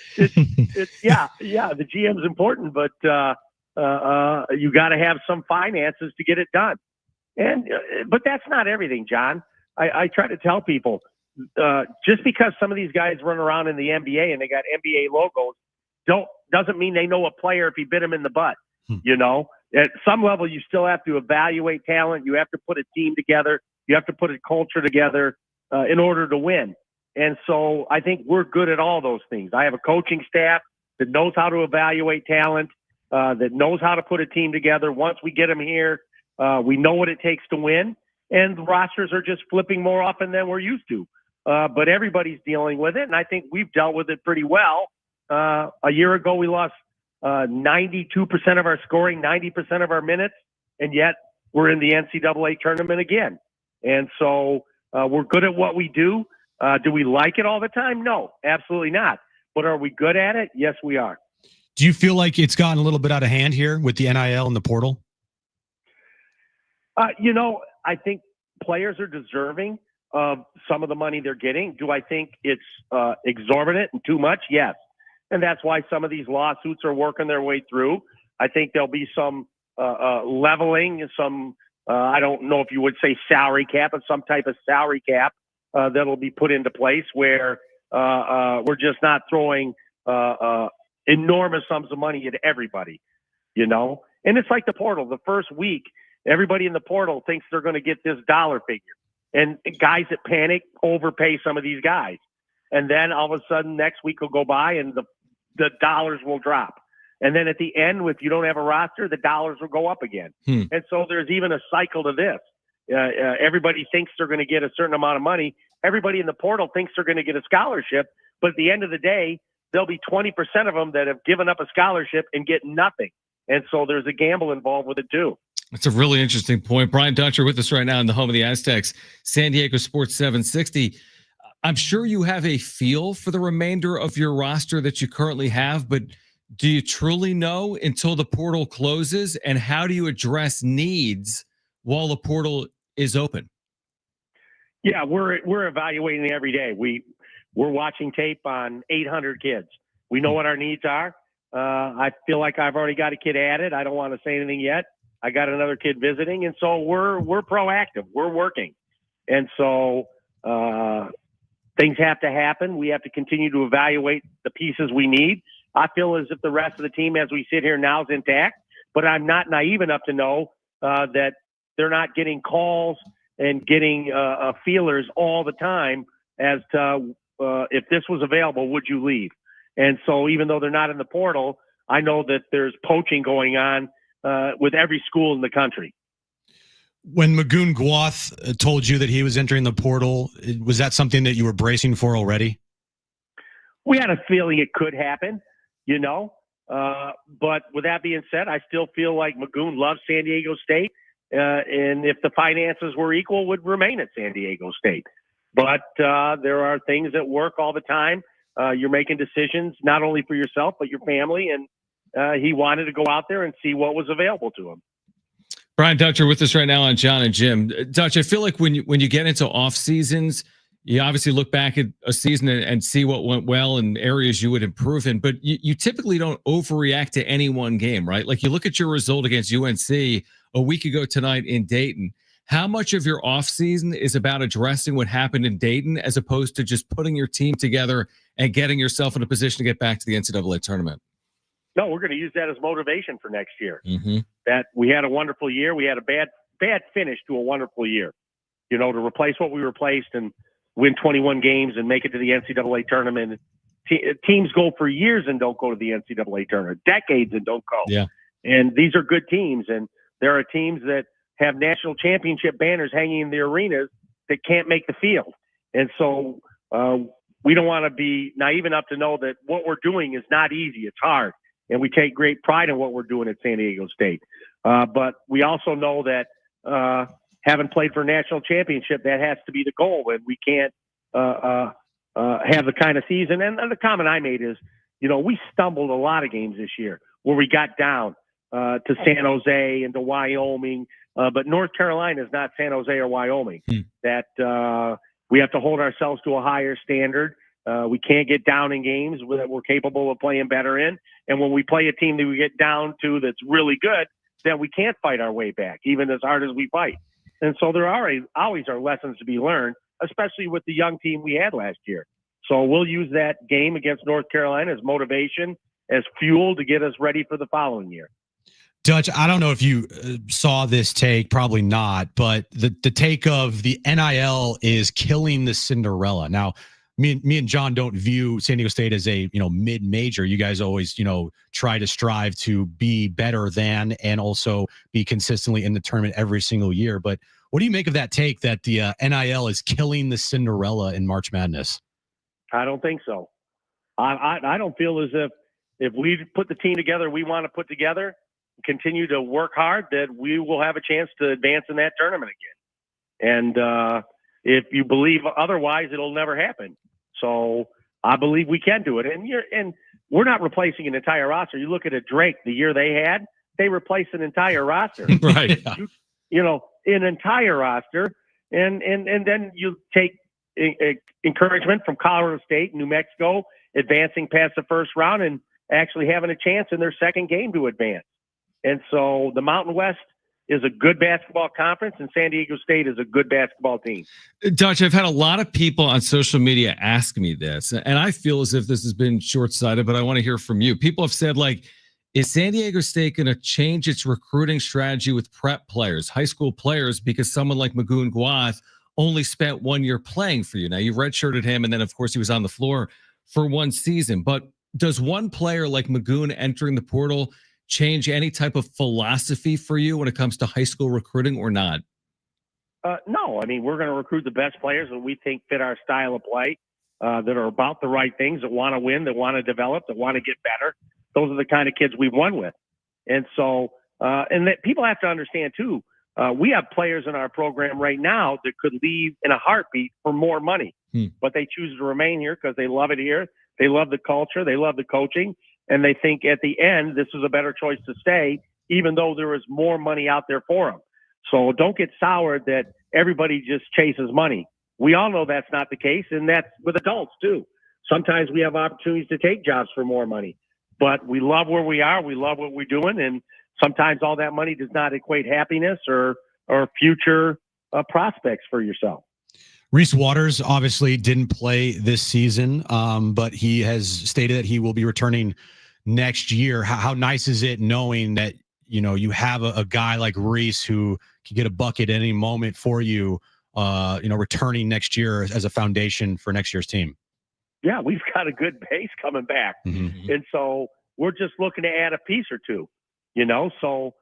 GM's important, but you got to have some finances to get it done. But that's not everything, John. I try to tell people, just because some of these guys run around in the NBA and they got NBA logos, doesn't mean they know a player if he bit him in the butt. At some level, you still have to evaluate talent. You have to put a team together. You have to put a culture together in order to win. And so I think we're good at all those things. I have a coaching staff that knows how to evaluate talent, that knows how to put a team together. Once we get them here, we know what it takes to win. And the rosters are just flipping more often than we're used to. But everybody's dealing with it, and I think we've dealt with it pretty well. A year ago, we lost 92% of our scoring, 90% of our minutes. and yet we're in the NCAA tournament again. And so we're good at what we do. Do we like it all the time? No, absolutely not. But are we good at it? Yes, we are. Do you feel like it's gotten a little bit out of hand here with the NIL and the portal? I think players are deserving of some of the money they're getting. Do I think it's exorbitant and too much? Yes. And that's why some of these lawsuits are working their way through. I think there'll be some leveling, some, I don't know if you would say salary cap, but some type of salary cap that'll be put into place where we're just not throwing enormous sums of money at everybody, And it's like the portal. The first week, everybody in the portal thinks they're going to get this dollar figure. And guys that panic overpay some of these guys. And then all of a sudden next week will go by and the dollars will drop. And then at the end, if you don't have a roster, the dollars will go up again. And so there's even a cycle to this. Everybody thinks they're going to get a certain amount of money. Everybody in the portal thinks they're going to get a scholarship. But at the end of the day, there'll be 20% of them that have given up a scholarship and get nothing. And so there's a gamble involved with it too. That's a really interesting point. Brian Dutcher with us right now in the home of the Aztecs, San Diego Sports 760. I'm sure you have a feel for the remainder of your roster that you currently have, but do you truly know until the portal closes? And how do you address needs while the portal is open? Yeah, we're evaluating every day. We're watching tape on 800 kids. We know what our needs are. I feel like I've already got a kid added. I don't want to say anything yet. I got another kid visiting, and so we're proactive. We're working, and so things have to happen. We have to continue to evaluate the pieces we need. I feel as if the rest of the team, as we sit here now, is intact, but I'm not naive enough to know that they're not getting calls and getting feelers all the time as to if this was available, would you leave? And so even though they're not in the portal, I know that there's poaching going on with every school in the country. When Magoon Gwath told you that he was entering the portal, was that something that you were bracing for already? We had a feeling it could happen, but with that being said, I still feel like Magoon loves San Diego State, and if the finances were equal, would remain at San Diego State. But there are things that work all the time. You're making decisions not only for yourself, but your family, and he wanted to go out there and see what was available to him. Brian Dutcher with us right now on John and Jim. Dutch, I feel like when you get into off seasons, you obviously look back at a season and see what went well and areas you would improve in, but you typically don't overreact to any one game, right? Like you look at your result against UNC a week ago tonight in Dayton. How much of your off season is about addressing what happened in Dayton as opposed to just putting your team together and getting yourself in a position to get back to the NCAA tournament? No, we're going to use that as motivation for next year. That we had a wonderful year. We had a bad finish to a wonderful year. To replace what we replaced and win 21 games and make it to the NCAA tournament. Teams go for years and don't go to the NCAA tournament, decades and don't go. Yeah. And these are good teams. And there are teams that have national championship banners hanging in the arenas that can't make the field. And so we don't want to be naive enough to know that what we're doing is not easy. It's hard. And we take great pride in what we're doing at San Diego State. But we also know that having played for a national championship, that has to be the goal. And we can't have the kind of season. And the comment I made is, we stumbled a lot of games this year where we got down to San Jose and to Wyoming. But North Carolina is not San Jose or Wyoming. That we have to hold ourselves to a higher standard. We can't get down in games that we're capable of playing better in. And when we play a team that we get down to that's really good, then we can't fight our way back, even as hard as we fight. And so there always are lessons to be learned, especially with the young team we had last year. So we'll use that game against North Carolina as motivation, as fuel to get us ready for the following year. Dutch, I don't know if you saw this take, probably not, but the take of the NIL is killing the Cinderella. Now, me and John don't view San Diego State as a mid-major. You guys always try to strive to be better than and also be consistently in the tournament every single year. But what do you make of that take that the NIL is killing the Cinderella in March Madness? I don't think so. I don't feel as if we put the team together we want to put together, continue to work hard, that we will have a chance to advance in that tournament again. And if you believe otherwise, it'll never happen. So I believe we can do it. And we're not replacing an entire roster. You look at a Drake, the year they replaced an entire roster. Right. An entire roster. And then you take encouragement from Colorado State, New Mexico, advancing past the first round and actually having a chance in their second game to advance. And so the Mountain West is a good basketball conference, and San Diego State is a good basketball team. Dutch, I've had a lot of people on social media ask me this, and I feel as if this has been short-sighted, but I want to hear from you. People have said, like, is San Diego State going to change its recruiting strategy with prep players, high school players, because someone like Magoon Guath only spent 1 year playing for you? Now, you redshirted him, and then, of course, he was on the floor for one season. But does one player like Magoon entering the portal change any type of philosophy for you when it comes to high school recruiting or not? No. I mean, we're going to recruit the best players that we think fit our style of play, that are about the right things, that want to win, that want to develop, that want to get better. Those are the kind of kids we've won with. And so, and that people have to understand too, we have players in our program right now that could leave in a heartbeat for more money, but they choose to remain here because they love it here. They love the culture. They love the coaching. And they think at the end, this is a better choice to stay, even though there is more money out there for them. So don't get soured that everybody just chases money. We all know that's not the case, and that's with adults too. Sometimes we have opportunities to take jobs for more money, but we love where we are. We love what we're doing, and sometimes all that money does not equate happiness or future prospects for yourself. Reese Waters obviously didn't play this season, but he has stated that he will be returning next year. How nice is it knowing that, you have a guy like Reese who can get a bucket at any moment for you, returning next year as a foundation for next year's team? Yeah, we've got a good base coming back. Mm-hmm. And so we're just looking to add a piece or two, So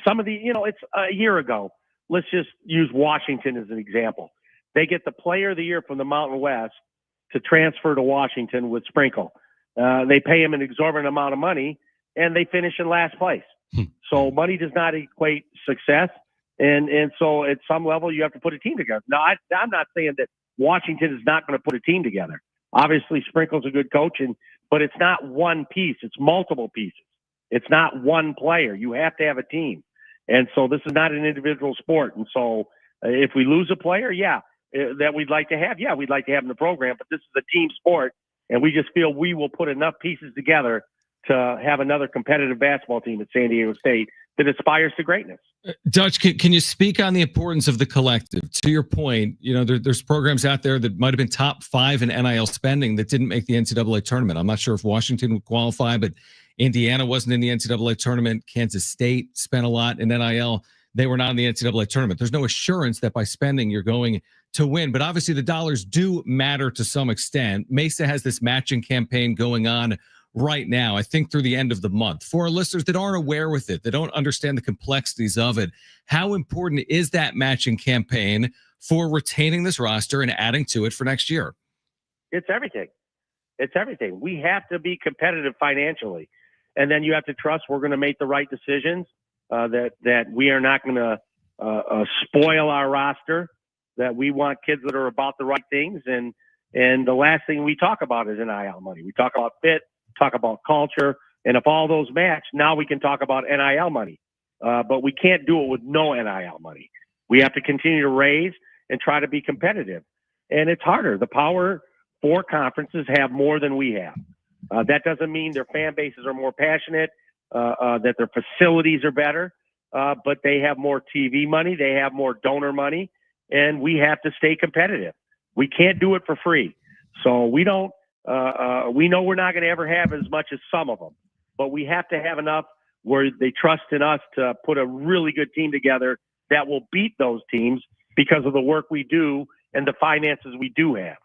some of the, it's a year ago. Let's just use Washington as an example. They get the player of the year from the Mountain West to transfer to Washington with Sprinkle. They pay him an exorbitant amount of money, and they finish in last place. So money does not equate success. And so at some level, you have to put a team together. Now, I'm not saying that Washington is not going to put a team together. Obviously, Sprinkle's a good coach, but it's not one piece. It's multiple pieces. It's not one player. You have to have a team. And so this is not an individual sport. And so if we lose a player, that we'd like to have, we'd like to have in the program, but this is a team sport. And we just feel we will put enough pieces together to have another competitive basketball team at San Diego State that aspires to greatness. Dutch, can you speak on the importance of the collective? To your point, there's programs out there that might have been top 5 in NIL spending that didn't make the NCAA tournament. I'm not sure if Washington would qualify, but Indiana wasn't in the NCAA tournament. Kansas State spent a lot in NIL. They were not in the NCAA tournament. There's no assurance that by spending you're going to win, but obviously the dollars do matter to some extent. Mesa has this matching campaign going on right now, I think through the end of the month. For our listeners that aren't aware with it, that don't understand the complexities of it, how important is that matching campaign for retaining this roster and adding to it for next year? It's everything. It's everything. We have to be competitive financially. And then you have to trust we're going to make the right decisions, that we are not going to spoil our roster, that we want kids that are about the right things. And the last thing we talk about is NIL money. We talk about fit, talk about culture. And if all those match, now we can talk about NIL money. But we can't do it with no NIL money. We have to continue to raise and try to be competitive. And it's harder. The Power 4 conferences have more than we have. That doesn't mean their fan bases are more passionate, that their facilities are better, but they have more TV money, they have more donor money, and we have to stay competitive. We can't do it for free. So we know we're not going to ever have as much as some of them, but we have to have enough where they trust in us to put a really good team together that will beat those teams because of the work we do and the finances we do have.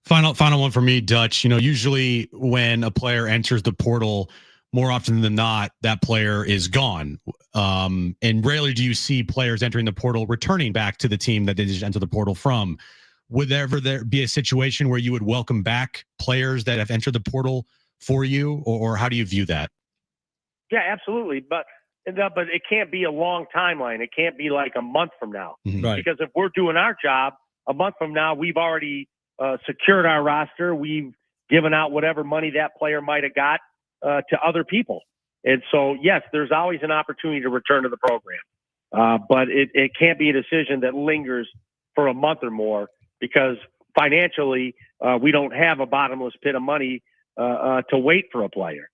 Final one for me, Dutch. Usually when a player enters the portal, more often than not, that player is gone. And rarely do you see players entering the portal returning back to the team that they just entered the portal from. Would there be a situation where you would welcome back players that have entered the portal for you, or how do you view that? Yeah, absolutely. But it can't be a long timeline. It can't be like a month from now. Right. Because if we're doing our job, a month from now, we've already secured our roster. We've given out whatever money that player might have got to other people. And so, yes, there's always an opportunity to return to the program. But it can't be a decision that lingers for a month or more, because financially, we don't have a bottomless pit of money to wait for a player.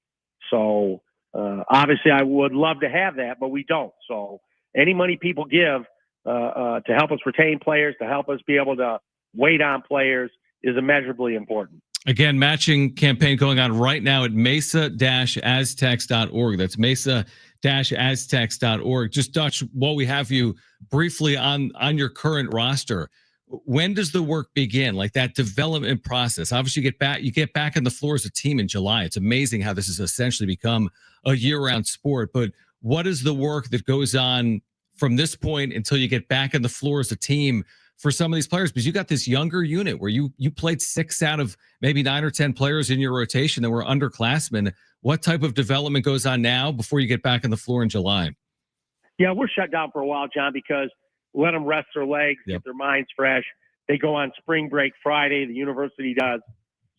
So obviously I would love to have that, but we don't. So any money people give to help us retain players, to help us be able to wait on players, is immeasurably important. Again, matching campaign going on right now at mesa-aztecs.org. That's mesa-aztecs.org. Just Dutch, while we have you briefly on your current roster, when does the work begin? Like that development process. Obviously, you get back on the floor as a team in July. It's amazing how this has essentially become a year-round sport. But what is the work that goes on from this point until you get back on the floor as a team for some of these players? Because you got this younger unit where you played 6 out of maybe 9 or 10 players in your rotation that were underclassmen. What type of development goes on now before you get back on the floor in July? Yeah, we're shut down for a while, John, because let them rest their legs, get their minds fresh. They go on spring break Friday. The university does.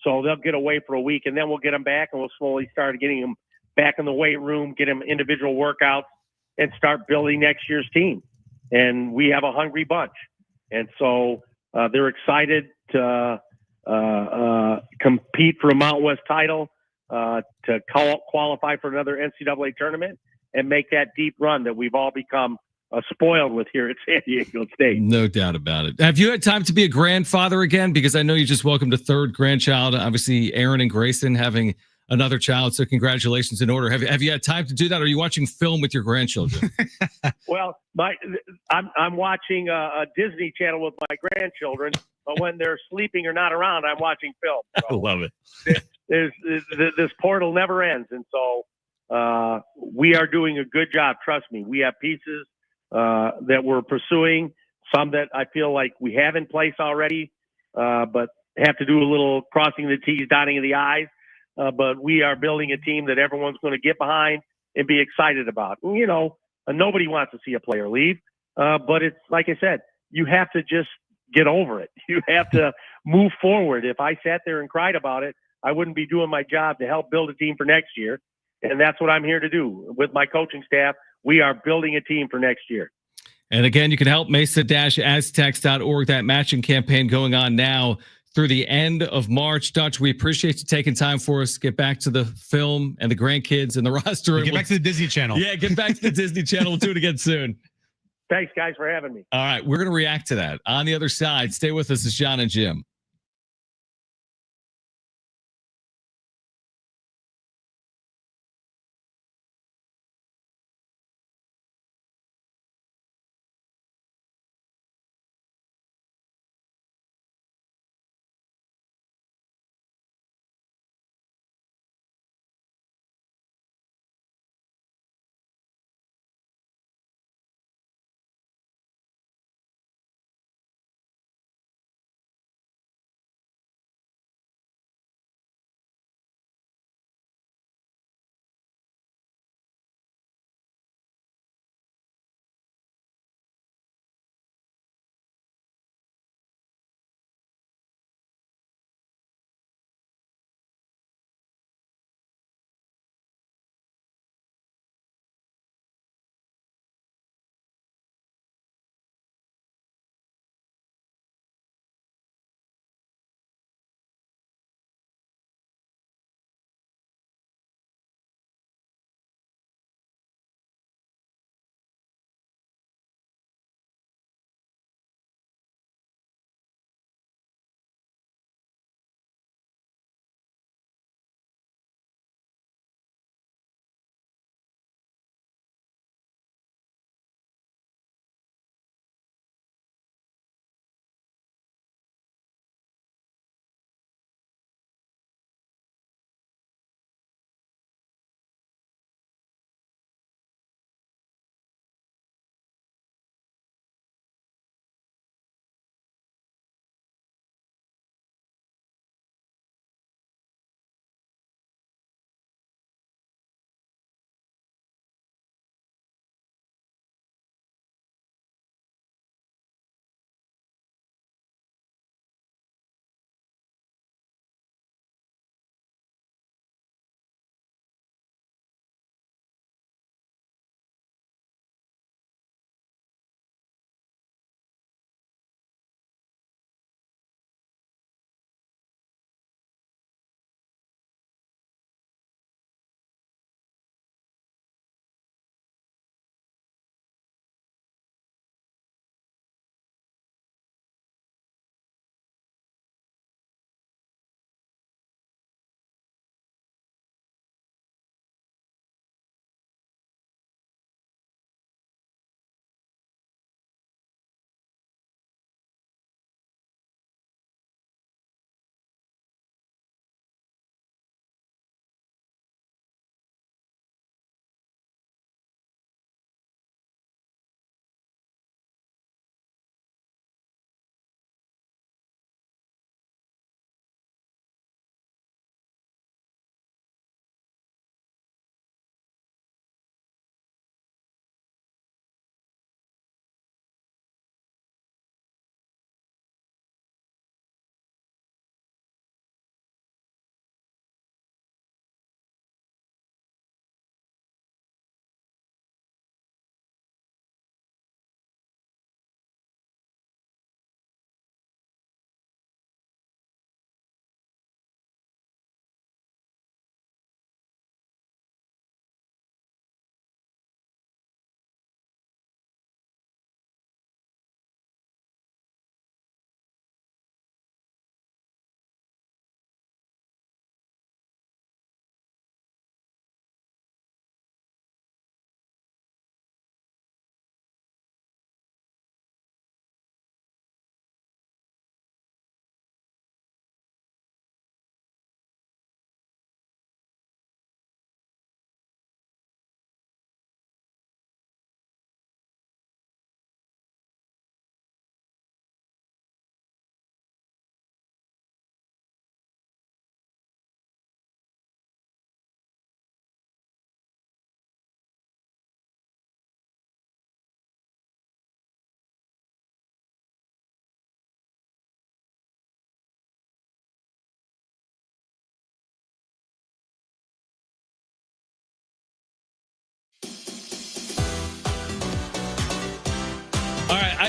So they'll get away for a week, and then we'll get them back, and we'll slowly start getting them back in the weight room, get them individual workouts, and start building next year's team. And we have a hungry bunch. And so they're excited to compete for a Mountain West title, to qualify for another NCAA tournament, and make that deep run that we've all become spoiled with here at San Diego State. No doubt about it. Have you had time to be a grandfather again? Because I know you just welcomed a 3rd grandchild. Obviously, Aaron and Grayson having another child. So congratulations in order. Have you had time to do that? Or are you watching film with your grandchildren? Well, I'm watching a Disney Channel with my grandchildren, but when they're sleeping or not around, I'm watching film. So I love it. This portal never ends. And so we are doing a good job. Trust me. We have pieces that we're pursuing, some that I feel like we have in place already, but have to do a little crossing the T's, dotting of the I's. But we are building a team that everyone's going to get behind and be excited about. You know, nobody wants to see a player leave, but it's like I said, you have to just get over it. You have to move forward. If I sat there and cried about it, I wouldn't be doing my job to help build a team for next year. And that's what I'm here to do with my coaching staff. We are building a team for next year. And again, you can help mesa-aztecs.org. That matching campaign going on now through the end of March. Dutch, we appreciate you taking time for us. Get back to the film and the grandkids and the roster. Get back to the Disney Channel. Yeah, get back to the Disney Channel. We'll do it again soon. Thanks, guys, for having me. All right, we're going to react to that. On the other side, stay with us. It's John and Jim.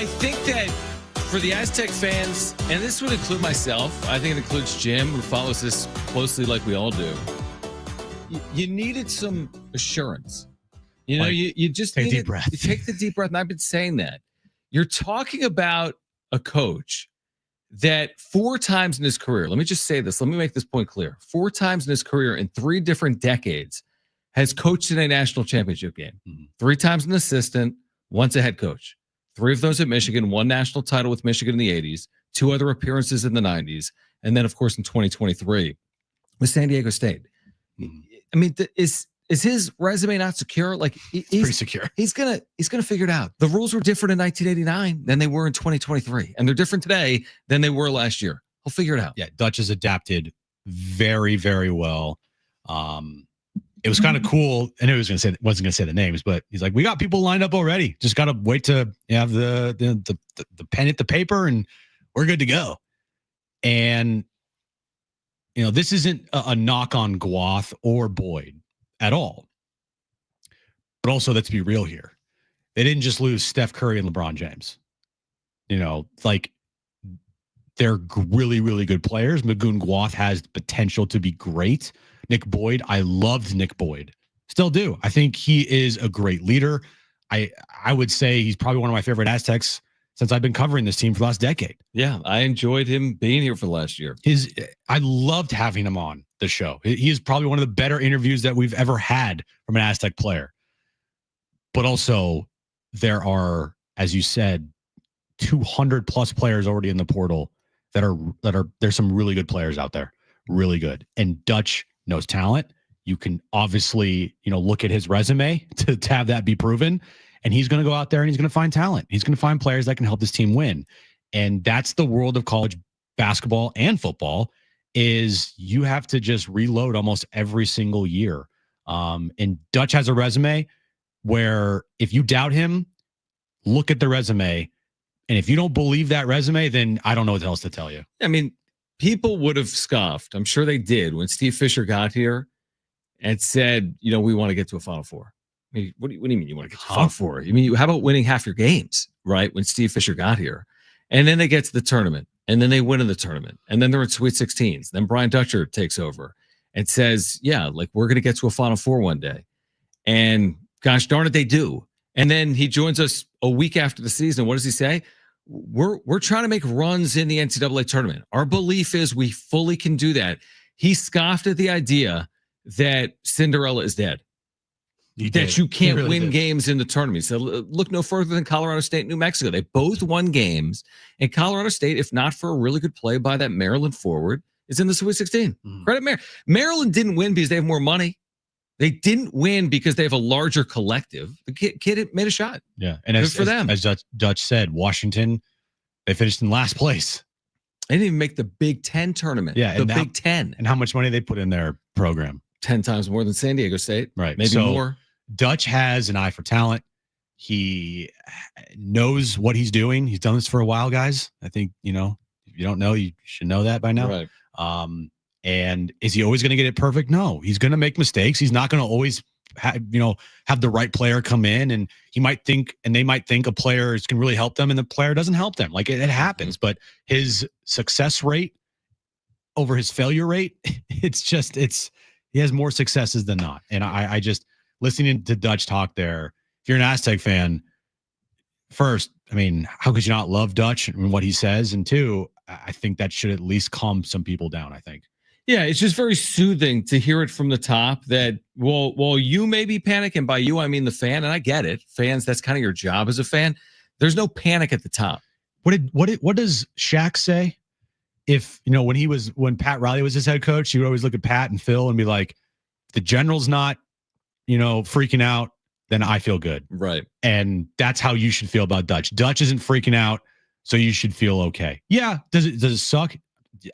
I think that for the Aztec fans, and this would include myself, I think it includes Jim, who follows this closely like we all do, you needed some assurance. You know, Like, you just take a needed, deep breath. you take the deep breath, and I've been saying that. You're talking about a coach that 4 times in his career, let me just say this, let me make this point clear. 4 times in his career in 3 different decades has coached in a national championship game. 3 times an assistant, once a head coach. 3 of those at Michigan, 1 national title with Michigan in the 80s, 2 other appearances in the 90s, and then, of course, in 2023 with San Diego State. I mean, is his resume not secure? Like, he's pretty secure. He's gonna figure it out. The rules were different in 1989 than they were in 2023, and they're different today than they were last year. He'll figure it out. Yeah, Dutch has adapted very, very well. It was kind of cool. I knew he wasn't going to say the names, but he's like, we got people lined up already. Just got to wait to have the pen at the paper, and we're good to go. And you know, this isn't a knock on Guath or Boyd at all. But also, let's be real here. They didn't just lose Steph Curry and LeBron James. You know, like, they're really, really good players. Magoon Guath has the potential to be great. Nick Boyd, I loved Nick Boyd. Still do. I think he is a great leader. I would say he's probably one of my favorite Aztecs since I've been covering this team for the last decade. Yeah, I enjoyed him being here for the last year. I loved having him on the show. He is probably one of the better interviews that we've ever had from an Aztec player. But also, there are, as you said, 200 plus players already in the portal that are there's some really good players out there, really good. And Dutch knows talent. You can obviously, you know, look at his resume to have that be proven. And he's going to go out there and he's going to find talent. He's going to find players that can help this team win. And that's the world of college basketball and football, is you have to just reload almost every single year. And Dutch has a resume where if you doubt him, look at the resume. And if you don't believe that resume, then I don't know what else to tell you. I mean, people would have scoffed. I'm sure they did when Steve Fisher got here and said, you know, we want to get to a Final Four. I mean, what do you mean you want to get to the Final Four? I mean, how about winning half your games, right? When Steve Fisher got here. And then they get to the tournament, and then they win in the tournament, and then they're in Sweet 16s. Then Brian Dutcher takes over and says, yeah, like, we're going to get to a Final Four one day. And gosh darn it, they do. And then he joins us a week after the season. What does he say? We're trying to make runs in the NCAA tournament. Our belief is we fully can do that. He scoffed at the idea that Cinderella is dead. That you can't win games in the tournament. So look no further than Colorado State and New Mexico. They both won games. And Colorado State, if not for a really good play by that Maryland forward, is in the Sweet 16. Credit Maryland. Maryland didn't win because they have more money. They didn't win because they have a larger collective. The kid made a shot. Yeah. And as Dutch said, Washington, they finished in last place. They didn't even make the Big Ten tournament. Yeah. The Big Ten. And how much money they put in their program? 10 times more than San Diego State. Right. Maybe more. Dutch has an eye for talent. He knows what he's doing. He's done this for a while, guys. I think, you know, if you don't know, you should know that by now. Right. And is he always going to get it perfect? No, he's going to make mistakes. He's not going to always have the right player come in, and he might think, and they might think a player can really help them, and the player doesn't help them. Like, it happens, but his success rate over his failure rate, he has more successes than not. And I just, listening to Dutch talk there, if you're an Aztec fan, first, I mean, how could you not love Dutch and what he says? And two, I think that should at least calm some people down, I think. Yeah, it's just very soothing to hear it from the top that, while you may be panicking, by you, I mean the fan, and I get it. Fans, that's kind of your job as a fan. There's no panic at the top. What does Shaq say? If, you know, when Pat Riley was his head coach, he would always look at Pat and Phil and be like, the general's not, you know, freaking out, then I feel good. Right. And that's how you should feel about Dutch. Dutch isn't freaking out, so you should feel okay. Yeah. Does it suck?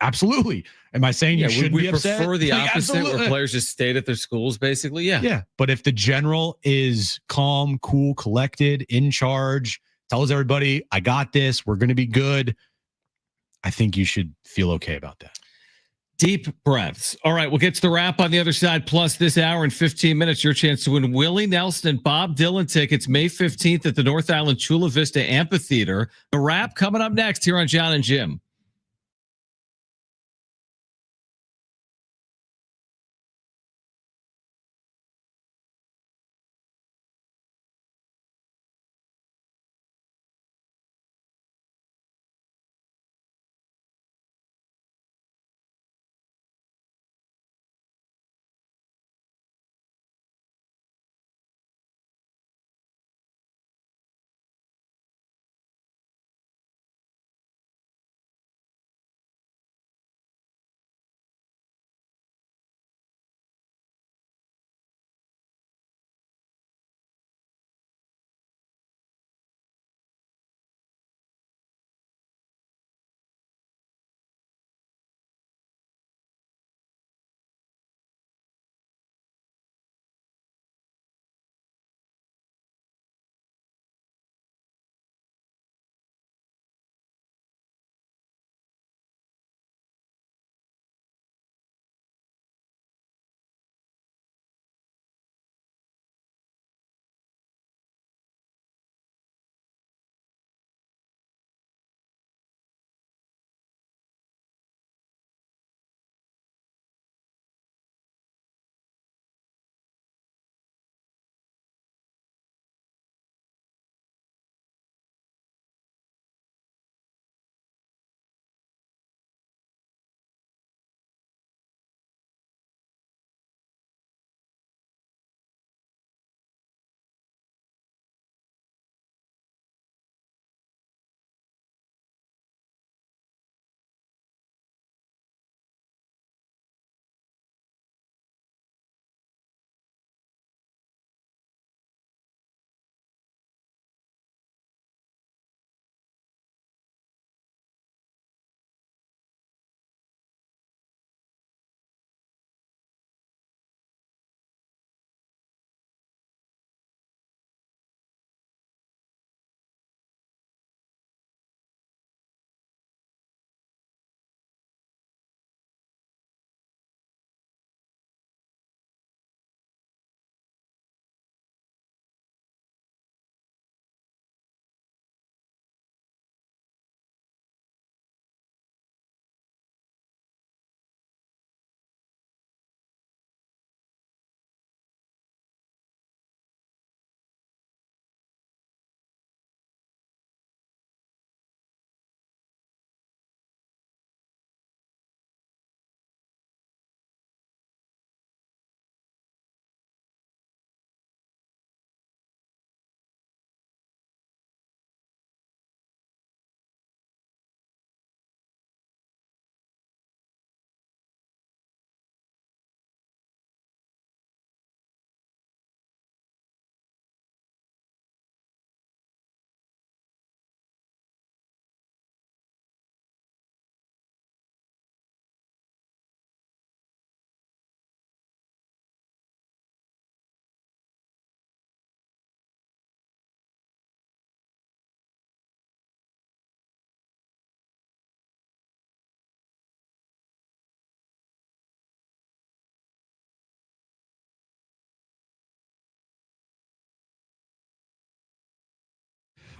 Absolutely. Am I saying you should be upset? We prefer the Like, opposite, absolutely. where players just stayed at their schools, basically. Yeah. Yeah. But if the general is calm, cool, collected, in charge, tells everybody, I got this, we're going to be good, I think you should feel okay about that. Deep breaths. All right, we'll get to the wrap on the other side. Plus, this hour and 15 minutes, your chance to win Willie Nelson and Bob Dylan tickets May 15th at the North Island Chula Vista Amphitheater. The wrap coming up next here on John and Jim.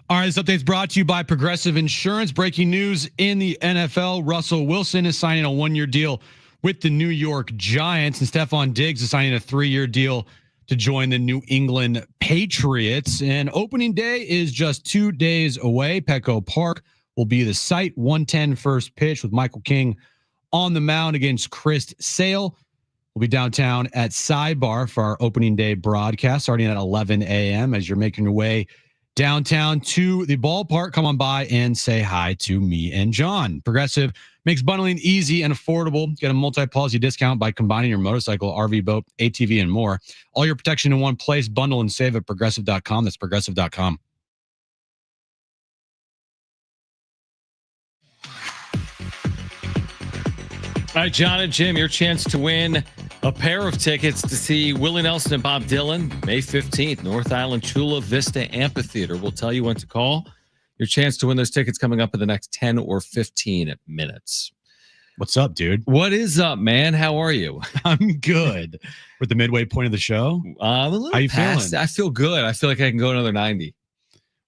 All right, this update is brought to you by Progressive Insurance. Breaking news in the NFL. Russell Wilson is signing a 1-year deal with the New York Giants, and Stephon Diggs is signing a 3-year deal to join the New England Patriots. And opening day is just 2 days away. Petco Park will be the site. 1:10 first pitch with Michael King on the mound against Chris Sale. We'll be downtown at Sidebar for our opening day broadcast starting at 11 a.m. As you're making your way downtown to the ballpark, come on by and say hi to me and John. Progressive makes bundling easy and affordable. Get a multi-policy discount by combining your motorcycle, RV, boat, ATV, and more. All your protection in one place. Bundle and save at progressive.com. That's progressive.com. All right, John and Jim, your chance to win a pair of tickets to see Willie Nelson and Bob Dylan May 15th, North Island Chula Vista Amphitheater. We'll tell you when to call. Your chance to win those tickets coming up in the next 10 or 15 minutes. What's up, dude? What is up, man? How are you? I'm good. We're at the midway point of the show. I'm a little How you past. feeling? I feel good. I feel like I can go another 90.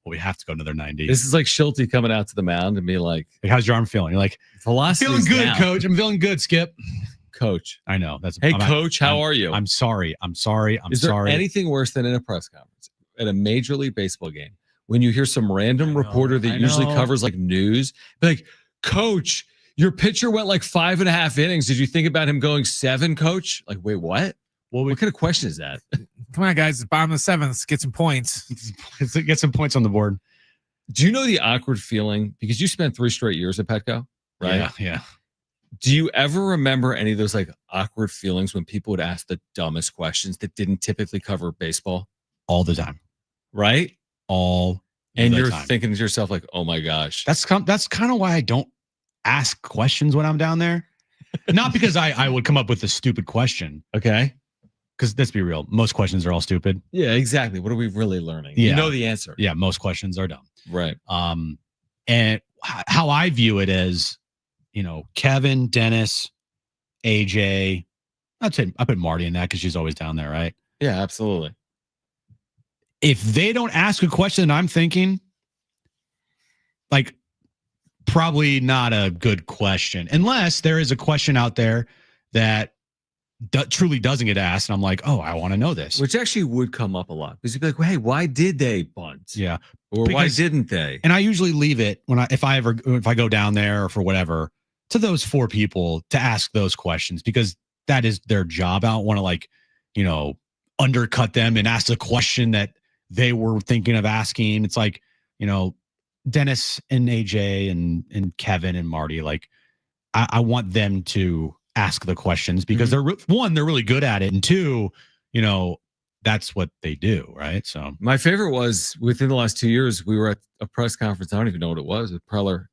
Well, we have to go another 90. This is like Schulte coming out to the mound and be like, How's your arm feeling? You're like, velocity. feeling good, coach. I'm feeling good, Skip. Coach. I know. Hey, coach, how are you? I'm sorry. I'm sorry. Is there anything worse than in a press conference at a Major League Baseball game when you hear some random reporter that usually covers like news, be like, Coach, your pitcher went like 5.5 innings. Did you think about him going 7, Coach? Like, wait, what? Well, what kind of question is that? Come on, guys. It's bottom of the 7th. Let's get some points. Get some points on the board. Do you know the awkward feeling? Because you spent 3 straight years at Petco, right? Yeah. Do you ever remember any of those like awkward feelings when people would ask the dumbest questions that didn't typically cover baseball? All the time. Right? And you're time. thinking to yourself like, oh my gosh. That's kind of why I don't ask questions when I'm down there. Not because I would come up with a stupid question. Okay. Because let's be real. Most questions are all stupid. Yeah, exactly. What are we really learning? Yeah. You know the answer. Yeah, most questions are dumb. Right. And how I view it is, Kevin, Dennis, AJ. I put Marty in that because she's always down there, right? Yeah, absolutely. If they don't ask a question that I'm thinking, like, probably not a good question, unless there is a question out there that truly doesn't get asked, and I'm like, oh, I want to know this. Which actually would come up a lot because you'd be like, well, hey, why did they bunt? Yeah, or why didn't they? And I usually leave it if I go down there or for whatever to those 4 people to ask those questions because that is their job. I don't want to undercut them and ask a question that they were thinking of asking. It's like, Dennis and AJ and Kevin and Marty, like I want them to ask the questions because they're really good at it. And 2, that's what they do. Right. So my favorite was within the last 2 years, we were at a press conference. I don't even know what it was with Preller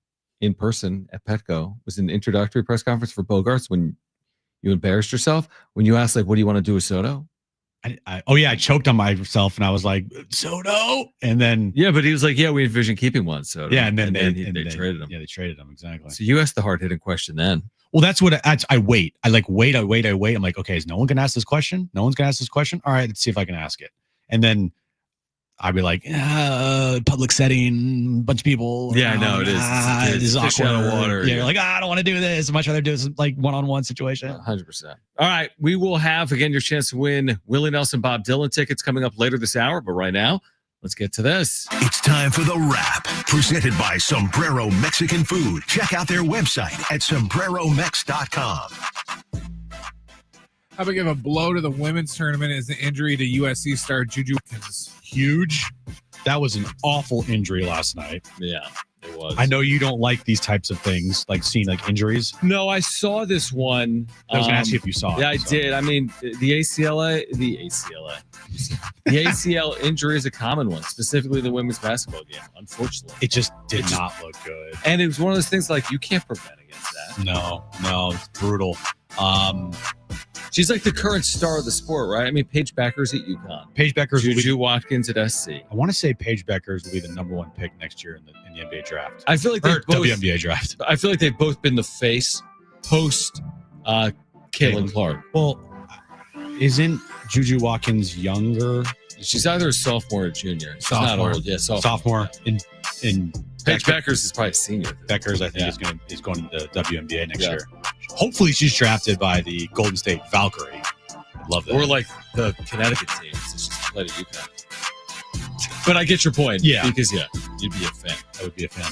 in person at Petco. It was an introductory press conference for Bogarts when you embarrassed yourself. When you asked, like, what do you want to do with Soto? I choked on myself and I was like, Soto. And then, yeah, but he was like, yeah, we envision keeping one Soto. Yeah. And then they traded him. Yeah, they traded him. Exactly. So you asked the hard hitting question then. Well, that's what I wait. I wait. I'm like, okay, is no one going to ask this question? No one's going to ask this question. All right, let's see if I can ask it. And then I'd be like, public setting, bunch of people. Yeah, I know it is. This is awkward. Out of water. Yeah, you're like, I don't want to do this. I'd much rather do this like one-on-one situation. 100%. All right, we will have again your chance to win Willie Nelson, Bob Dylan tickets coming up later this hour. But right now, let's get to this. It's time for The Wrap, presented by Sombrero Mexican Food. Check out their website at sombreromex.com. How big of a blow to the women's tournament is the injury to USC star Juju Watkins? Huge. That was an awful injury last night. Yeah, it was. I know you don't like these types of things, like seeing like injuries. No, I saw this one. I was going to ask you if you saw it. Yeah, I did. I mean, the ACL injury is a common one, specifically the women's basketball game, unfortunately. It just did not look good. And it was one of those things like you can't prevent against that. No, it's brutal. She's like the current star of the sport, right? I mean, Paige Beckers at UConn. Paige Beckers, Juju Watkins at SC. I want to say Paige Beckers will be the number 1 pick next year in the NBA draft. I feel like they both WNBA draft. I feel like they've both been the face post Caitlin Clark. Well, isn't Juju Watkins younger? She's either a sophomore or junior. She's not old. Yeah, sophomore. In Paige Beckers is probably a senior. Beckers, I think, is going to the WNBA next year. Hopefully, she's drafted by the Golden State Valkyrie. Love that. Or like the Connecticut team. It's just played at UConn. But I get your point. Yeah. Because, you'd be a fan. I would be a fan.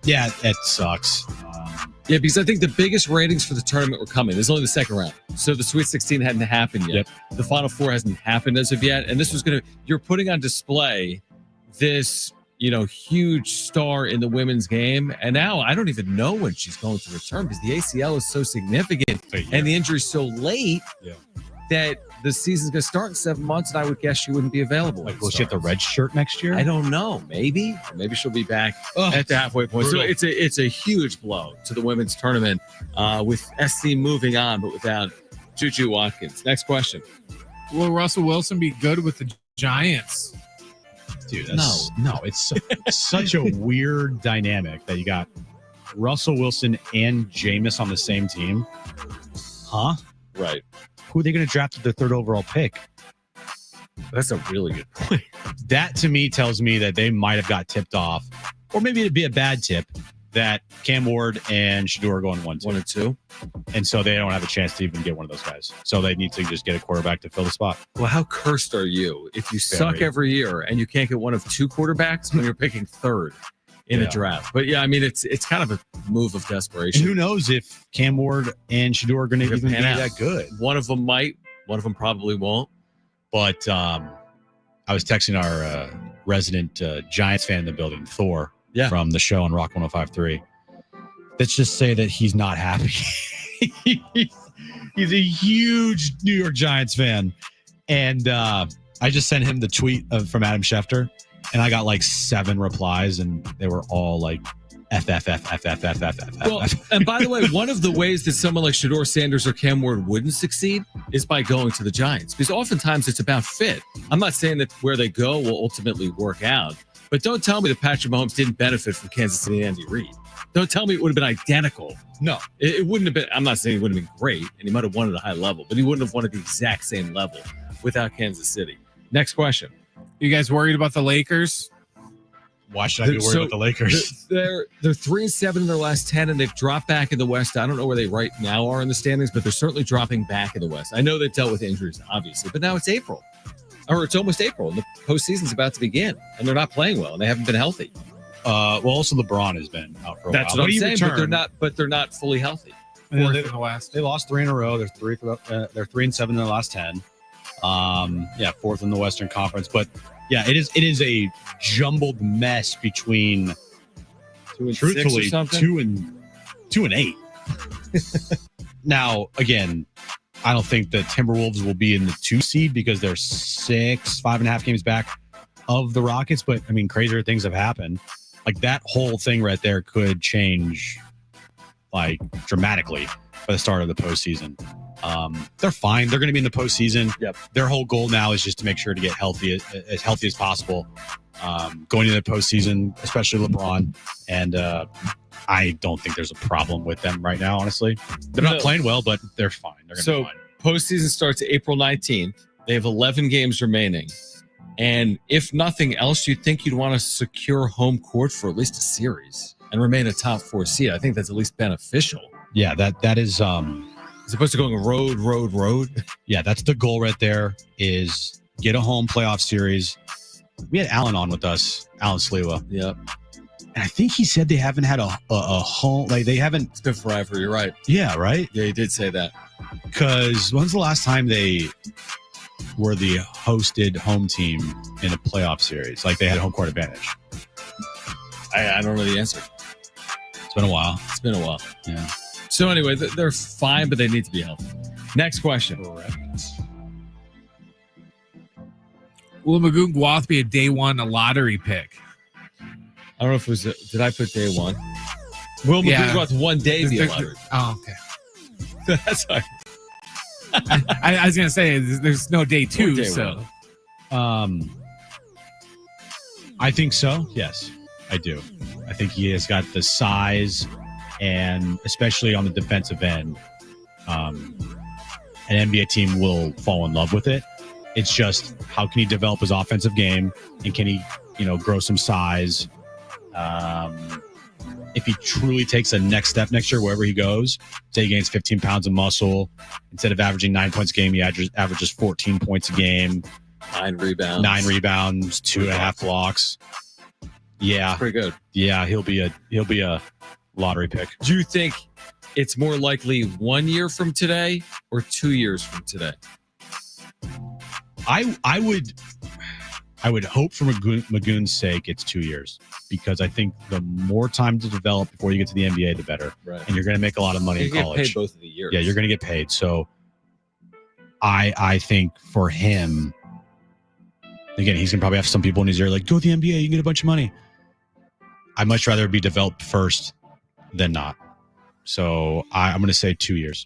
Yeah, it sucks. Yeah, because I think the biggest ratings for the tournament were coming. This is only the second round. So the Sweet 16 hadn't happened yet. Yep. The Final Four hasn't happened as of yet. And this was you're putting on display this, huge star in the women's game. And now I don't even know when she's going to return because the ACL is so significant and the injury's so late that the season's going to start in 7 months. And I would guess she wouldn't be available. Like, will she have the red shirt next year? I don't know. Maybe. Or maybe she'll be back at the halfway point. Brutal. So it's a huge blow to the women's tournament with SC moving on, but without Juju Watkins. Next question. Will Russell Wilson be good with the Giants? Dude, no, it's such a weird dynamic that you got Russell Wilson and Jameis on the same team. Huh? Right. Who are they going to draft at the 3rd overall pick? That's a really good point. That to me tells me that they might have got tipped off, or maybe it'd be a bad tip that Cam Ward and Shador are going 1-2. 1 and 2. And so they don't have a chance to even get one of those guys. So they need to just get a quarterback to fill the spot. Well, how cursed are you if you suck Very. every year and you can't get one of 2 quarterbacks when you're picking 3rd in a draft? But yeah, I mean, it's kind of a move of And desperation. who knows if Cam Ward and Shador are going to Could even be pan out. that good. One of them might, one of them probably won't. But I was texting our resident Giants fan in the building, Thor, from the show on Rock 105.3. Let's just say that he's not happy. He's a huge New York Giants fan. And I just sent him the tweet from Adam Schefter, and I got like 7 replies, and they were all like, Well, and by the way, one of the ways that someone like Shador Sanders or Cam Ward wouldn't succeed is by going to the Giants, because oftentimes it's about fit. I'm not saying that where they go will ultimately work out, but don't tell me that Patrick Mahomes didn't benefit from Kansas City and Andy Reid. Don't tell me it would have been identical. No, it wouldn't have been. I'm not saying it would have been great, and he might have won at a high level, but he wouldn't have won at the exact same level without Kansas City. Next question. You guys worried about the Lakers? Why should I be worried about the Lakers? They're 3-7 in their last 10, and they've dropped back in the West. I don't know where they right now are in the standings, but they're certainly dropping back in the West. I know they dealt with injuries, obviously, but now it's April, or it's almost April, and the postseason's about to begin, and they're not playing well, and they haven't been healthy. Well, also LeBron has been out for a That's while. what I'm saying, but they're not fully healthy. Fourth in the West. They lost 3 in a row. They're 3-7 in their last 10. 4th in the Western Conference. But yeah, it is a jumbled mess between 2 and 6 or truthfully something? 2 and 8. Now, again, I don't think the Timberwolves will be in the 2 seed because they're 5.5 games back of the Rockets. But I mean, crazier things have happened. Like that whole thing right there could change like dramatically by the start of the postseason. They're fine. They're going to be in the postseason. Yep. Their whole goal now is just to make sure to get healthy as possible. Going into the postseason, especially LeBron. And I don't think there's a problem with them right now, honestly. They're not playing well, but they're fine. They're going to be fine. Postseason starts April 19th. They have 11 games remaining. And if nothing else, you'd think you'd want to secure home court for at least a series and remain a top 4 seed. I think that's at least beneficial. Yeah, that is as opposed to going road. Yeah, that's the goal right there, is get a home playoff series. We had Alan on with us, Alan Sliwa. Yep. And I think he said they haven't had a home, like they haven't. It's been forever. You're right. Yeah, right? Yeah, he did say that. Because when's the last time they were the hosted home team in a playoff series? Like they had home court advantage. I don't know the answer. It's been a while. It's been a while. Yeah. So anyway, they're fine, but they need to be healthy. Next question. Correct. Will Magoon Gwath be a day 1 a lottery pick? I don't know if it was. Did I put day 1? Will Magoon Gwath one day be a lottery? Oh, okay. That's fine. I was gonna say there's no day 2, day so I think so. Yes, I do. I think he has got the size, and especially on the defensive end, an NBA team will fall in love with it. It's just how can he develop his offensive game, and can he, grow some size? If he truly takes a next step next year, wherever he goes, say he gains 15 pounds of muscle, instead of averaging 9 points a game, he averages 14 points a game, 9 rebounds, 2.5 blocks. Yeah, that's pretty good. Yeah, he'll be a lottery pick. Do you think it's more likely 1 year from today or 2 years from today? I would hope for Magoon's sake it's 2 years, because I think the more time to develop before you get to the NBA, the better. Right. And you're going to make a lot of money in college. Get paid both of the years. Yeah, you're going to get paid. So I think for him, again, he's going to probably have some people in his ear like, go to the NBA, you can get a bunch of money. I'd much rather be developed first than not. So I'm going to say 2 years.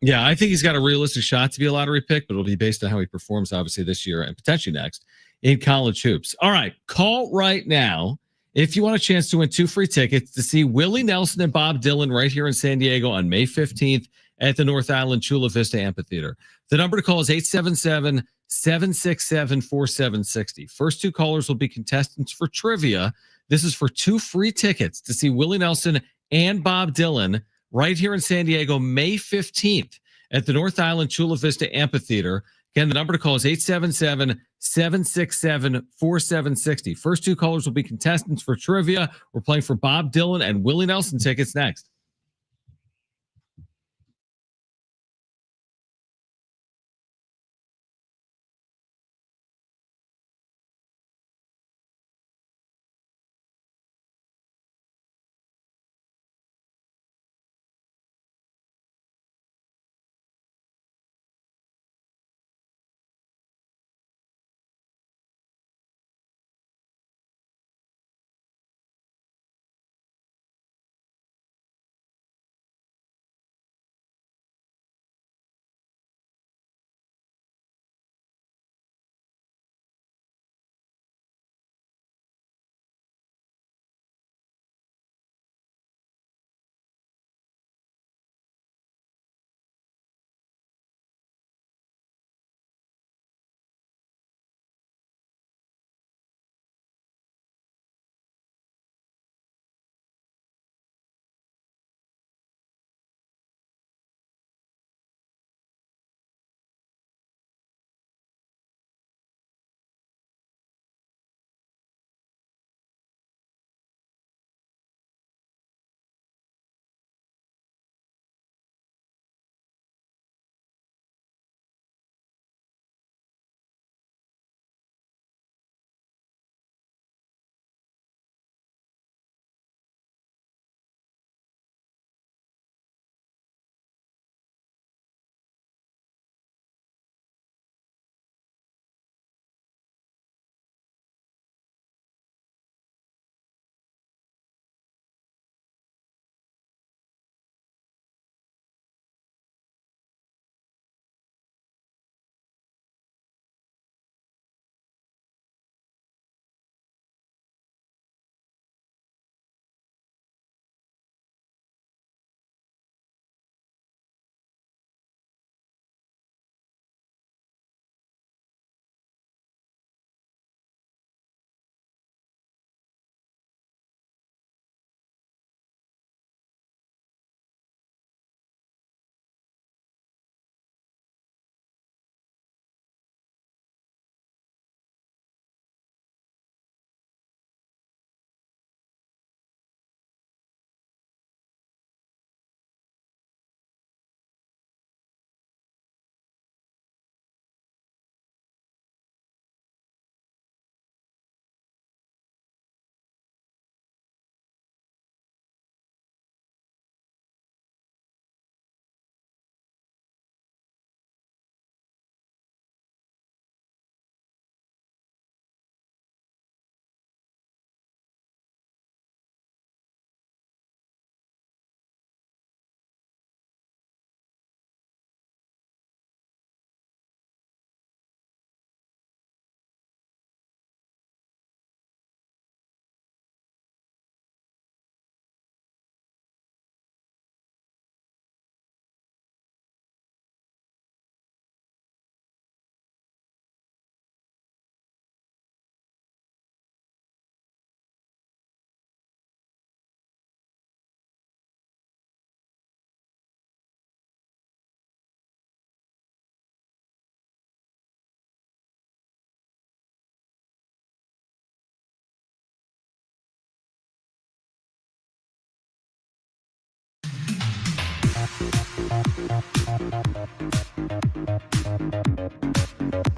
Yeah, I think he's got a realistic shot to be a lottery pick, but it'll be based on how he performs, obviously, this year and potentially next in college hoops. All right, call right now, if you want a chance to win 2 free tickets to see Willie Nelson and Bob Dylan right here in San Diego on May 15th at the North Island Chula Vista Amphitheater. The number to call is 877-767-4760. First 2 callers will be contestants for trivia. This is for 2 free tickets to see Willie Nelson and Bob Dylan right here in San Diego, May 15th at the North Island Chula Vista Amphitheater. Again, the number to call is 877-767-4760. First 2 callers will be contestants for trivia. We're playing for Bob Dylan and Willie Nelson tickets next.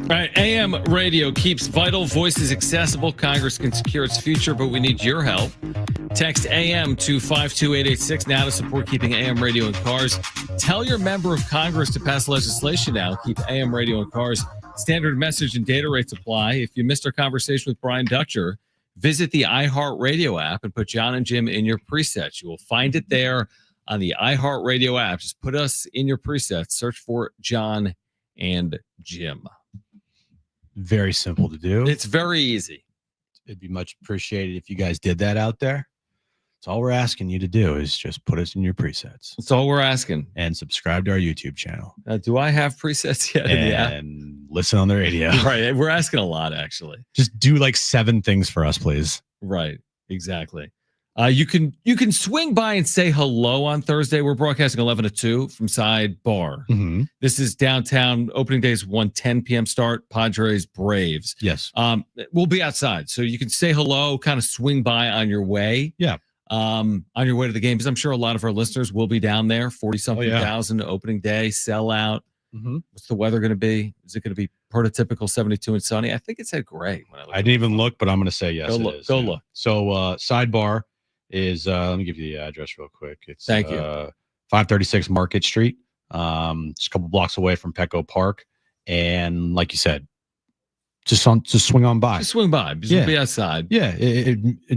All right, AM radio keeps vital voices accessible. Congress can secure its future, but we need your help. Text AM to 52886 now to support keeping AM radio in cars. Tell your member of Congress to pass legislation now. Keep AM radio in cars. Standard message and data rates apply. If you missed our conversation with Brian Dutcher, visit the iHeartRadio app and put John and Jim in your presets. You will find it there on the iHeartRadio app. Just put us in your presets. Search for John and Jim. Very simple to do. It's very easy. It'd be much appreciated if you guys did that out there. That's all we're asking you to do is just put us in your presets. That's all we're asking. And subscribe to our YouTube channel. Do I have presets yet in the app? And listen on the radio. Right. We're asking a lot, actually. Just do like 7 things for us, please. Right. Exactly. You can swing by and say hello on Thursday. We're broadcasting 11 to 2 from Side Bar. Mm-hmm. This is downtown. Opening day is 1:10 p.m. start. Padres Braves. Yes. We'll be outside, so you can say hello, kind of swing by on your way. Yeah. On your way to the game, because I'm sure a lot of our listeners will be down there. 40-something thousand opening day sellout. Mm-hmm. What's the weather going to be? Is it going to be prototypical 72 and sunny? I think it said gray. I didn't even look, but I'm going to say yes. Go look. Go look. So Sidebar is let me give you the address real quick. It's Thank you. 536 Market Street, just a couple blocks away from Petco Park, and like you said, just swing on by. Just swing by. Just be outside. Yeah,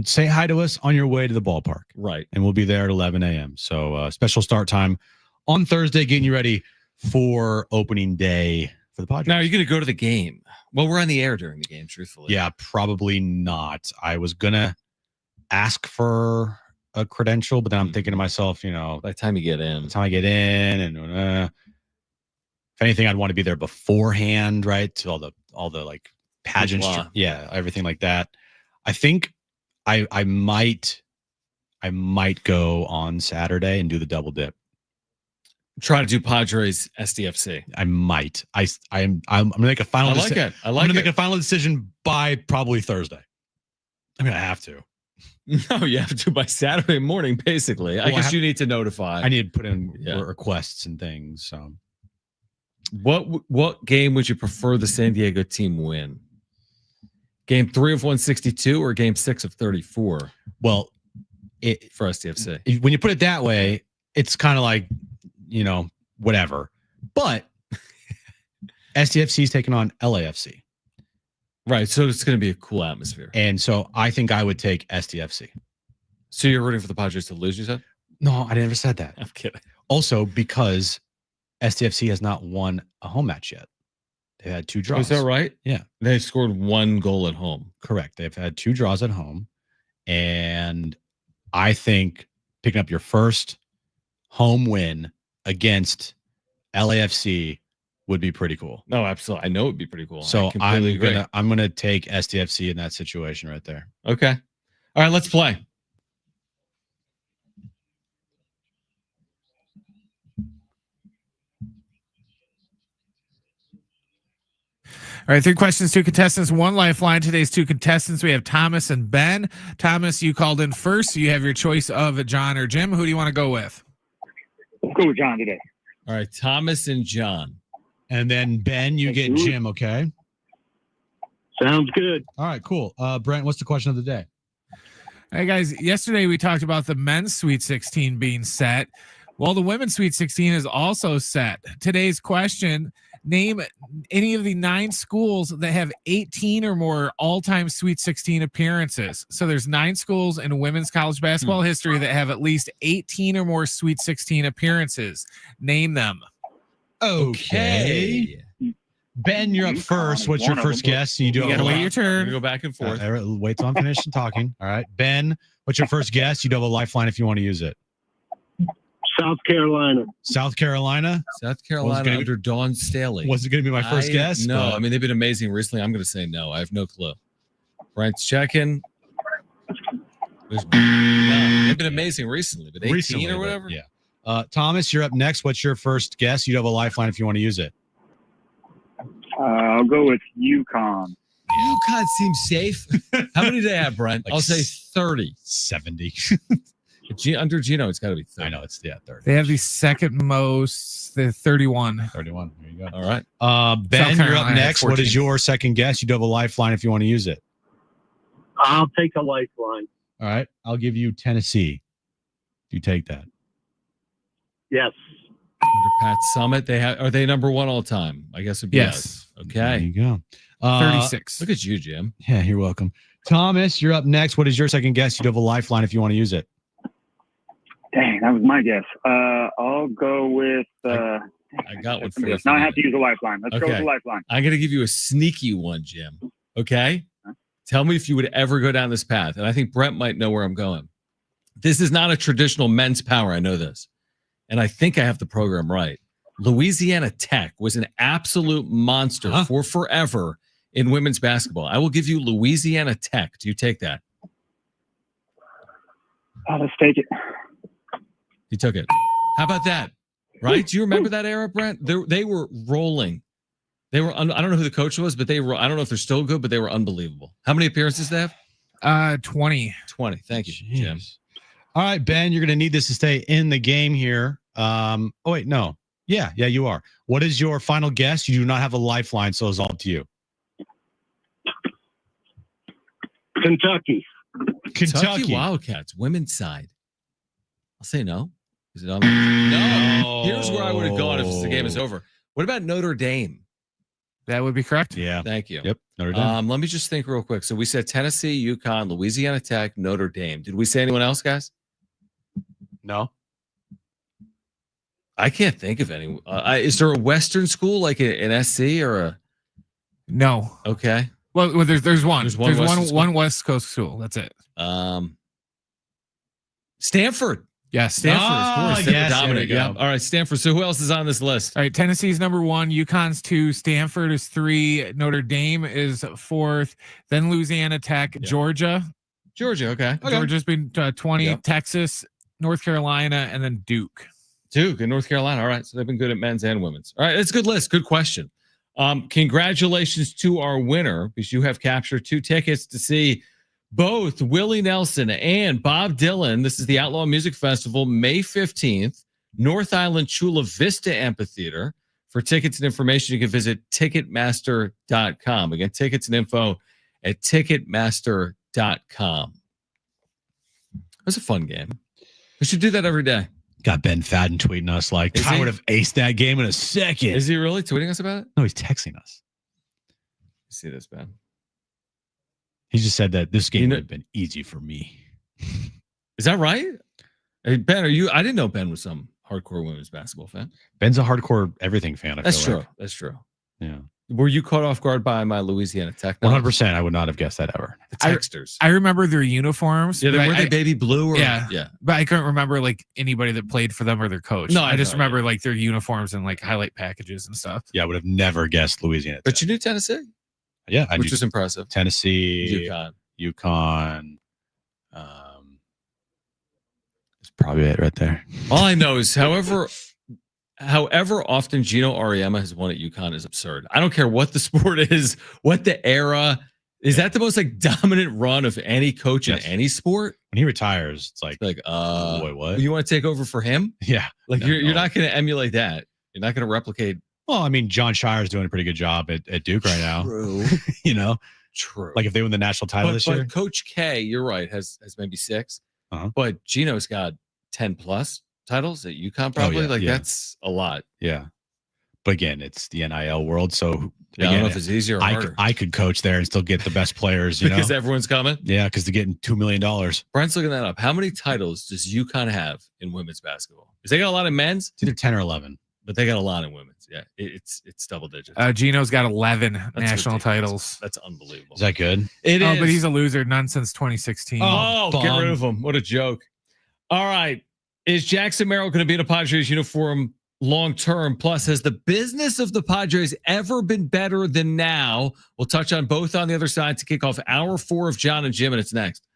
say hi to us on your way to the ballpark. Right, and we'll be there at 11 a.m. So special start time on Thursday, getting you ready for opening day for the Padres. Now, are you going to go to the game? Well, we're on the air during the game, truthfully. Yeah, probably not. I was gonna ask for a credential, but then I'm thinking to myself, by the time you get in, and if anything, I'd want to be there beforehand, right? To all the like pageants, everything like that. I think I might go on Saturday and do the double dip. Try to do Padres SDFC. I might. I'm gonna make a final. I like it. Make a final decision by probably Thursday. I mean, I have to. No, you have to by Saturday morning, basically. Well, I guess you need to notify. I need to put in requests and things. So, what game would you prefer the San Diego team win? Game 3 of 162 or game 6 of 34? Well, for SDFC, when you put it that way, it's kind of like, whatever. But SDFC is taking on LAFC. Right, so it's going to be a cool atmosphere. And so I think I would take SDFC. So you're rooting for the Padres to lose, you said? No, I never said that. I'm kidding. Also, because SDFC has not won a home match yet. They've had 2 draws. Is that right? Yeah. They've scored 1 goal at home. Correct. They've had 2 draws at home. And I think picking up your first home win against LAFC would be pretty cool. No, absolutely. I know it'd be pretty cool. So I'm gonna take SDFC in that situation right there. Okay. All right, let's play. All right, 3 questions, 2 contestants, 1 lifeline. Today's 2 contestants, we have Thomas and Ben. Thomas, you called in first, so you have your choice of John or Jim. Who do you want to go with? Let's go with John today. All right, Thomas and John. And then Ben, you get Jim, okay? Sounds good. All right, cool. Brent, what's the question of the day? Hey, guys, yesterday we talked about the men's Sweet 16 being set. Well, the women's Sweet 16 is also set. Today's question, name any of the 9 schools that have 18 or more all-time Sweet 16 appearances. So there's 9 schools in women's college basketball history that have at least 18 or more Sweet 16 appearances. Name them. Okay. Ben, you're up first. What's your first guess? You gotta wait your turn. Go back and forth. Wait till I'm finished talking. All right. Ben, what's your first guess? You do have a lifeline if you want to use it. South Carolina. South Carolina under Dawn Staley. Was it going to be my first guess? No, I mean, they've been amazing recently. I'm going to say no. I have no clue. Brent's checking. No, they've been amazing recently, but 18 or whatever? Yeah. Thomas, you're up next. What's your first guess? You have a lifeline if you want to use it. I'll go with UConn. UConn seems safe. How many do they have, Brent? I'll say 30. 70. Under Gino, it's got to be 30. I know, it's 30. They have the second most, the 31. 31. There you go. All right. Ben, you're up next. What is your second guess? You do have a lifeline if you want to use it. I'll take a lifeline. All right. I'll give you Tennessee. You take that. Yes. Under Pat Summit, are they number 1 all time? I guess it'd be yes. Okay. There you go. 36. Look at you, Jim. Yeah, you're welcome. Thomas, you're up next. What is your second guess? You do have a lifeline if you want to use it. Dang, that was my guess. I'll go with. I got one for you. Now I have to use a lifeline. Let's go with the lifeline. I'm going to give you a sneaky one, Jim. Okay? Tell me if you would ever go down this path. And I think Brent might know where I'm going. This is not a traditional men's power. I know this. And I think I have the program right. Louisiana Tech was an absolute monster for forever in women's basketball. I will give you Louisiana Tech. Do you take that? Let's take it. You took it. How about that? Right? Do you remember that era, Brent? They were rolling. They were. I don't know who the coach was, but they were. I don't know if they're still good, but they were unbelievable. How many appearances they have? 20. 20. Thank you, Jim. All right, Ben, you're going to need this to stay in the game here. Oh wait, no. Yeah, you are. What is your final guess? You do not have a lifeline, so it's all up to you. Kentucky. Kentucky Wildcats, women's side. I'll say no. Is it on? No. Here's where I would have gone if the game is over. What about Notre Dame? That would be correct. Yeah. Thank you. Yep. Notre Dame. Let me just think real quick. So we said Tennessee, UConn, Louisiana Tech, Notre Dame. Did we say anyone else, guys? No. I can't think of any. Is there a Western school like an SC or a? No. Okay. Well, there's one. There's one West Coast school. That's it. Stanford. Yeah, Stanford. Of course. They were dominant. Yeah. All right, Stanford. So who else is on this list? All right, Tennessee's number 1, UConn's 2, Stanford is 3, Notre Dame is 4th, then Louisiana Tech, Georgia. Okay. Georgia's been 20, Yep. Texas, North Carolina, and then Duke. Duke in North Carolina. All right. So they've been good at men's and women's. All right. That's a good list. Good question. Congratulations to our winner because you have captured 2 tickets to see both Willie Nelson and Bob Dylan. This is the Outlaw Music Festival, May 15th, North Island Chula Vista Amphitheater. For tickets and information, you can visit Ticketmaster.com. Again, tickets and info at Ticketmaster.com. It was a fun game. We should do that every day. Got Ben Fadden tweeting us like, Is I he? would have aced that game in a second. Is he really tweeting us about it? No, he's texting us. See this, Ben. He just said that this game would have been easy for me. Is that right? Hey, Ben, are you? I didn't know Ben was some hardcore women's basketball fan. Ben's a hardcore everything fan. That's true. That's true. Yeah. Were you caught off guard by my Louisiana Tech? 100%. I would not have guessed that ever. The Texters. I remember their uniforms. Yeah, but were they baby blue? Or, yeah. But I couldn't remember like anybody that played for them or their coach. No, I just remember like their uniforms and like highlight packages and stuff. Yeah, I would have never guessed Louisiana Tech. But you knew Tennessee? Yeah, which is impressive. Tennessee, UConn. That's probably it right there. All I know is, however often Gino Auriemma has won at UConn is absurd. I don't care what the sport is, what the era. Is that the most like dominant run of any coach in any sport? When he retires, it's like wait, what? You want to take over for him? Yeah. Like you're not going to emulate that. You're not going to replicate. Well, I mean, John Shire's doing a pretty good job at Duke right now. True. True. Like if they win the national title this year. But Coach K, you're right, has maybe 6. Uh-huh. But Gino's got 10 plus titles at UConn probably. That's a lot. Yeah. But again, it's the NIL world. So I again, don't know if it's easier or harder. I could coach there and still get the best players, because everyone's coming. Yeah, because they're getting $2 million. Brent's looking that up. How many titles does UConn have in women's basketball? Because they got a lot in men's. It's either 10 or 11. But they got a lot in women's. Yeah, it's double digits. Gino's got 11 national ridiculous. titles. That's unbelievable. Is that good? It is. But he's a loser. None since 2016. Oh, get rid of him. What a joke. All right. Is Jackson Merrill going to be in a Padres uniform long term? Plus, has the business of the Padres ever been better than now? We'll touch on both on the other side to kick off hour 4 of John and Jim, and it's next.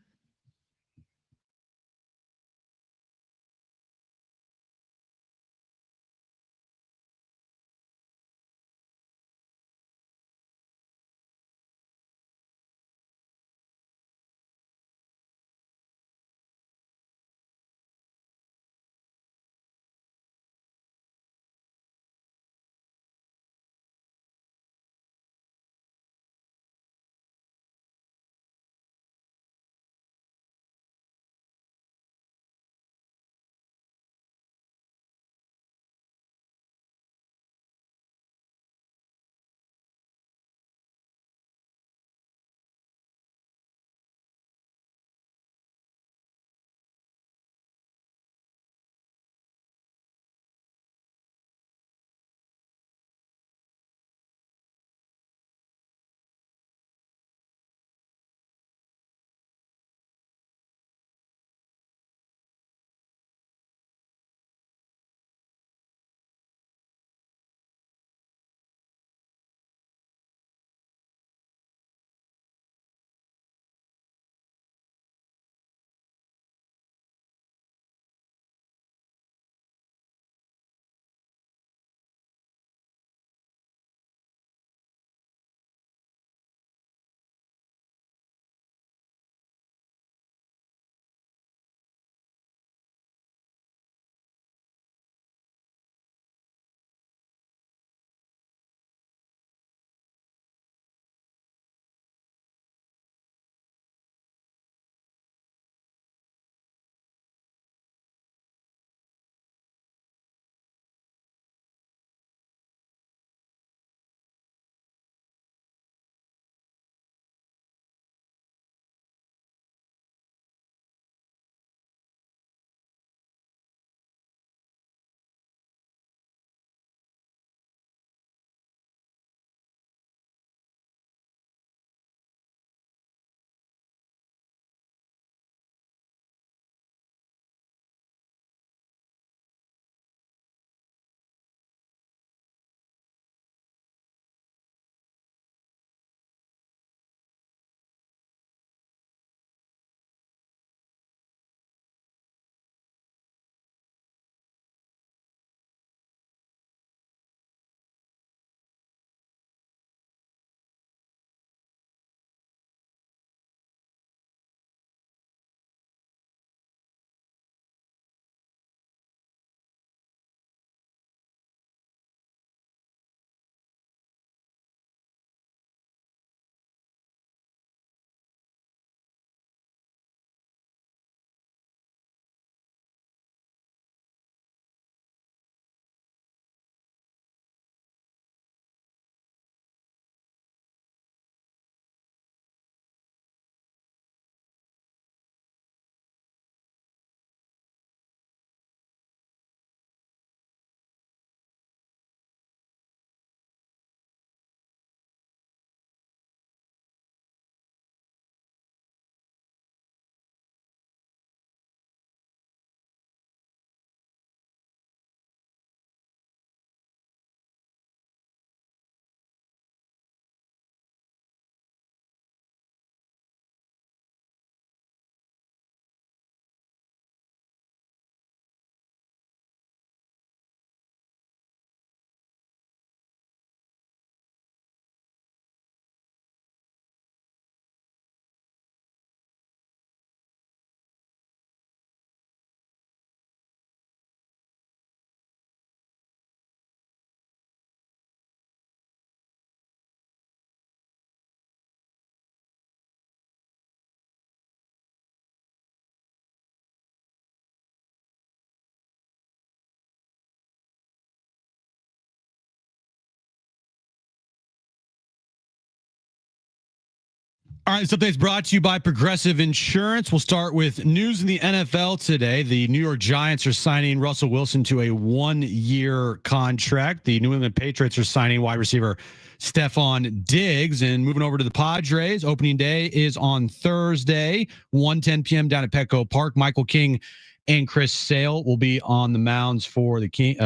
All right, this update is brought to you by Progressive Insurance. We'll start with news in the NFL today. The New York Giants are signing Russell Wilson to a 1-year contract. The New England Patriots are signing wide receiver Stephon Diggs. And moving over to the Padres, opening day is on Thursday, 1:10 p.m. down at Petco Park. Michael King and Chris Sale will be on the mounds for the Kings,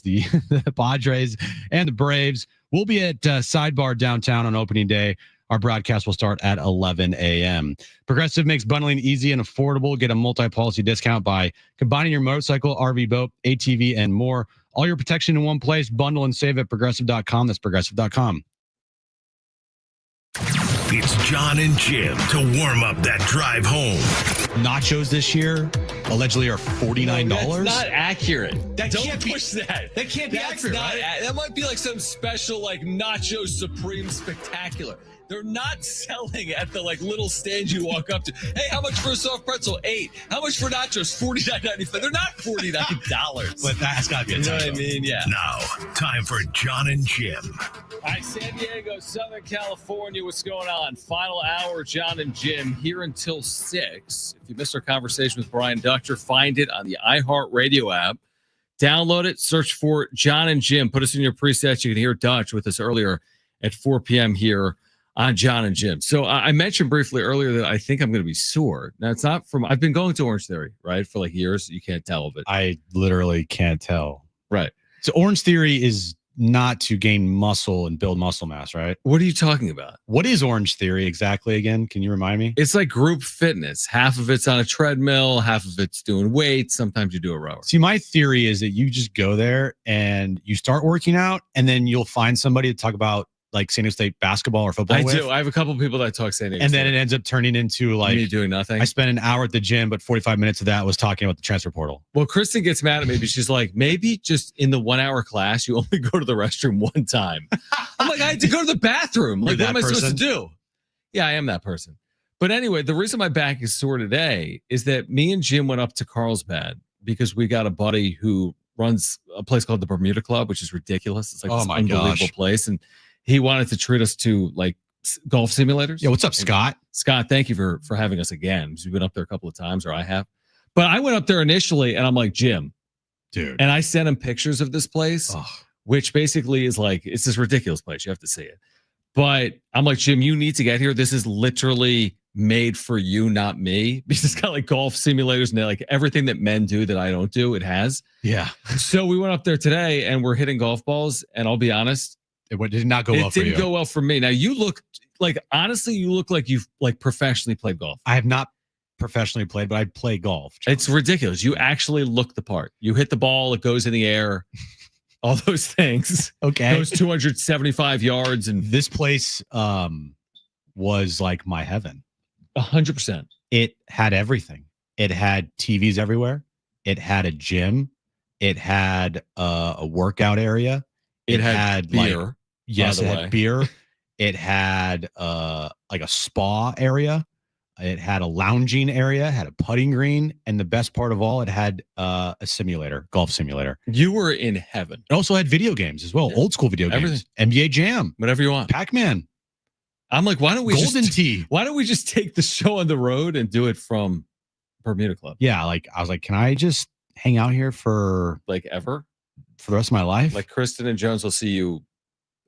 the Padres, and the Braves. We'll be at Sidebar downtown on opening day. Our broadcast will start at 11 a.m. Progressive makes bundling easy and affordable. Get a multi-policy discount by combining your motorcycle, RV, boat, ATV, and more. All your protection in one place. Bundle and save at progressive.com. That's progressive.com. It's John and Jim to warm up that drive home. Nachos this year allegedly are $49. That's not accurate. That Don't can't be- push that. That can't be That's accurate, not. right? That might be like some special like Nacho Supreme Spectacular. They're not selling at the like little stand you walk up to. Hey, how much for a soft pretzel? $8. How much for nachos? $49.95. They're not $49. But that's got to be a You know what I typo. mean? Yeah. Now, time for John and Jim. All right, San Diego, Southern California, what's going on? Final hour, John and Jim here until 6. If you missed our conversation with Brian Dutcher, find it on the iHeartRadio app. Download it, search for John and Jim. Put us in your presets. You can hear Dutch with us earlier at 4 p.m. here on John and Jim. So I mentioned briefly earlier that I think I'm going to be sore. Now, it's not from, I've been going to Orange Theory, right, for like years. You can't tell, but I literally can't tell. right. So Orange Theory is not to gain muscle and build muscle mass, right? What are you talking about? What is Orange Theory exactly again? Can you remind me? It's like group fitness. Half of it's on a treadmill, half of it's doing weights. Sometimes you do a rower. See, my theory is that you just go there and you start working out, and then you'll find somebody to talk about like San Diego State basketball or football I with. do. I have a couple of people that talk San Diego And then State. it ends up turning into like Me doing nothing. I spent an hour at the gym, but 45 minutes of that was talking about the transfer portal. Well, Kristen gets mad at me because she's like, maybe just in the 1 hour class, you only go to the restroom one time. I'm like, I had to go to the bathroom. Like, You're what am that I supposed to person? do? Yeah, I am that person. But anyway, the reason my back is sore today is that me and Jim went up to Carlsbad because we got a buddy who runs a place called the Bermuda Club, which is ridiculous. It's like Oh this my unbelievable gosh. place. And he wanted to treat us to like golf simulators. Yeah, what's up, And Scott? Scott, thank you for having us again. We've been up there a couple of times, or I have. But I went up there initially and I'm like, Jim, Dude. and I sent him pictures of this place, Oh, which basically is like, it's this ridiculous place. You have to see it. But I'm like, Jim, you need to get here. This is literally made for you, not me. Because it's got like golf simulators and like everything that men do that I don't do, it has. yeah. So we went up there today and we're hitting golf balls. And I'll be honest, It did not go well it for you. didn't go well for me. Now you look like, honestly, you look like you've like professionally played golf. I have not professionally played, but I play golf. John. It's ridiculous. You actually look the part. You hit the ball, it goes in the air, all those things. okay. Goes 275 yards and This place was like my heaven. 100%. It had everything. It had TVs everywhere. It had a gym. It had a workout area. It had beer. Like, yes, by it the had way. beer. It had like a spa area. It had a lounging area. It had a putting green, and the best part of all, it had a simulator, golf simulator. You were in heaven. It also had video games as well, Yeah. old school video games, NBA Jam, Whatever you want. Pac-Man, I'm like, why don't we Golden just Tee. why don't we just take the show on the road and do it from Bermuda Club? Yeah, like I was like, can I just hang out here for Like ever? the rest of my life? Like Kristen and Jones will see you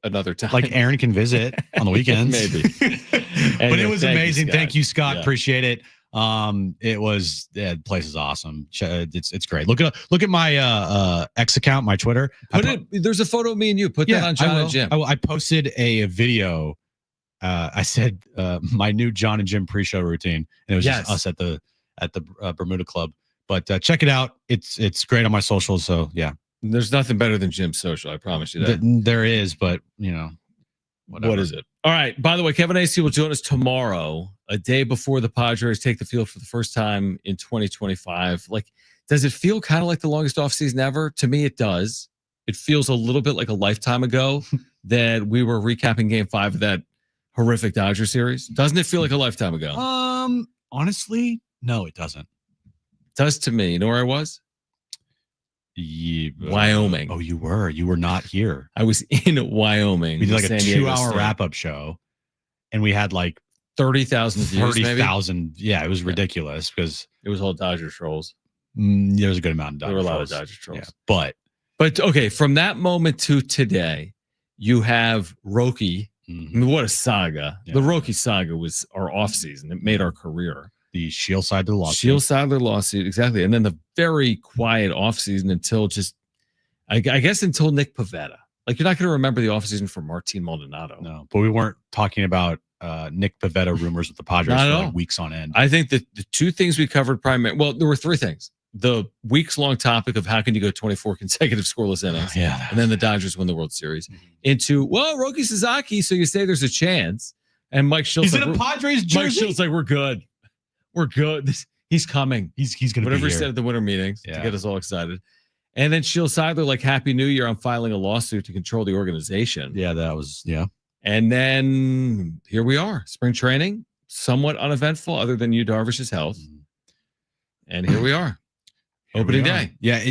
another time. Like Aaron can visit on the weekends. Maybe. But Anyway, it was thank you, amazing. Scott. Thank you, Scott. Yeah. Appreciate it. The place is awesome. It's great. Look at my X account, my Twitter. There's a photo of me and you. Put that on John and Jim. I posted a video. I said my new John and Jim pre-show routine, and it was Yes. just us at the Bermuda Club. But check it out. It's great on my socials. So yeah, There's nothing better than Jim's social. I promise you that. there is. But you know, whatever. What is it? All right. By the way, Kevin AC will join us tomorrow, a day before the Padres take the field for the first time in 2025. Like, does it feel kind of like the longest offseason ever? To me, it does. It feels a little bit like a lifetime ago that we were recapping Game 5 of that horrific Dodger series. Doesn't it feel like a lifetime ago? Honestly, no, it doesn't. It does to me. You know where I was? Wyoming. Oh, you were not here. I was in Wyoming. We did like San a Diego 2-hour State. wrap-up show, and we had like 30,000 views, maybe? 30,000. Yeah, it was ridiculous because It was all Dodger trolls. there was a good amount of Dodger There were a lot trolls. of Dodger trolls. Yeah, but okay, from that moment to today, you have Roki. mhm. I mean, what a saga. Yeah. The Roki saga was our offseason. It made our career. The Shield side of the lawsuit. Shield Sadler lawsuit, exactly. And then the very quiet offseason until just, I guess, until Nick Pivetta. Like, you're not going to remember the offseason for Martin Maldonado. No, but we weren't talking about Nick Pivetta rumors with the Padres Not for at like all. weeks on end. I think that the two things we covered primarily, well, there were three things. The weeks-long topic of how can you go 24 consecutive scoreless innings, Yeah. and then the Dodgers win the World Series, into, well, Roki Sasaki, so you say there's a chance. And Mike Schultz, Is it a Padres Mike jersey? Schultz like, we're good. We're good. He's coming. He's going to be Whatever he here. said at the winter meetings to Yeah. get us all excited. And then Shield Seidler, like, Happy New Year. I'm filing a lawsuit to control the organization. Yeah, that was, yeah. And then here we are. Spring training, somewhat uneventful other than Yu Darvish's health. And here we are. Here Opening we are. day. Yeah,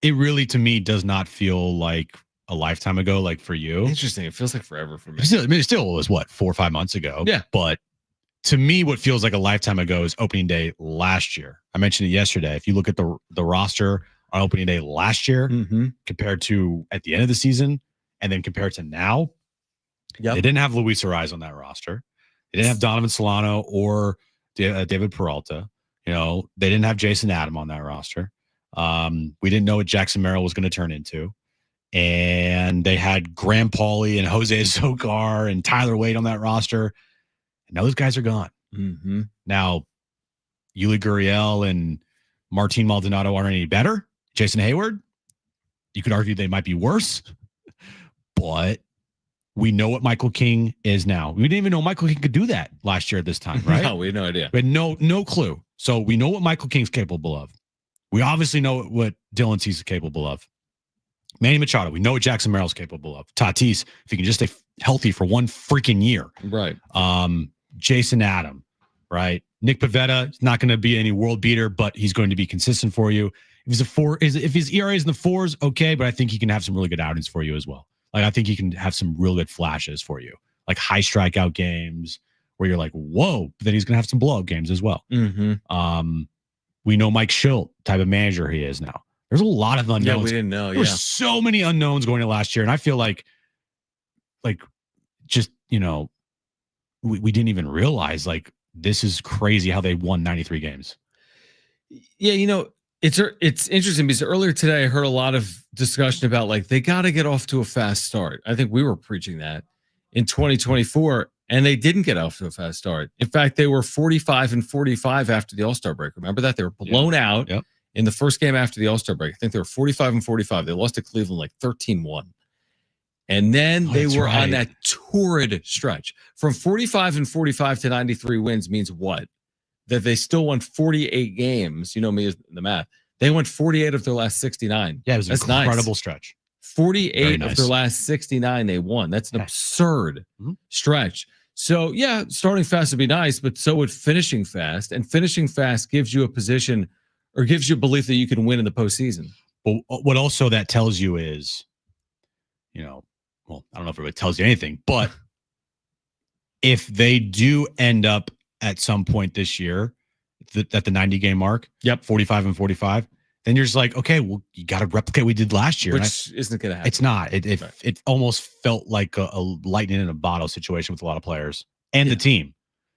it really, to me, does not feel like a lifetime ago, like for you. Interesting. It feels like forever for me. It still was, what, 4 or 5 months ago? Yeah. But to me, what feels like a lifetime ago is opening day last year. I mentioned it yesterday. If you look at the roster on opening day last year compared to at the end of the season and then compared to now, they didn't have Luis Ariz on that roster. They didn't have Donovan Solano or David Peralta. You know, they didn't have Jason Adam on that roster. We didn't know what Jackson Merrill was going to turn into. And they had Graham Pauley and Jose Azocar and Tyler Wade on that roster. And now those guys are gone. Now, Yuli Gurriel and Martin Maldonado aren't any better. Jason Hayward, you could argue they might be worse. But we know what Michael King is now. We didn't even know Michael King could do that last year at this time, right? No, we had no idea. We had no clue. So we know what Michael King's capable of. We obviously know what Dylan Cease is capable of. Manny Machado, we know what Jackson Merrill's capable of. Tatis, if he can just stay healthy for one freaking year. Right. Jason Adam, right? Nick Pivetta is not going to be any world beater, but he's going to be consistent for you. If his ERA is in the fours, okay, but I think he can have some really good outings for you as well. Like, I think he can have some real good flashes for you, like high strikeout games where you're like, whoa, but then he's going to have some blowout games as well. We know Mike Schilt, type of manager he is now. There's a lot of unknowns. Yeah, we didn't know. There were so many unknowns going into last year, and I feel like just, you know, we didn't even realize, like, this is crazy how they won 93 games. Yeah, you know, it's interesting because earlier today I heard a lot of discussion about, like, they got to get off to a fast start. I think we were preaching that in 2024, and they didn't get off to a fast start. In fact, they were 45-45 after the All-Star break. Remember that? They were blown out in the first game after the All-Star break. I think they were 45-45. They lost to Cleveland like 13-1. And then they were on that torrid stretch. From 45-45 to 93 wins means what? That they still won 48 games. You know me as the math. They won 48 of their last 69. Yeah, it was an incredible nice. Stretch. 48 of their last 69 they won. That's an absurd stretch. So, yeah, starting fast would be nice, but so would finishing fast. And finishing fast gives you a position or gives you a belief that you can win in the postseason. But what also that tells you is, you know, well, I don't know if it tells you anything, but if they do end up at some point this year at the 90-game mark, 45-45, then you're just like, okay, well, you got to replicate what we did last year. Which isn't going to happen. It's not. It almost felt like a lightning in a bottle situation with a lot of players and the team.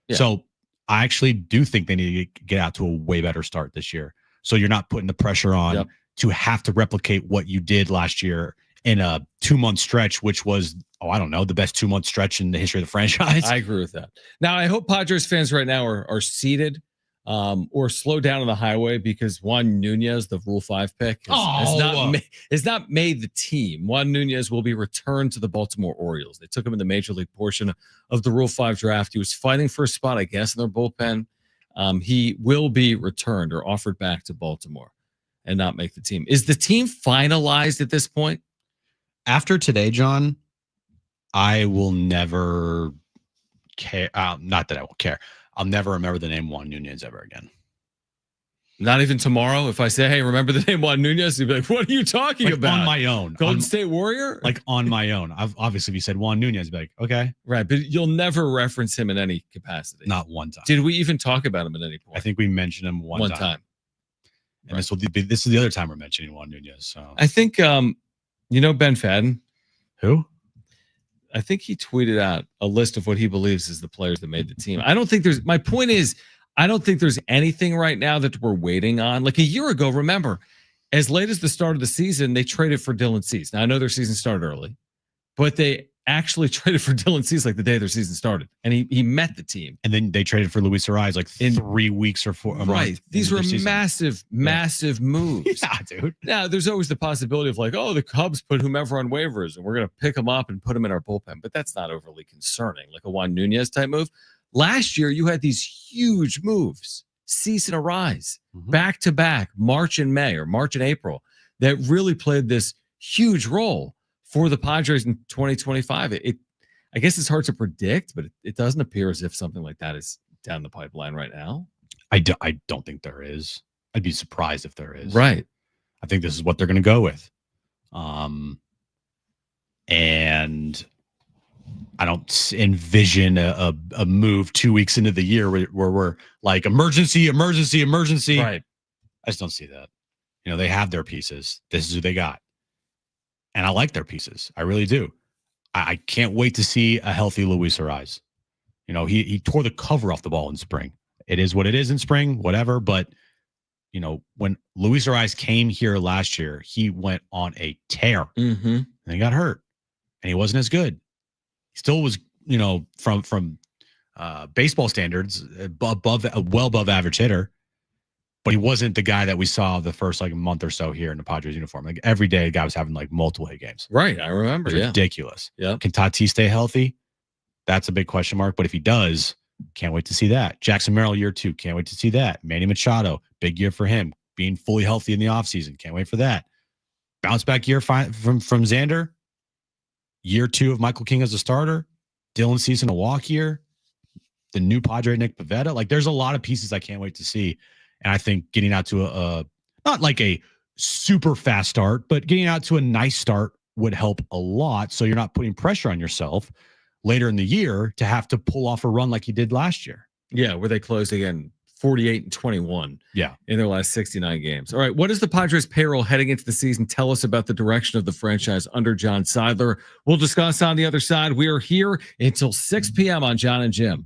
Yeah. So I actually do think they need to get out to a way better start this year. So you're not putting the pressure on to have to replicate what you did last year in a 2-month stretch, which was, I don't know, the best 2-month stretch in the history of the franchise. I agree with that. Now, I hope Padres fans right now are seated or slow down on the highway because Juan Nunez, the Rule 5 pick, has not made the team. Juan Nunez will be returned to the Baltimore Orioles. They took him in the major league portion of the Rule 5 draft. He was fighting for a spot, I guess, in their bullpen. He will be returned or offered back to Baltimore and not make the team. Is the team finalized at this point? After today, John, I will never care. Not that I won't care. I'll never remember the name Juan Nunez ever again. Not even tomorrow. If I say, "Hey, remember the name Juan Nunez?" You'd be like, "What are you talking about?" On my own. Golden State Warrior? Like on my own. I've obviously if you said Juan Nunez, I'd be like, okay. Right, but you'll never reference him in any capacity. Not one time. Did we even talk about him at any point? I think we mentioned him one time. And Right. this is the other time we're mentioning Juan Nunez. So I think Ben Fadden. Who? I think he tweeted out a list of what he believes is the players that made the team. My point is, I don't think there's anything right now that we're waiting on. Like a year ago, remember, as late as the start of the season, they traded for Dylan Cease. Now, I know their season started early, but they actually traded for Dylan Cease like the day their season started. And he met the team. And then they traded for Luis Ariz like in 3 weeks or 4 months. Right. These were massive moves. Yeah, dude. Now, there's always the possibility of like, oh, the Cubs put whomever on waivers and we're going to pick them up and put them in our bullpen. But that's not overly concerning, like a Juan Nunez type move. Last year, you had these huge moves, Cease and Ariz, back to back, March and May or March and April, that really played this huge role for the Padres in 2025. I guess it's hard to predict, but it doesn't appear as if something like that is down the pipeline right now. I don't think there is. I'd be surprised if there is. Right. I think this is what they're going to go with. And I don't envision a move 2 weeks into the year where we're like emergency. Right. I just don't see that. They have their pieces. This is who they got. And I like their pieces. I really do. I can't wait to see a healthy Luis Ariz. He tore the cover off the ball in spring. It is what it is in spring, whatever. But, when Luis Ariz came here last year, he went on a tear and he got hurt and he wasn't as good. He still was, from baseball standards, well above average hitter. But he wasn't the guy that we saw the first month or so here in the Padres uniform. Like every day, the guy was having multiple hit games. Right, I remember. It's ridiculous. Yeah. Can Tatis stay healthy? That's a big question mark. But if he does, can't wait to see that. Jackson Merrill year 2, can't wait to see that. Manny Machado, big year for him, being fully healthy in the offseason. Can't wait for that. Bounce back year from Xander. Year 2 of Michael King as a starter. Dylan Cease in a walk year. The new Padre Nick Pivetta. There's a lot of pieces I can't wait to see. And I think getting out to a not like a super fast start, but getting out to a nice start would help a lot. So you're not putting pressure on yourself later in the year to have to pull off a run like you did last year. Yeah, where they closed again 48-21. Yeah. In their last 69 games. All right. What is the Padres payroll heading into the season? Tell us about the direction of the franchise under John Seidler. We'll discuss on the other side. We are here until 6 p.m. on John and Jim.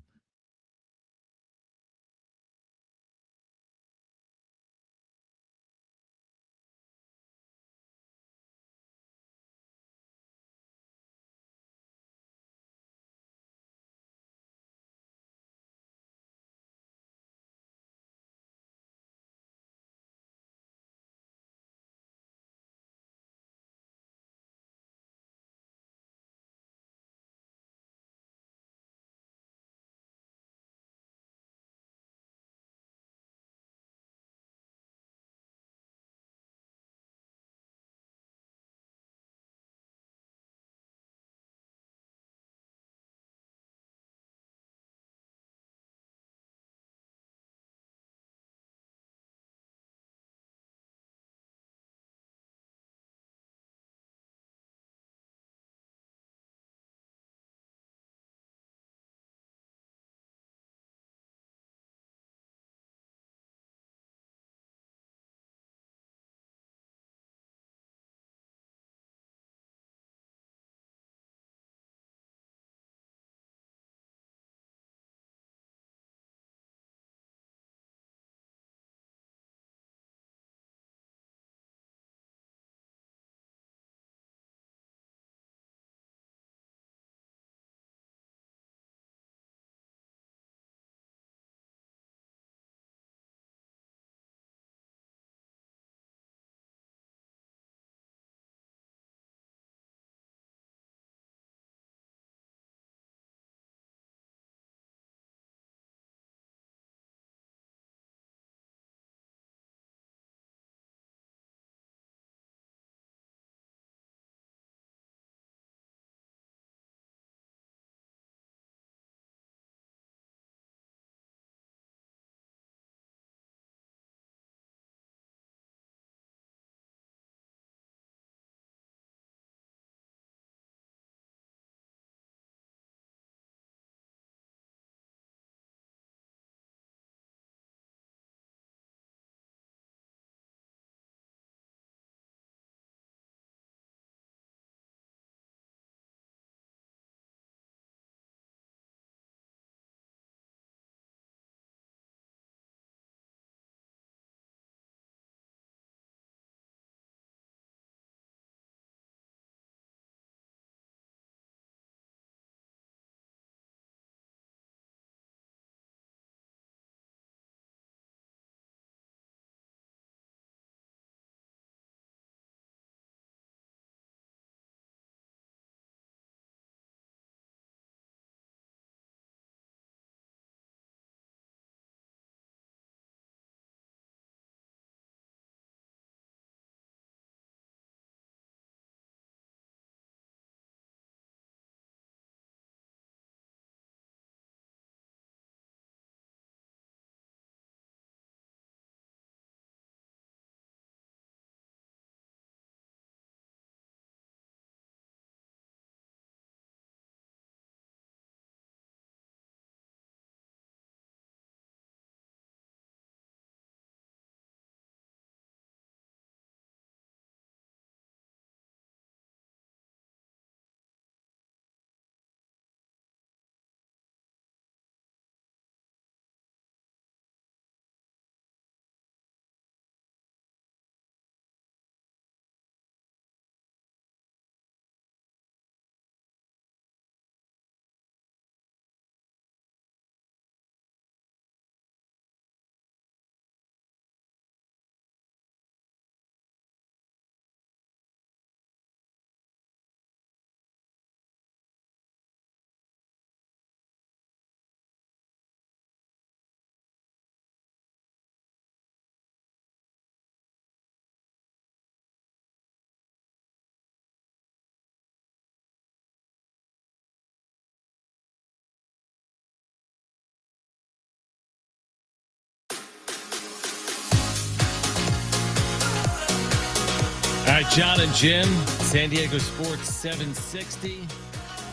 right, John and Jim, San Diego Sports 760.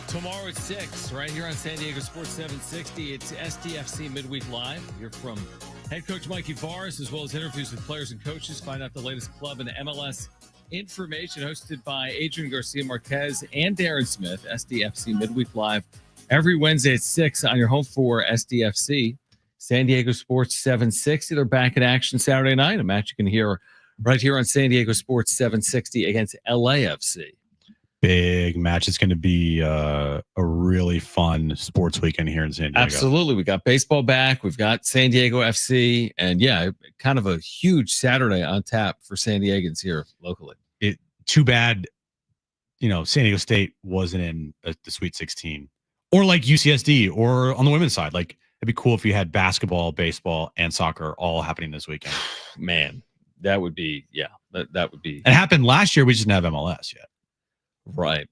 Tomorrow at 6, right here on San Diego Sports 760, it's SDFC Midweek Live. You're from head coach Mikey Forrest, as well as interviews with players and coaches. Find out the latest club and MLS information, hosted by Adrian Garcia Marquez and Darren Smith. SDFC Midweek Live every Wednesday at 6 on your home for SDFC. San Diego Sports 760. They're back in action Saturday night, a match you can hear right here on San Diego Sports 760 against LAFC. Big match. It's going to be a really fun sports weekend here in San Diego. Absolutely. We got baseball back. We've got San Diego FC. And yeah, kind of a huge Saturday on tap for San Diegans here locally. Too bad, San Diego State wasn't in the Sweet 16. Or like UCSD or on the women's side. Like, it'd be cool if you had basketball, baseball, and soccer all happening this weekend. Man, that would be, that would be. It happened last year. We just didn't have MLS yet. Right.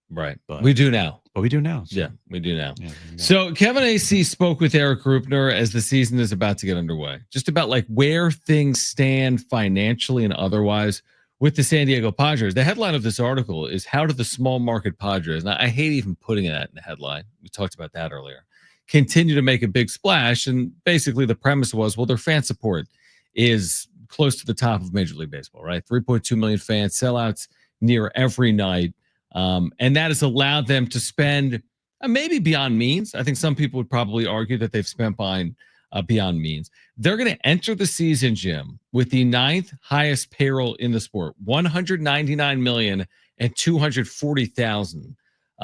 But we do now. But we do now. So. Yeah, we do now. Yeah, so Kevin AC spoke with Eric Rupner as the season is about to get underway, just about like where things stand financially and otherwise with the San Diego Padres. The headline of this article is "How do the small market Padres," and I hate even putting that in the headline. We talked about that earlier. Continue to make a big splash, and basically the premise was, well, their fan support is close to the top of Major League Baseball, right? 3.2 million fans, sellouts near every night. And that has allowed them to spend maybe beyond means. I think some people would probably argue that they've spent beyond means. They're going to enter the season, Jim, with the 9th highest payroll in the sport, $199,240,000.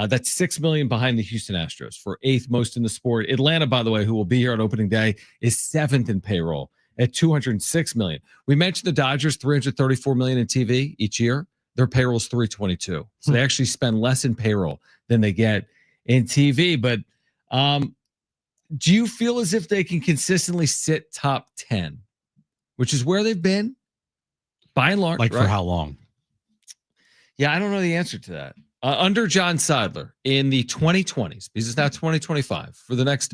That's $6 million behind the Houston Astros for 8th most in the sport. Atlanta, by the way, who will be here on opening day, is 7th in payroll at $206 million. We mentioned the Dodgers, $334 million in TV each year. Their payroll is $322. So they actually spend less in payroll than they get in TV. But do you feel as if they can consistently sit top 10, which is where they've been by and large? Like, right? For how long? Yeah, I don't know the answer to that. Under John Seidler in the 2020s, because it's now 2025, for the next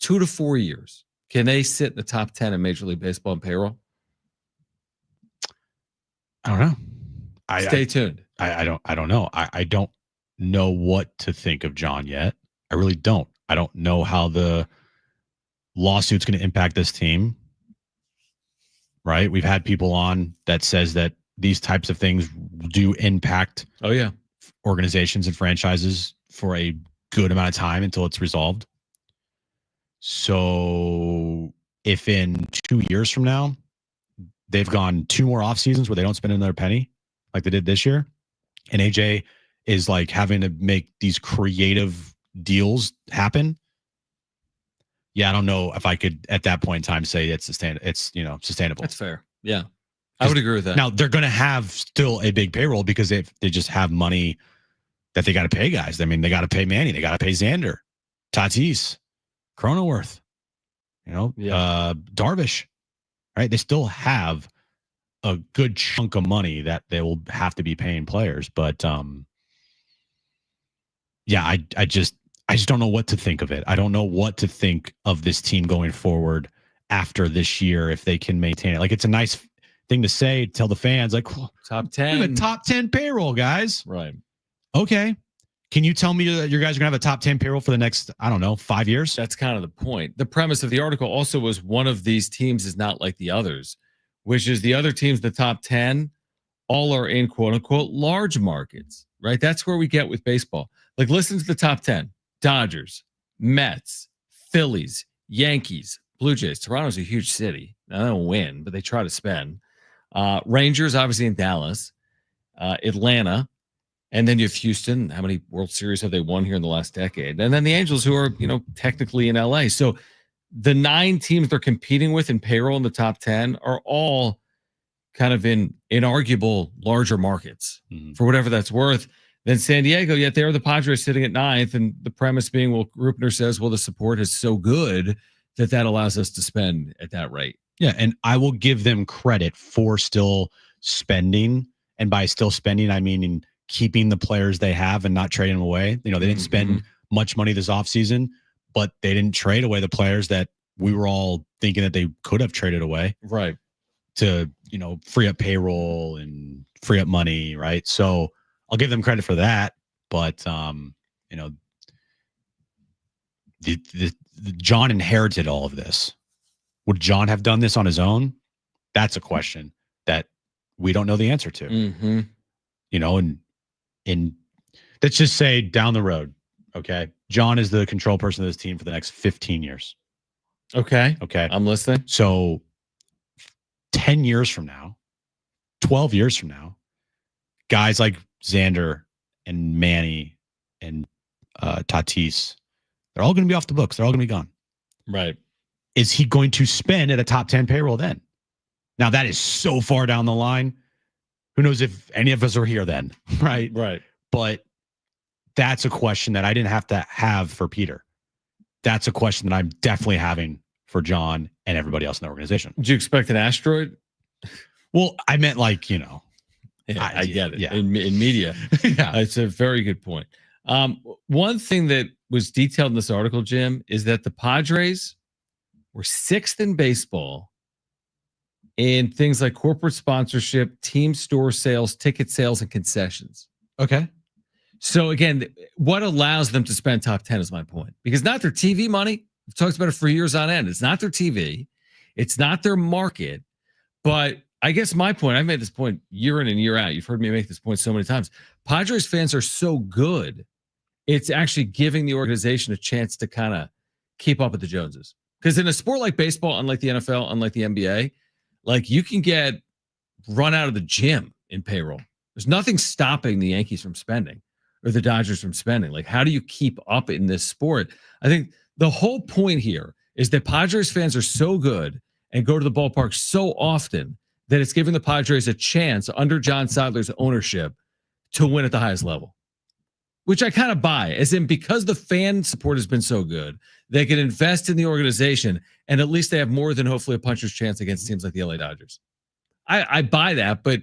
2 to 4 years, can they sit in the top 10 in Major League Baseball in payroll? I don't know. Stay tuned. I don't know. I don't know what to think of John yet. I really don't. I don't know how the lawsuit's going to impact this team. Right? We've had people on that says that these types of things do impact organizations and franchises for a good amount of time until it's resolved. So if in 2 years from now, they've gone 2 more off seasons where they don't spend another penny like they did this year, and AJ is like having to make these creative deals happen. Yeah, I don't know if I could at that point in time say it's sustainable. That's fair. Yeah, I would agree with that. Now they're going to have still a big payroll because they just have money that they got to pay guys. I mean, they got to pay Manny, they got to pay Xander, Tatis, Cronenworth, Darvish, right? They still have a good chunk of money that they will have to be paying players. But I just don't know what to think of it. I don't know what to think of this team going forward after this year, if they can maintain it. Like, it's a nice thing to say, tell the fans, like, top 10, a top 10 payroll, guys. Right. Okay. Can you tell me that your guys are going to have a top 10 payroll for the next, 5 years? That's kind of the point. The premise of the article also was one of these teams is not like the others, which is the other teams, the top 10, all are in quote unquote large markets, right? That's where we get with baseball. Like, listen to the top 10: Dodgers, Mets, Phillies, Yankees, Blue Jays. Toronto's a huge city. Now, they don't win, but they try to spend. Rangers, obviously, in Dallas, Atlanta, and then you have Houston. How many World Series have they won here in the last decade? And then the Angels, who are, technically in LA. So the 9 teams they're competing with in payroll in the top 10 are all kind of in inarguable larger markets for whatever that's worth. Then San Diego, yet they're the Padres sitting at 9th. And the premise being, well, Rupner says, well, the support is so good that allows us to spend at that rate. Yeah. And I will give them credit for still spending. And by still spending, I mean in keeping the players they have and not trading them away. They didn't spend much money this offseason, but they didn't trade away the players that we were all thinking that they could have traded away. Right. to, free up payroll and free up money, right? So I'll give them credit for that, but the John inherited all of this. Would John have done this on his own? That's a question that we don't know the answer to. Mm-hmm. And let's just say down the road, okay, John is the control person of this team for the next 15 years. Okay. Okay. I'm listening. So 10 years from now, 12 years from now, guys like Xander and Manny and Tatis, they're all going to be off the books. They're all going to be gone. Right. Is he going to spend at a top 10 payroll then? Now, that is so far down the line. Who knows if any of us are here then, right? Right. But that's a question that I didn't have to have for Peter. That's a question that I'm definitely having for John and everybody else in the organization. Did you expect an asteroid? Well, I meant like, Yeah, I get it. Yeah. In media. Yeah. It's a very good point. One thing that was detailed in this article, Jim, is that the Padres were 6th in baseball in things like corporate sponsorship, team store sales, ticket sales, and concessions. Okay. So again, what allows them to spend top 10 is my point. Because not their TV money. We've talked about it for years on end. It's not their TV. It's not their market. But I guess my point, I've made this point year in and year out. You've heard me make this point so many times. Padres fans are so good, it's actually giving the organization a chance to kind of keep up with the Joneses. Because in a sport like baseball, unlike the NFL, unlike the NBA, like you can get run out of the gym in payroll. There's nothing stopping the Yankees from spending or the Dodgers from spending. Like, how do you keep up in this sport? I think the whole point here is that Padres fans are so good and go to the ballpark so often that it's giving the Padres a chance under John Sadler's ownership to win at the highest level, which I kind of buy, as in because the fan support has been so good, they can invest in the organization and at least they have more than hopefully a puncher's chance against teams like the LA Dodgers. I buy that, but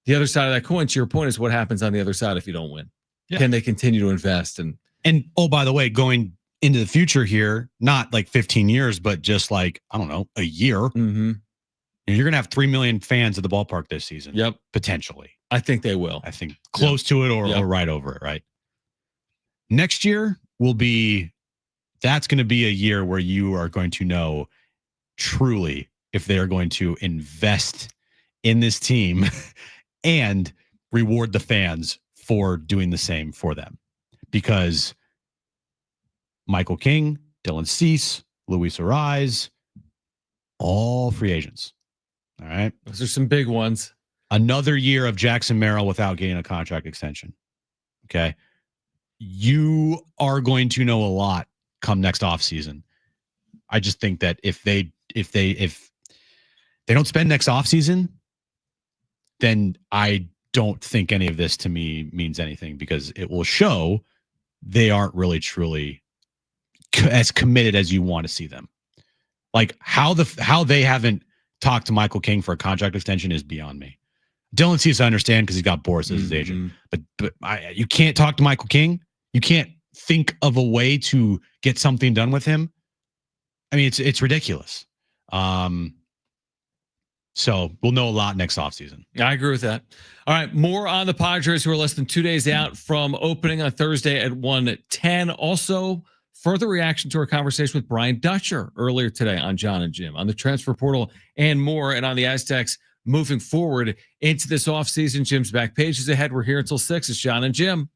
the other side of that coin, to your point, is what happens on the other side if you don't win. Yeah. Can they continue to invest? And oh, by the way, going into the future here, not like 15 years, but just like, I don't know, a year. Mm-hmm. And you're going to have 3 million fans at the ballpark this season. Yep. Potentially. I think they will. I think close to it or right over it, right? Next year that's going to be a year where you are going to know truly if they are going to invest in this team and reward the fans for doing the same for them. Because Michael King, Dylan Cease, Luis Ariz, all free agents. All right. Those are some big ones. Another year of Jackson Merrill without getting a contract extension. Okay. You are going to know a lot come next offseason. I just think that if they don't spend next offseason, then I don't think any of this to me means anything, because it will show they aren't really truly as committed as you want to see them. Like how they haven't talked to Michael King for a contract extension is beyond me. Dylan Cease, I understand because he's got Boris as his agent, but you can't talk to Michael King. You can't think of a way to get something done with him. I mean, it's ridiculous. So we'll know a lot next offseason. I agree with that. All right, more on the Padres, who are less than 2 days out from opening on Thursday at 1:10. Also, further reaction to our conversation with Brian Dutcher earlier today on John and Jim, on the transfer portal and more, and on the Aztecs moving forward into this offseason. Jim's back page is ahead. We're here until 6. It's John and Jim.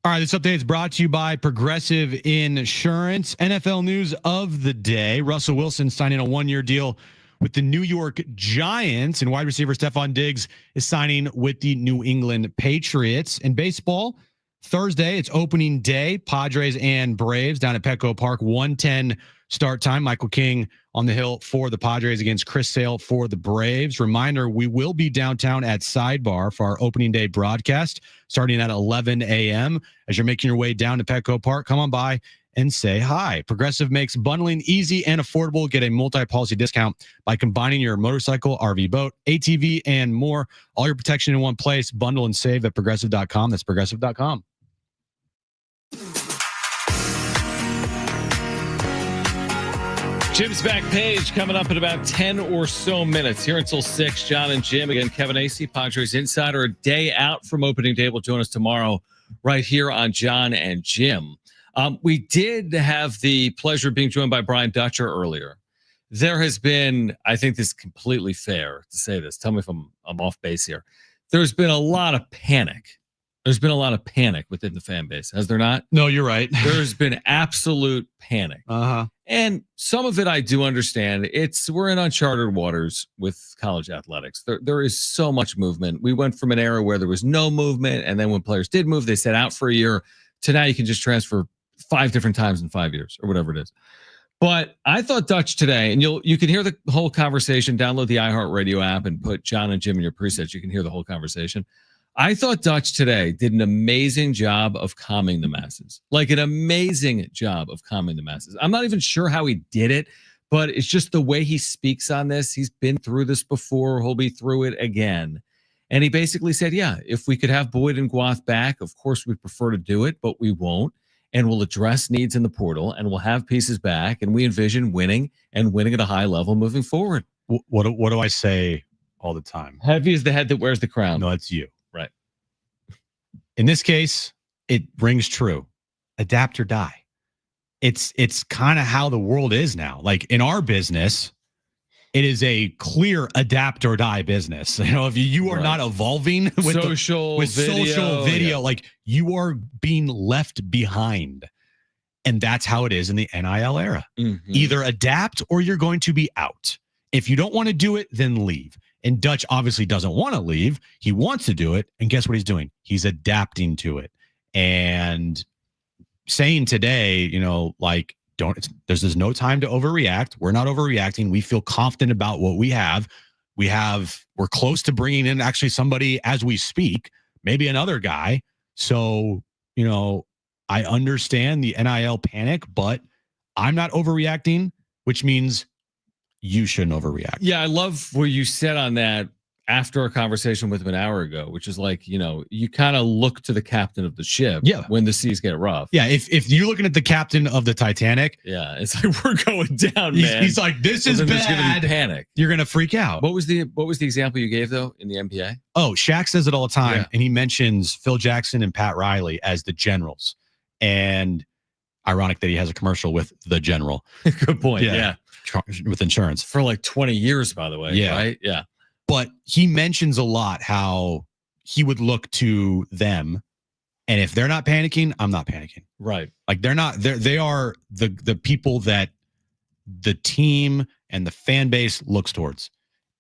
All right, this update is brought to you by Progressive Insurance. NFL news of the day. Russell Wilson signing a 1-year deal with the New York Giants, and wide receiver Stephon Diggs is signing with the New England Patriots. In baseball, Thursday, it's opening day. Padres and Braves down at Petco Park, 1:10 start time. Michael King on the hill for the Padres against Chris Sale for the Braves. Reminder, we will be downtown at Sidebar for our opening day broadcast starting at 11 a.m. As you're making your way down to Petco Park, come on by and say hi. Progressive makes bundling easy and affordable. Get a multi-policy discount by combining your motorcycle, RV, boat, ATV, and more. All your protection in one place. Bundle and save at progressive.com. That's progressive.com. Jim's back page coming up in about 10 or so minutes. Here until 6, John and Jim. Again, Kevin Acey, Padres Insider, a day out from opening day, will join us tomorrow right here on John and Jim. We did have the pleasure of being joined by Brian Dutcher earlier. There has been, I think this is completely fair to say this. Tell me if I'm off base here. There's been a lot of panic. There's been a lot of panic within the fan base, has there not? No, you're right. There's been absolute panic. Uh-huh. And some of it I do understand. We're in uncharted waters with college athletics. There is so much movement. We went from an era where there was no movement, and then when players did move, they sat out for a year, to now you can just transfer 5 different times in 5 years or whatever it is. But I thought Dutch today, and you can hear the whole conversation. Download the iHeartRadio app and put John and Jim in your presets. You can hear the whole conversation. I thought Dutch today did an amazing job of calming the masses, like an amazing job of calming the masses. I'm not even sure how he did it, but it's just the way he speaks on this. He's been through this before. He'll be through it again. And he basically said, yeah, if we could have Boyd and Guath back, of course we'd prefer to do it, but we won't. And we'll address needs in the portal, and we'll have pieces back. And we envision winning and winning at a high level moving forward. What do I say all the time? Heavy is the head that wears the crown. No, that's you. Right. In this case, it rings true. Adapt or die. It's kind of how the world is now. Like in our business, it is a clear adapt or die business. You know, if you are not evolving with social video, like you are being left behind. And that's how it is in the NIL era. Mm-hmm. Either adapt or you're going to be out. If you don't want to do it, then leave. And Dutch obviously doesn't want to leave. He wants to do it. And guess what he's doing? He's adapting to it. And saying today, you know, like, there's no time to overreact. We're not overreacting. We feel confident about what we have. We're close to bringing in actually somebody as we speak, maybe another guy. So, you know, I understand the NIL panic, but I'm not overreacting, which means you shouldn't overreact. Yeah, I love what you said on that after our conversation with him an hour ago, which is like, you know, you kind of look to the captain of the ship when the seas get rough. Yeah, if you're looking at the captain of the Titanic, it's like we're going down, man. He's like, this is bad. There's going to be panic. You're going to freak out. What was the example you gave though in the NBA? Oh, Shaq says it all the time, and he mentions Phil Jackson and Pat Riley as the generals. And ironic that he has a commercial with the general. Good point. Yeah. With insurance for like 20 years, by the way. Yeah. Right. Yeah. But he mentions a lot how he would look to them. And if they're not panicking, I'm not panicking. Right. Like they are the people that the team and the fan base looks towards.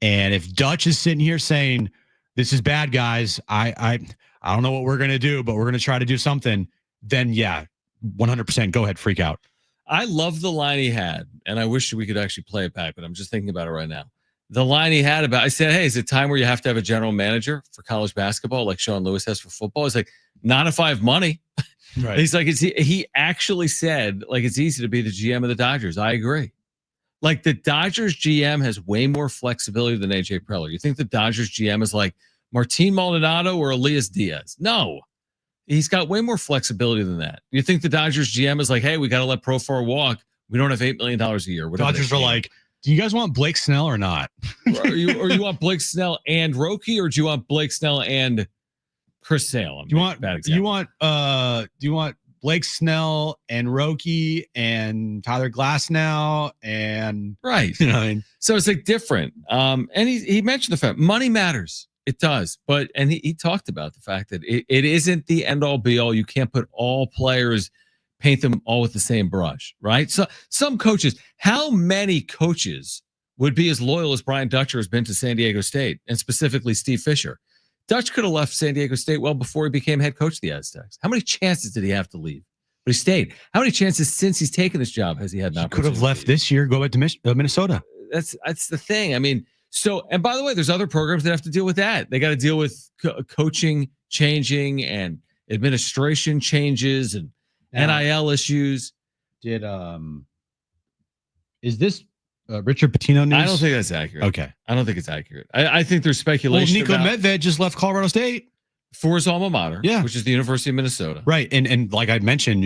And if Dutch is sitting here saying, this is bad, guys, I don't know what we're going to do, but we're going to try to do something, then 100% go ahead, freak out. I love the line he had, and I wish we could actually play it back, but I'm just thinking about it right now. The line he had about, I said, hey, is it time where you have to have a general manager for college basketball like Sean Lewis has for football? He's like, not if I have money. Right. He's like, he actually said, like, it's easy to be the GM of the Dodgers. I agree. Like, the Dodgers GM has way more flexibility than AJ Preller. You think the Dodgers GM is like Martin Maldonado or Elias Diaz? No. He's got way more flexibility than that. You think the Dodgers GM is like, hey, we got to let Profar walk. We don't have $8 million a year. Dodgers are like, do you guys want Blake Snell or not? or you want Blake Snell and Roki, or do you want Blake Snell and Chris Sale? Do you want Blake Snell and Roki and Tyler Glasnow and right? You know what I mean? So it's like different. And he mentioned the fact money matters. It does. But, and he talked about the fact that it isn't the end all be all. You can't put all players, paint them all with the same brush, right? So some coaches, how many coaches would be as loyal as Brian Dutcher has been to San Diego State, and specifically Steve Fisher? Dutch could have left San Diego State well before he became head coach of the Aztecs. How many chances did he have to leave? But he stayed. How many chances since he's taken this job has he had? He could have left this year, go back to Minnesota. That's the thing. I mean, so, and by the way, there's other programs that have to deal with that. They got to deal with coaching changing and administration changes and NIL issues. Is this Richard Pitino news? I don't think that's accurate. Okay. I don't think it's accurate. I think there's speculation. Well, Nico Medved just left Colorado State for his alma mater, which is the University of Minnesota. Right. And like I mentioned,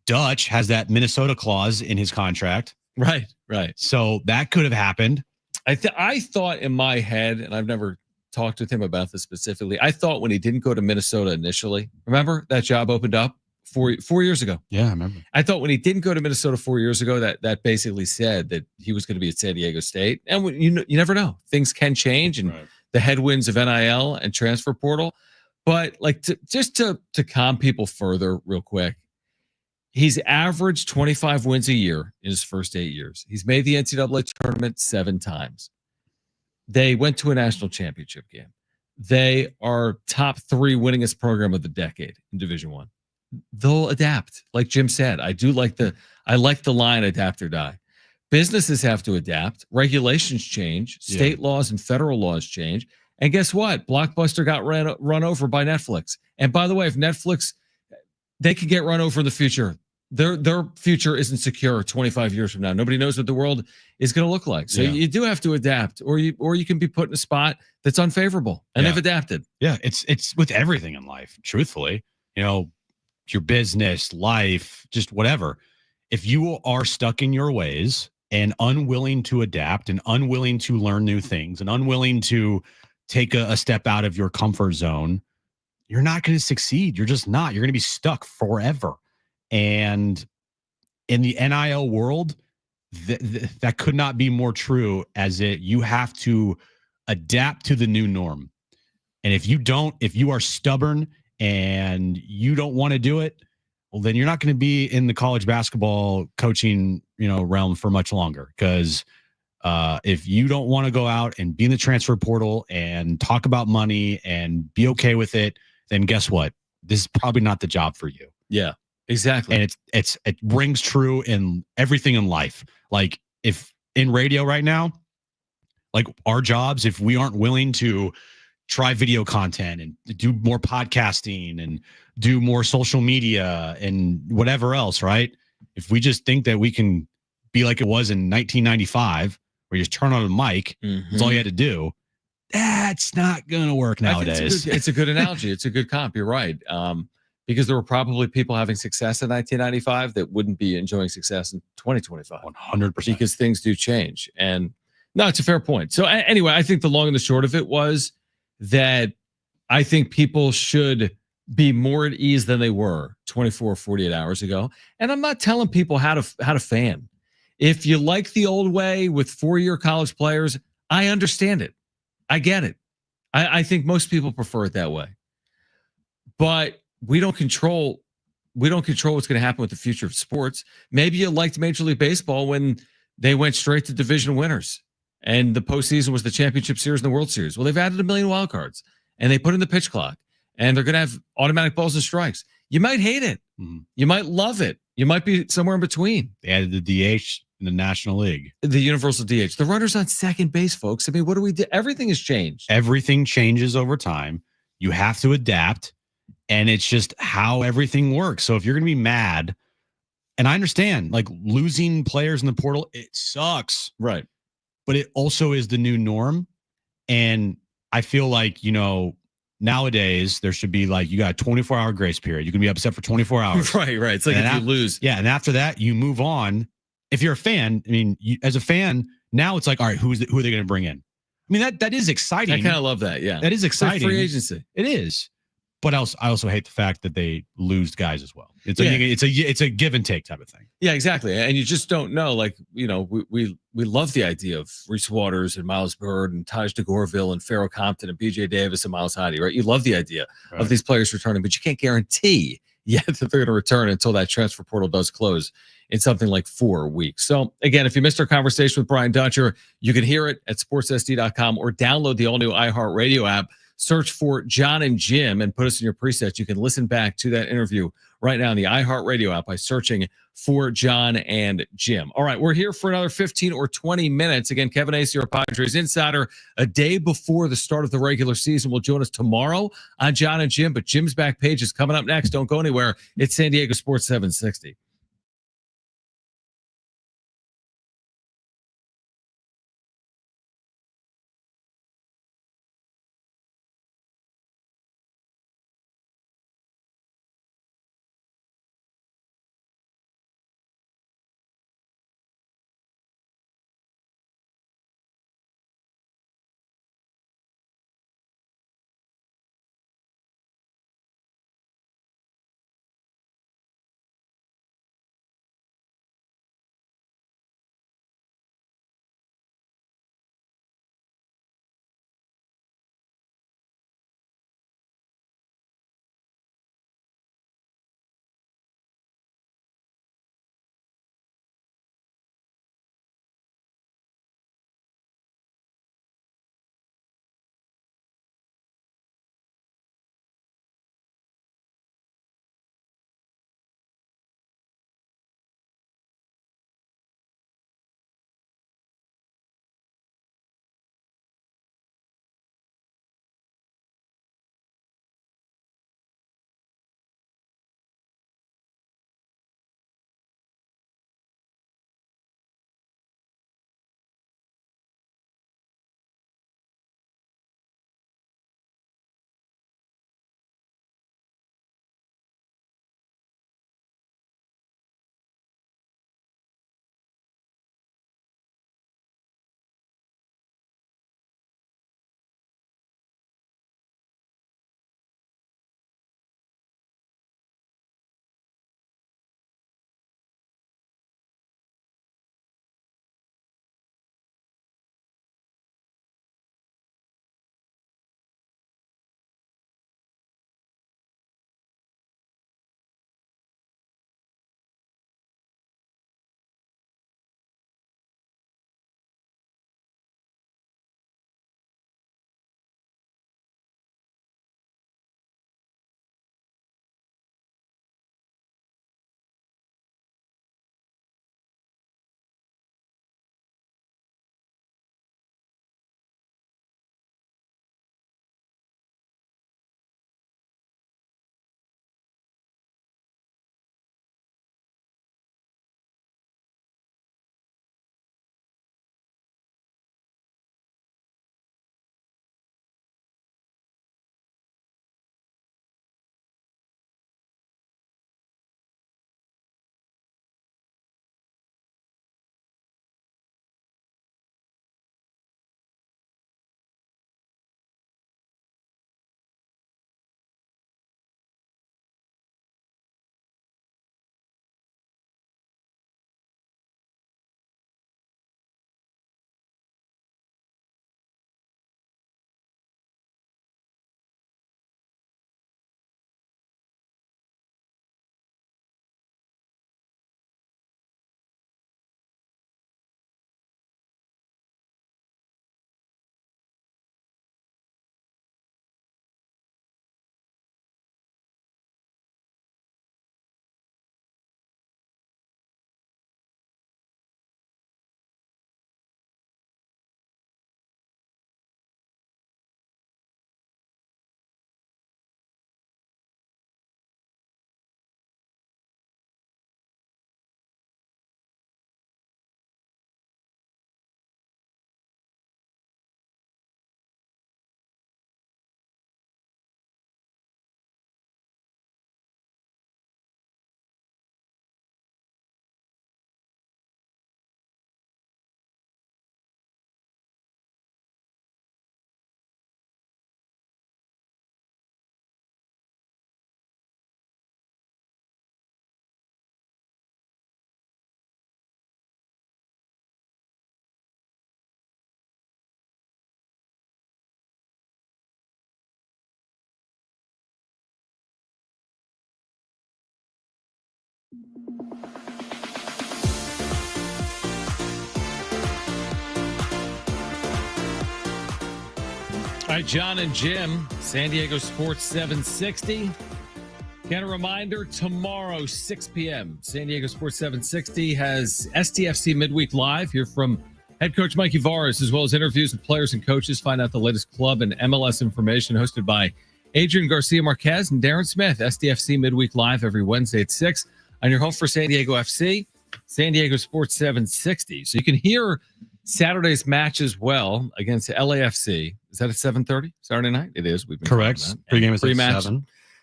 Dutch has that Minnesota clause in his contract. Right. So that could have happened. I thought in my head, and I've never talked with him about this specifically, I thought when he didn't go to Minnesota initially, remember that job opened up 4 years ago? Yeah, I remember. I thought when he didn't go to Minnesota 4 years ago, that basically said that he was going to be at San Diego State. And you never know. Things can change, and the headwinds of NIL and transfer portal. But like to calm people further real quick, he's averaged 25 wins a year in his first 8 years. He's made the NCAA tournament 7 times. They went to a national championship game. They are top 3 winningest program of the decade in Division I. They'll adapt. Like Jim said, I like the line adapt or die. Businesses have to adapt. Regulations change. State laws and federal laws change. And guess what? Blockbuster got run over by Netflix. And by the way, if Netflix, they could get run over in the future. Their future isn't secure 25 years from now. Nobody knows what the world is going to look like. So you do have to adapt, or you can be put in a spot that's unfavorable. And they've adapted. Yeah, it's with everything in life, truthfully. Your business, life, just whatever. If you are stuck in your ways and unwilling to adapt and unwilling to learn new things and unwilling to take a step out of your comfort zone, you're not going to succeed. You're just not. You're going to be stuck forever. And in the NIL world, that could not be more true, as you have to adapt to the new norm. And if you are stubborn and you don't want to do it, well, then you're not going to be in the college basketball coaching, realm for much longer. Because if you don't want to go out and be in the transfer portal and talk about money and be okay with it, then guess what? This is probably not the job for you. Yeah, exactly. And it rings true in everything in life. Like if in radio right now, like our jobs, if we aren't willing to try video content and do more podcasting and do more social media and whatever else, right? If we just think that we can be like it was in 1995, where you just turn on a mic, that's all you had to do, that's not going to work nowadays. It's a good analogy. It's a good comp. You're right. Because there were probably people having success in 1995 that wouldn't be enjoying success in 2025. 100%. Because things do change. And no, it's a fair point. So anyway, I think the long and the short of it was that I think people should be more at ease than they were 24, 48 hours ago. And I'm not telling people how to fan. If you like the old way with 4-year college players, I understand it. I get it. I think most people prefer it that way. But we don't control what's going to happen with the future of sports. Maybe you liked Major League Baseball when they went straight to division winners and the postseason was the championship series and the World Series. Well, they've added 1 million wild cards and they put in the pitch clock and they're going to have automatic balls and strikes. You might hate it. Mm-hmm. You might love it. You might be somewhere in between. They added the DH in the National League. The universal DH. The runner's on second base, folks. I mean, what do we do? Everything has changed. Everything changes over time. You have to adapt. And it's just how everything works. So if you're going to be mad, and I understand, like losing players in the portal, it sucks. Right. But it also is the new norm. And I feel like, nowadays there should be like, you got a 24-hour grace period. You can be upset for 24 hours. Right. It's like if you lose. Yeah. And after that, you move on. If you're a fan, I mean, as a fan, now it's like, all right, who are they going to bring in? I mean, that is exciting. I kind of love that. Yeah. That is exciting. Free agency. It is. But I also hate the fact that they lose guys as well. It's Yeah. it's a give and take type of thing. Yeah, exactly. And you just don't know. Like, we love the idea of Reese Waters and Miles Bird and Taj DeGorville and Farrell Compton and BJ Davis and Miles Heide, right? You love the idea of these players returning, but you can't guarantee yet that they're going to return until that transfer portal does close in something like 4 weeks. So again, if you missed our conversation with Brian Dutcher, you can hear it at sportssd.com or download the all-new iHeartRadio app. Search for John and Jim and put us in your presets. You can listen back to that interview right now in the iHeartRadio app by searching for John and Jim. All right, we're here for another 15 or 20 minutes. Again, Kevin Acee, our Padres insider, a day before the start of the regular season, will join us tomorrow on John and Jim. But Jim's back page is coming up next. Don't go anywhere. It's San Diego Sports 760. All right, John and Jim, San Diego Sports 760. Again, a reminder, tomorrow, 6 p.m., San Diego Sports 760 has STFC Midweek Live. Hear from head coach Mikey Varas, as well as interviews with players and coaches. Find out the latest club and MLS information, hosted by Adrian Garcia Marquez and Darren Smith. STFC Midweek Live every Wednesday at 6 on your home for San Diego FC, San Diego Sports 760. So you can hear Saturday's match as well against LAFC. Is that at 7:30 Saturday night? It is. We've been correct. Pre-game is at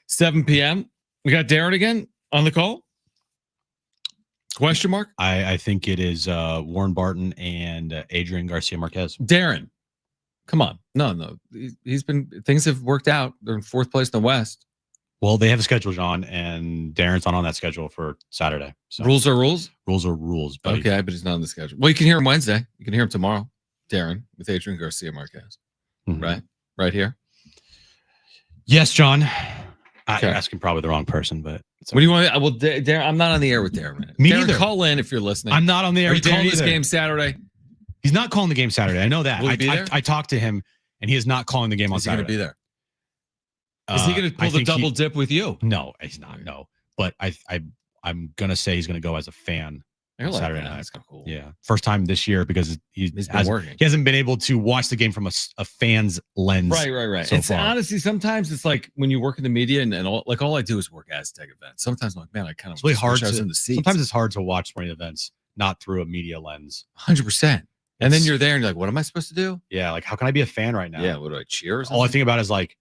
7 p.m. We got Darren again on the call. Question mark? I think it is Warren Barton and Adrian Garcia Marquez. Darren, come on. No. He's been, things have worked out. They're in fourth place in the West. Well, they have a schedule, John, and Darren's not on that schedule for Saturday. So rules are rules? Rules are rules, buddy. Okay, but he's not on the schedule. Well, you can hear him Wednesday. You can hear him tomorrow, Darren, with Adrian Garcia Marquez. Mm-hmm. Right here. Yes, John. Okay. You're asking probably the wrong person, but what do you want? Well, Darren, I'm not on the air with Darren. Man. Me Darren, neither. Call in if you're listening. I'm not on the air. Are you with calling Darren this either. game Saturday? He's not calling the game Saturday. I know that. Will he be there? I talked to him, and he is not calling the game on Is he going Saturday. to be there? Is he going to pull the double dip with you? No, he's not. No, but I'm gonna say he's going to go as a fan. Saturday night. That's kind of cool. Yeah, first time this year because he's been working. He hasn't been able to watch the game from a fan's lens. Right. So It's far. honestly, sometimes it's like when you work in the media and all I do is work Aztec events. Sometimes I'm like, man, I kind of It's really hard wish I was in the seats. Sometimes it's hard to watch sporting events not through a media lens. 100%. And then you're there and you're like, what am I supposed to do? Yeah, like how can I be a fan right now? Yeah, what do I cheer? Or All I think about is like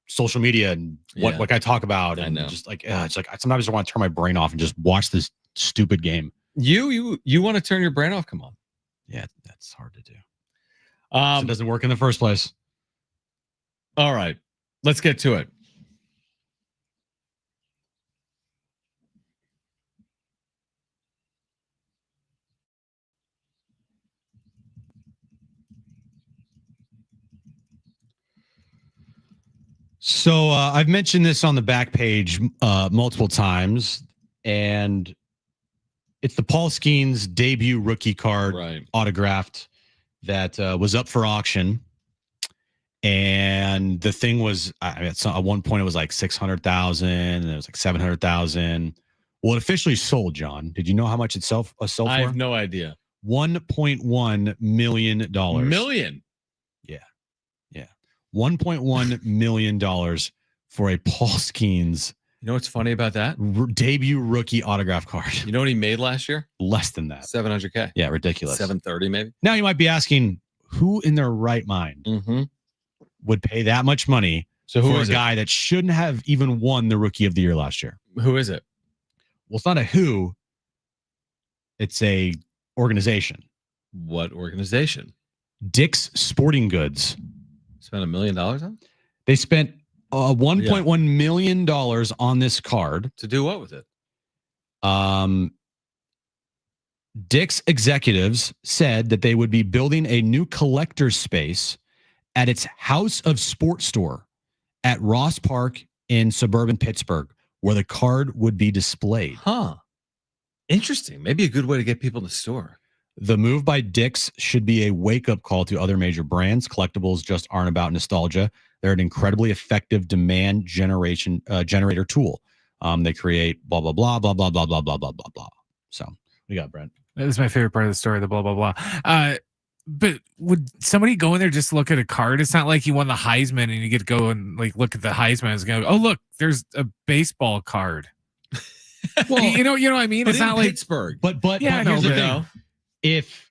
social media and what can I talk about, and I know. just like it's like sometimes I just want to turn my brain off and just watch this stupid game. You want to turn your brain off? Come on. Yeah, that's hard to do. It doesn't work in the first place. All right, let's get to it. So I've mentioned this on the back page multiple times, and it's the Paul Skeens debut rookie card autographed that was up for auction. And the thing was, at one point it was like 600,000, and it was like 700,000. Well, it officially sold, John. Did you know how much it sold for? I have no idea. $1.1 million. Million? Yeah. $1.1 million for a Paul Skeens. You know what's funny about that? Debut rookie autograph card. You know what he made last year? Less than that. $700K. Yeah, ridiculous. 730 maybe. Now you might be asking, who in their right mind would pay that much money for a guy that shouldn't have even won the Rookie of the Year last year? Who is it? Well, it's not a who. It's a organization. What organization? Dick's Sporting Goods. Spent $1 million on? They spent $1.1 million on this card. To do what with it? Dick's executives said that they would be building a new collector's space at its House of Sport store at Ross Park in suburban Pittsburgh, where the card would be displayed. Huh. Interesting. Maybe a good way to get people in the store. The move by Dick's should be a wake-up call to other major brands. Collectibles just aren't about nostalgia. They're an incredibly effective demand generator tool. They create blah, blah, blah, blah, blah, blah, blah, blah, blah, blah, blah. So what do you got, Brent? That is my favorite part of the story, the blah, blah, blah. But would somebody go in there just look at a card? It's not like you won the Heisman and you get to go and like look at the Heisman. It's going, oh, look, there's a baseball card. Well, you know what I mean? But it's not like Pittsburgh. But yeah, here's the thing. know. If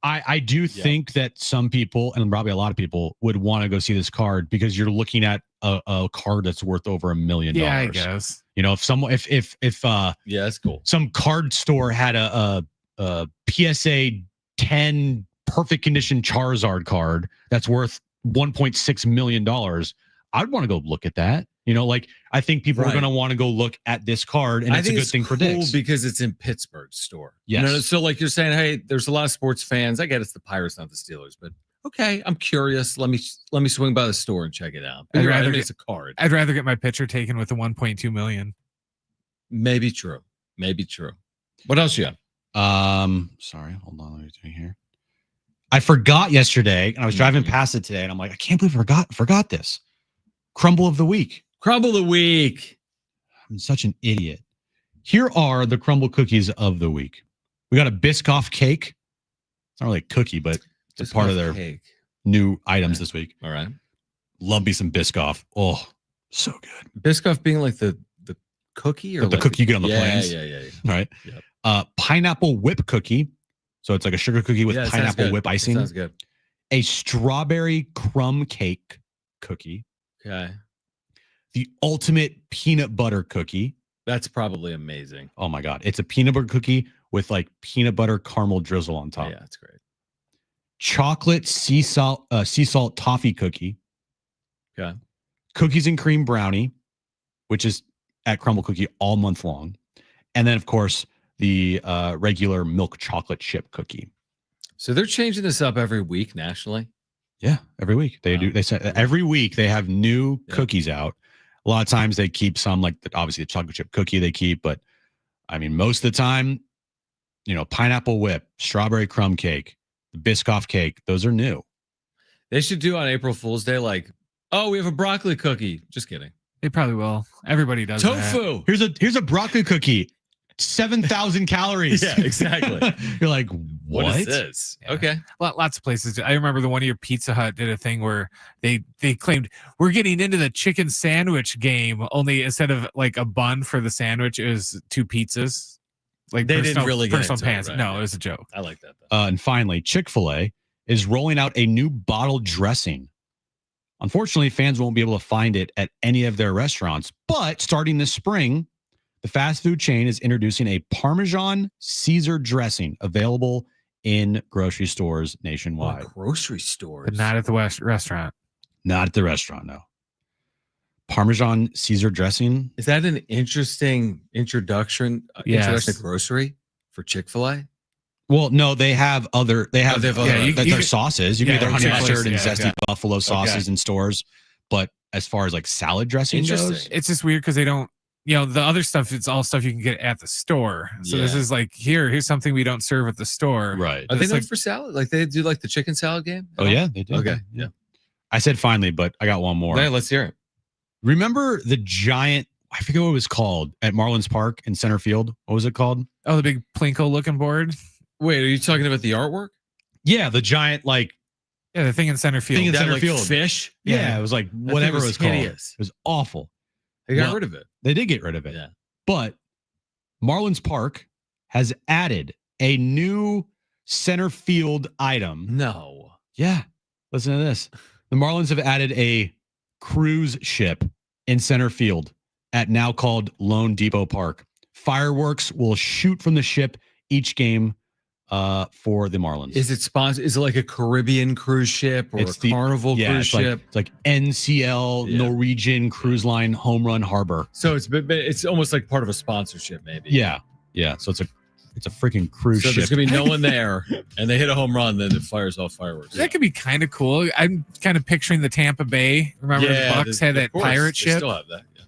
I do think that some people, and probably a lot of people, would want to go see this card because you're looking at a card that's worth over $1 million. Yeah, I guess. You know, if yeah, that's cool. Some card store had a PSA 10 perfect condition Charizard card that's worth $1.6 million, I'd want to go look at that. You know, like I think people are going to want to go look at this card, and it's a good thing for Dick's because it's in Pittsburgh store. Yes. You know, so like you're saying, hey, there's a lot of sports fans. I get it's the Pirates, not the Steelers, but okay, I'm curious. Let me swing by the store and check it out. I'd rather it's a card. I'd rather get my picture taken with the 1.2 million. Maybe true. Maybe true. What else you have? Sorry, hold on. Let me do here. I forgot yesterday, and I was driving past it today, and I'm like, I can't believe I forgot this. Crumble of the week. Crumble of the week. I'm such an idiot. Here are the crumble cookies of the week. We got a Biscoff cake. It's not really a cookie, but it's a part of their new items this week. All right. Love me some Biscoff. Oh, so good. Biscoff being like the cookie or the like cookie you get on the yeah, planes. Yeah. Right. Yep. Pineapple whip cookie. So it's like a sugar cookie with pineapple whip icing. Sounds good. A strawberry crumb cake cookie. Okay. The ultimate peanut butter cookie. That's probably amazing. Oh my God. It's a peanut butter cookie with like peanut butter caramel drizzle on top. Yeah, that's great. Chocolate sea salt toffee cookie. Okay. Cookies and cream brownie, which is at Crumble Cookie all month long. And then, of course, the regular milk chocolate chip cookie. So they're changing this up every week nationally? Yeah, every week. They do. They say every week they have new cookies out. A lot of times they keep some, like obviously the chocolate chip cookie they keep, but I mean, most of the time, pineapple whip, strawberry crumb cake, the Biscoff cake, those are new. They should do on April Fool's Day, like, oh, we have a broccoli cookie. Just kidding. They probably will. Everybody does tofu. That. Here's a broccoli cookie. 7,000 calories. Yeah, exactly. You're like, what is this? Yeah. Okay. Lots of places. I remember the one of your Pizza Hut did a thing where they claimed we're getting into the chicken sandwich game, only instead of like a bun for the sandwich, it was 2 pizzas. Like they didn't really get personal into pants. Right? No, it was a joke. I like that. And finally, Chick-fil-A is rolling out a new bottle dressing. Unfortunately, fans won't be able to find it at any of their restaurants, but starting this spring, the fast food chain is introducing a Parmesan Caesar dressing available in grocery stores nationwide. Grocery stores? But not at the restaurant. Not at the restaurant, no. Parmesan Caesar dressing. Is that an interesting introduction to grocery for Chick-fil-A? Well, no, they have other. Their sauces. You can get their honey mustard and zesty buffalo sauces in stores. But as far as like salad dressing goes, it's just weird because they don't. The other stuff, it's all stuff you can get at the store. So this is like, here's something we don't serve at the store. Right. Are they known for salad? Like they do like the chicken salad game? Oh, yeah, they do. Okay. Yeah. I said finally, but I got one more. Yeah, let's hear it. Remember the giant, I forget what it was called, at Marlins Park in center field? What was it called? Oh, the big Plinko looking board? Wait, are you talking about the artwork? Yeah, the giant, the thing in center field. Thing in center field. Fish? Yeah, it was like whatever it was called. It was awful. They got rid of it. They did get rid of it. Yeah. But Marlins Park has added a new center field item. No. Yeah. Listen to this. The Marlins have added a cruise ship in center field at now called Lone Depot Park. Fireworks will shoot from the ship each game for the Marlins. Is it sponsored? Is it like a Caribbean cruise ship or a Carnival cruise ship? It's like NCL Norwegian Cruise Line Home Run Harbor. So it's almost like part of a sponsorship, maybe. Yeah. So it's a freaking cruise ship. So there's gonna be no one there, and they hit a home run, then it fires off fireworks. That could be kind of cool. I'm kind of picturing the Tampa Bay. Remember the Bucks had that pirate ship? They still have that. Yeah.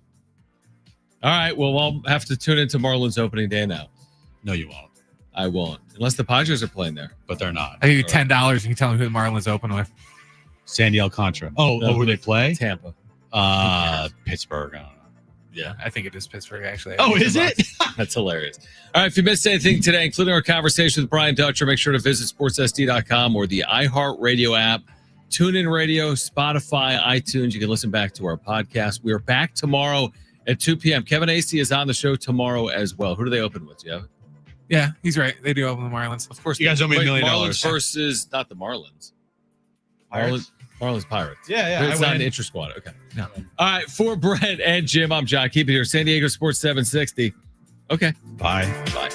All right. Well, I'll have to tune into Marlins opening day now. No, you won't. I won't, unless the Padres are playing there. But they're not. I give you $10 and you tell me who the Marlins open with. Sandy Alcantara. Who they play? Tampa. Pittsburgh. I don't know. Yeah, I think it is Pittsburgh, actually. Oh, is it? That's hilarious. All right, if you missed anything today, including our conversation with Brian Dutcher, make sure to visit sportssd.com or the iHeartRadio app, TuneIn Radio, Spotify, iTunes. You can listen back to our podcast. We are back tomorrow at 2 p.m. Kevin Acey is on the show tomorrow as well. Who do they open with? Do you have it? Yeah, he's right. They do open the Marlins. Of course. You guys owe me $1 million. Marlins versus, not the Marlins. Marlins Pirates. Yeah. It's not an intra squad. Okay. No. All right. For Brett and Jim, I'm John. Keep it here. San Diego Sports 760. Okay. Bye. Bye.